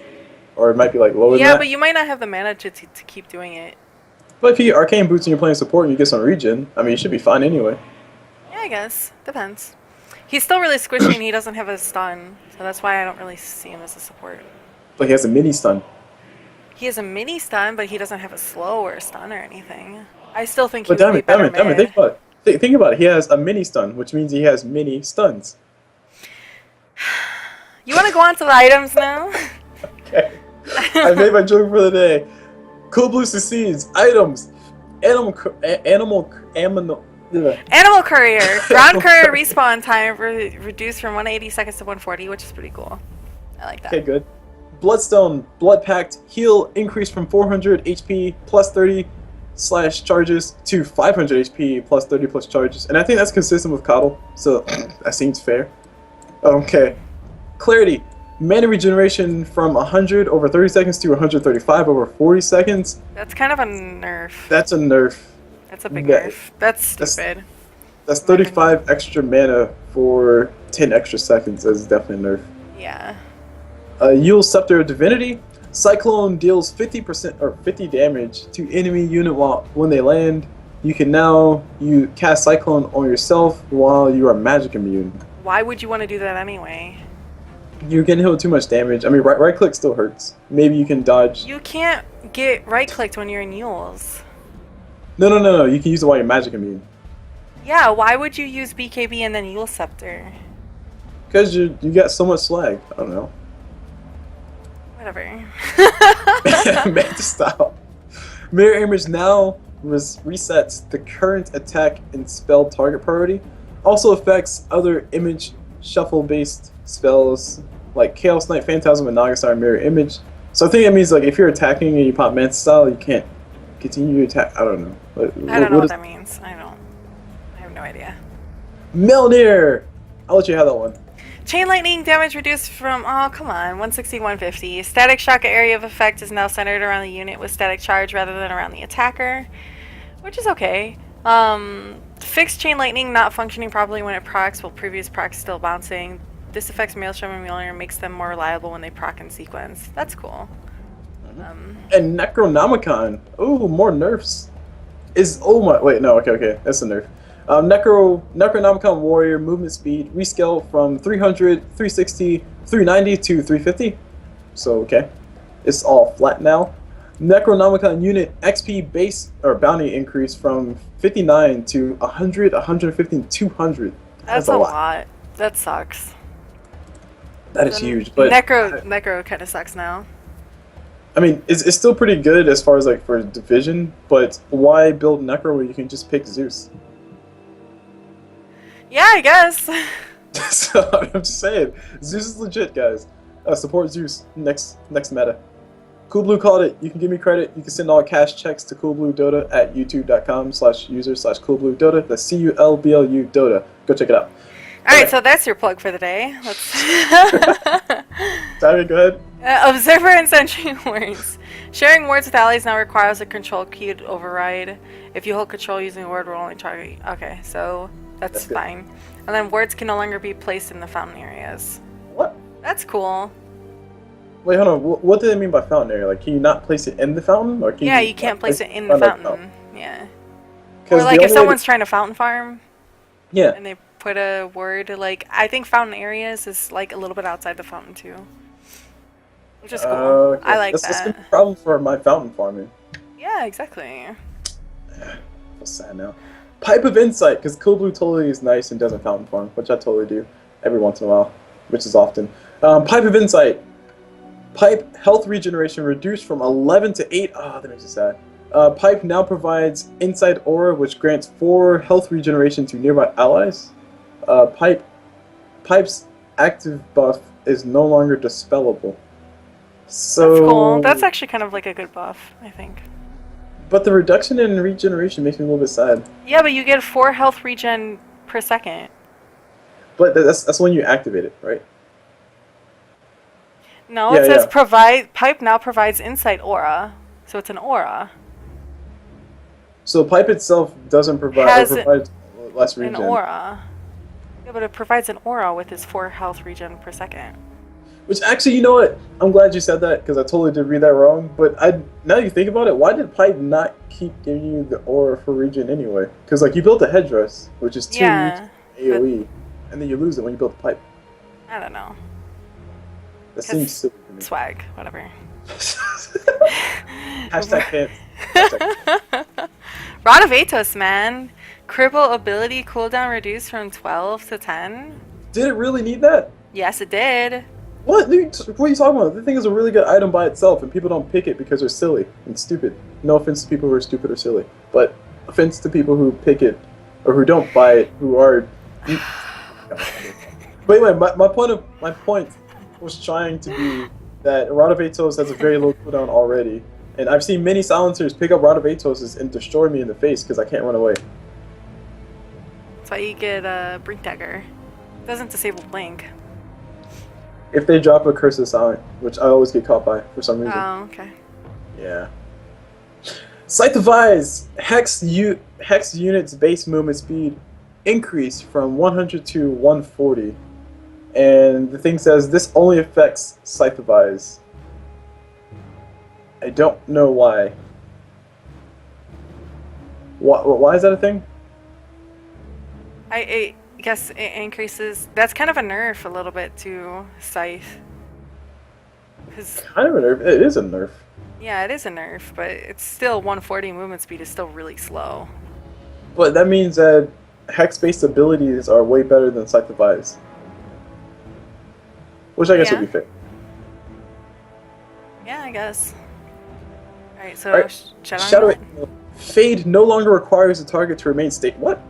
Or it might be like lower than that. Yeah, but you might not have the mana to keep doing it. But if you get Arcane Boots and you're playing support and you get some regen, I mean, you should be fine anyway. Yeah, I guess. Depends. He's still really squishy and he doesn't have a stun, so that's why I don't really see him as a support. But he has a mini stun. He has a mini stun, but he doesn't have a slow or a stun or anything. I still think But he would be better damn it, think about it. Think about it. He has a mini stun, which means he has mini stuns. You want to go on to the items now? Okay. I made my joke for the day. CulBlu succeeds. Items. Animal Yeah. Animal Courier. Ground Courier respawn time reduced from 180 seconds to 140, which is pretty cool. I like that. Okay, good. Bloodstone, Blood Pact, heal increased from 400 HP plus 30 slash charges to 500 HP plus 30 plus charges. And I think that's consistent with Coddle, so that seems fair. Okay. Clarity, mana regeneration from 100 over 30 seconds to 135 over 40 seconds. That's kind of a nerf. That's a nerf. That's a big nerf. That's stupid. That's 35 extra mana for 10 extra seconds. That's definitely a nerf. Yeah. Yule Scepter of Divinity. Cyclone deals 50% or 50 damage to enemy unit when they land. You can now cast Cyclone on yourself while you are magic immune. Why would you want to do that anyway? You're getting hit with too much damage. I mean, right click still hurts. Maybe you can dodge. You can't get right clicked when you're in Yules. No. You can use it while you're magic immune. Yeah, why would you use BKB and then Yule Scepter? Because you got so much slag. I don't know. Whatever. Manta style. Mirror Image now resets the current attack and spell target priority. Also affects other image shuffle based spells like Chaos Knight, Phantasm, and Nagastar Mirror Image. So I think it means like if you're attacking and you pop Manta style, you can't continue to attack. I don't know. I don't know what that means. I have no idea. Melnir! I'll let you have that one. Chain Lightning damage reduced from, oh come on, 160, 150. Static Shock area of effect is now centered around the unit with static charge rather than around the attacker, which is okay. Fixed Chain Lightning not functioning properly when it procs while previous procs still bouncing. This affects Maelstrom and Mjolnir and makes them more reliable when they proc in sequence. That's cool. And Necronomicon. Ooh, more nerfs. Okay, that's a nerf. Necronomicon Warrior movement speed rescale from 300, 360, 390 to 350. So okay, it's all flat now. Necronomicon unit XP base or bounty increase from 59 to 100, 150, and 200. That's a lot. That sucks. That is huge. But Necro kind of sucks now. I mean, it's still pretty good as far as like for division, but why build Necro where you can just pick Zeus? Yeah, I guess. So I'm just saying, Zeus is legit, guys. Support Zeus next meta. CulBlu called it. You can give me credit. You can send all cash checks to CulBlu Dota at youtube.com/user/CulBlu Dota. That's CULBLU Dota. Go check it out. Alright, so that's your plug for the day. Let's Simon, go ahead. Observer and Sentry words. Sharing words with allies now requires a control key to override. If you hold control using a word, we're only target. Okay, so that's fine. And then words can no longer be placed in the fountain areas. What? That's cool. Wait, hold on. What do they mean by fountain area? Like, can you not place it in the fountain? Or can you can't place it in the fountain. Yeah. Or like if someone's trying to fountain farm. Yeah. And they put a word, like, I think fountain areas is like a little bit outside the fountain too. Which is cool. Okay. I like that. That's gonna be a problem for my fountain farming. Yeah, exactly. I feel sad now. Pipe of Insight, because CulBlu totally is nice and doesn't fountain farm, which I totally do every once in a while, which is often. Pipe of Insight. Pipe health regeneration reduced from 11 to 8. Oh, that makes me sad. Pipe now provides Insight Aura, which grants 4 health regeneration to nearby allies. Pipe's active buff is no longer dispellable. So that's cool. That's actually kind of like a good buff, I think. But the reduction in regeneration makes me a little bit sad. Yeah, but you get 4 health regen per second. But that's when you activate it, right? No, it says provide. Pipe now provides Insight Aura, so it's an aura. So Pipe itself doesn't provides less regen. An aura. Yeah, but it provides an aura with its 4 health regen per second. Which actually, you know what? I'm glad you said that because I totally did read that wrong. But now you think about it, why did Pipe not keep giving you the aura for regen anyway? Because like you built a headdress, which is 2 AOE, and then you lose it when you build the pipe. I don't know. That seems silly to me. Swag, whatever. Hashtag pants. Rod of Atos, man. Cripple ability cooldown reduced from 12 to 10. Did it really need that? Yes, it did. What are you talking about? The thing is a really good item by itself, and people don't pick it because they're silly and stupid. No offense to people who are stupid or silly, but offense to people who pick it or who don't buy it, who are. But anyway, my point was trying to be that Rod of Atos has a very low cooldown already, and I've seen many silencers pick up Rod of Atos and destroy me in the face because I can't run away. That's why you get a Brink Dagger. Doesn't disable Blink. If they drop a Curse of Silent, which I always get caught by for some reason. Oh, okay. Yeah. Sight of Eyes! Hex unit's base movement speed increased from 100 to 140. And the thing says this only affects Sight of Eyes. I don't know why. Why is that a thing? I guess it increases. That's kind of a nerf a little bit to Scythe. Kind of a nerf. It is a nerf. Yeah, it is a nerf, but it's still 140 movement speed is still really slow. But that means that hex-based abilities are way better than Sight of Eyes. Which I guess would be fair. Yeah, I guess. Alright, so right. Shadow Fade no longer requires the target to remain What?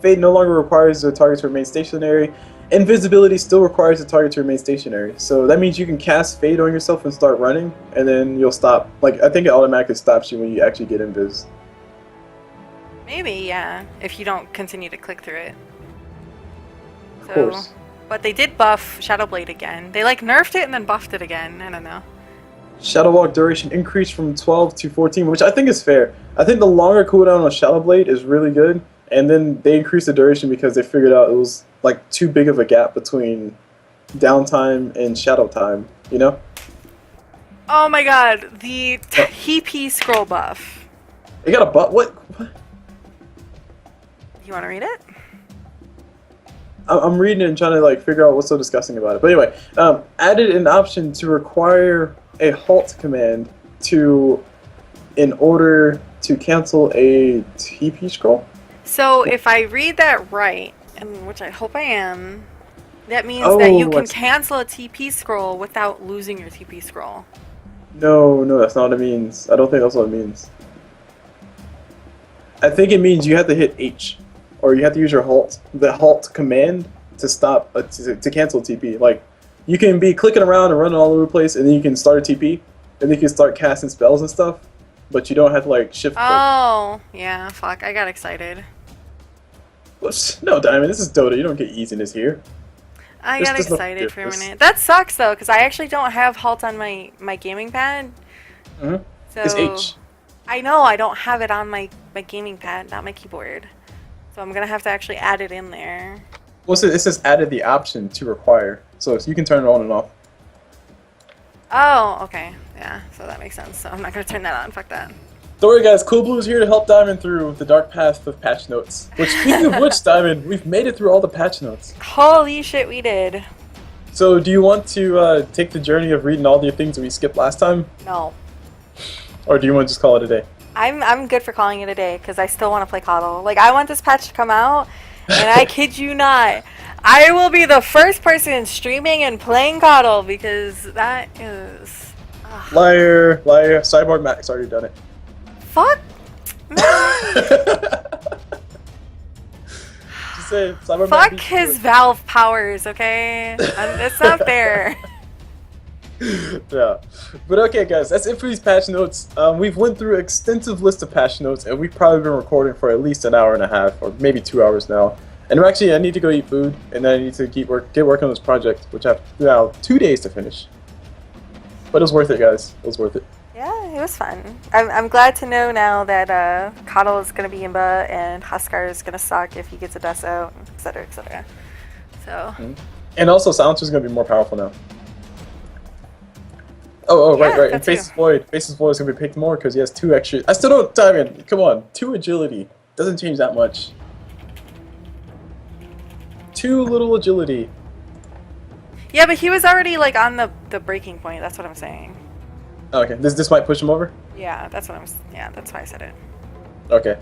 Fade no longer requires the target to remain stationary. Invisibility still requires the target to remain stationary. So that means you can cast Fade on yourself and start running, and then you'll stop. Like, I think it automatically stops you when you actually get invis. Maybe, yeah, if you don't continue to click through it. Of course. But they did buff Shadow Blade again. They like nerfed it and then buffed it again. I don't know. Shadow Walk duration increased from 12 to 14, which I think is fair. I think the longer cooldown on Shadow Blade is really good, and then they increased the duration because they figured out it was like too big of a gap between downtime and shadow time, you know? Oh my god, the TP scroll buff. It got a butt. What? You want to read it? I'm reading it and trying to like figure out what's so disgusting about it. But anyway, added an option to require a halt command in order to cancel a TP scroll. So if I read that right, and which I hope I am, that means that you can cancel a TP scroll without losing your TP scroll. No, that's not what it means. I don't think that's what it means. I think it means you have to hit H, or you have to use your the halt command to stop to cancel TP. Like, you can be clicking around and running all over the place, and then you can start a TP, and then you can start casting spells and stuff, but you don't have to like shift click. Oh, yeah, fuck, I got excited. No, Diamond, this is Dota. You don't get easiness here. I got excited for a minute. That sucks though, because I actually don't have halt on my gaming pad. Mm-hmm. So it's H. I know I don't have it on my gaming pad, not my keyboard. So I'm gonna have to actually add it in there. Well, so it says added the option to require, so you can turn it on and off. Oh, okay, yeah. So that makes sense. So I'm not gonna turn that on. Fuck that. Don't worry, guys. CulBlu is here to help Diamond through the dark path of patch notes. Which, speaking of which, Diamond, we've made it through all the patch notes. Holy shit, we did. So, do you want to take the journey of reading all the things that we skipped last time? No. Or do you want to just call it a day? I'm good for calling it a day because I still want to play CODL. Like, I want this patch to come out, and I kid you not, I will be the first person streaming and playing CODL because that is... Liar. Cyborg Max already done it. Fuck. Just say Cyborg Fuck Max his Valve powers, okay? It's not fair. Yeah, but okay, guys, that's it for these patch notes. We've went through an extensive list of patch notes, and we've probably been recording for at least an hour and a half, or maybe 2 hours now. And actually, I need to go eat food, and then I need to get working on this project, which I have now 2 days to finish. But it was worth it, guys. It was worth it. Yeah, it was fun. I'm glad to know now that CODL is going to be Imba and Huskar is going to suck if he gets a dust out, etc., etc. So. Mm-hmm. And also, Silencer's going to be more powerful now. Oh, yeah, right. And Faceless Void is going to be picked more because he has 2 extra. I still don't. Diamond, come on. 2 agility doesn't change that much. 2 little agility. Yeah, but he was already like on the breaking point. That's what I'm saying. Okay, this might push him over? Yeah, that's what that's why I said it. Okay.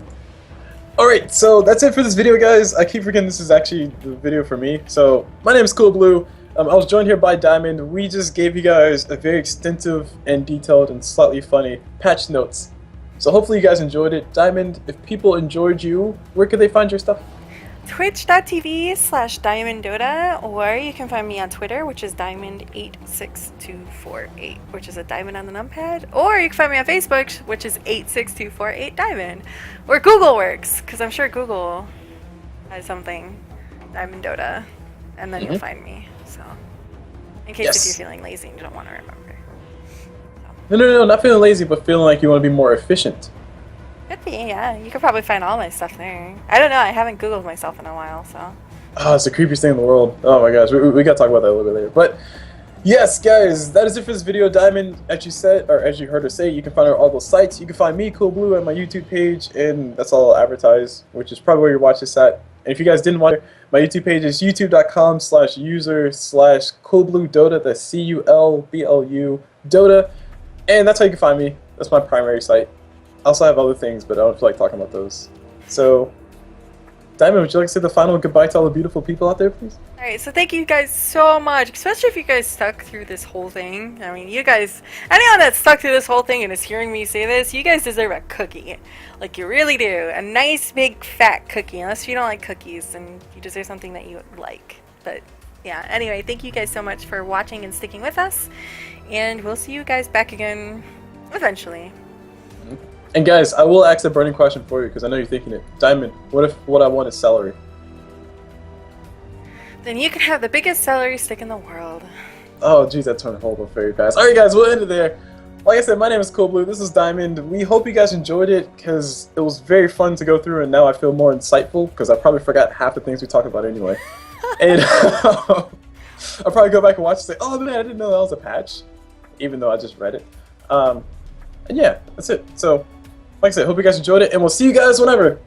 Alright, so that's it for this video, guys. I keep forgetting this is actually the video for me. So, my name is CulBlu. I was joined here by Diamond. We just gave you guys a very extensive and detailed and slightly funny patch notes So hopefully you guys enjoyed it. Diamond, if people enjoyed you, where could they find your stuff? Twitch.tv/DiamondDota, or you can find me on Twitter, which is Diamond86248, which is a diamond on the numpad, or you can find me on Facebook, which is 86248Diamond, or Google works, because I'm sure Google has something, Diamond Dota, and then you'll find me, so, in case if you're feeling lazy and you don't want to remember. No, not feeling lazy, but feeling like you want to be more efficient. Could be, yeah. You could probably find all my stuff there. I don't know, I haven't Googled myself in a while, so. Oh, it's the creepiest thing in the world. Oh my gosh, we gotta talk about that a little bit later. But yes, guys, that is it for this video. Diamond, as you said, or as you heard her say, you can find her on all those sites. You can find me, CulBlu, at my YouTube page, and that's all I'll advertise, which is probably where you watch this at. And if you guys didn't watch it, my YouTube page is youtube.com/user/CulBlu Dota. That's CulBlu Dota, and that's how you can find me. That's my primary site. I also have other things, but I don't feel like talking about those. So, Diamond, would you like to say the final goodbye to all the beautiful people out there, please? Alright, so thank you guys so much, especially if you guys stuck through this whole thing. I mean, you guys, anyone that stuck through this whole thing and is hearing me say this, you guys deserve a cookie. Like, you really do. A nice, big, fat cookie. Unless you don't like cookies, then you deserve something that you like. But, yeah, anyway, thank you guys so much for watching and sticking with us. And we'll see you guys back again eventually. And guys, I will ask a burning question for you because I know you're thinking it. Diamond, what if what I want is celery? Then you can have the biggest celery stick in the world. Oh, geez, that turned horrible very fast. Alright, guys, we'll end it there. Like I said, my name is CulBlu. This is Diamond. We hope you guys enjoyed it because it was very fun to go through, and now I feel more insightful because I probably forgot half the things we talked about anyway. And I'll probably go back and watch and say, oh man, I didn't know that was a patch, even though I just read it. And yeah, that's it. So, like I said, hope you guys enjoyed it, and we'll see you guys whenever.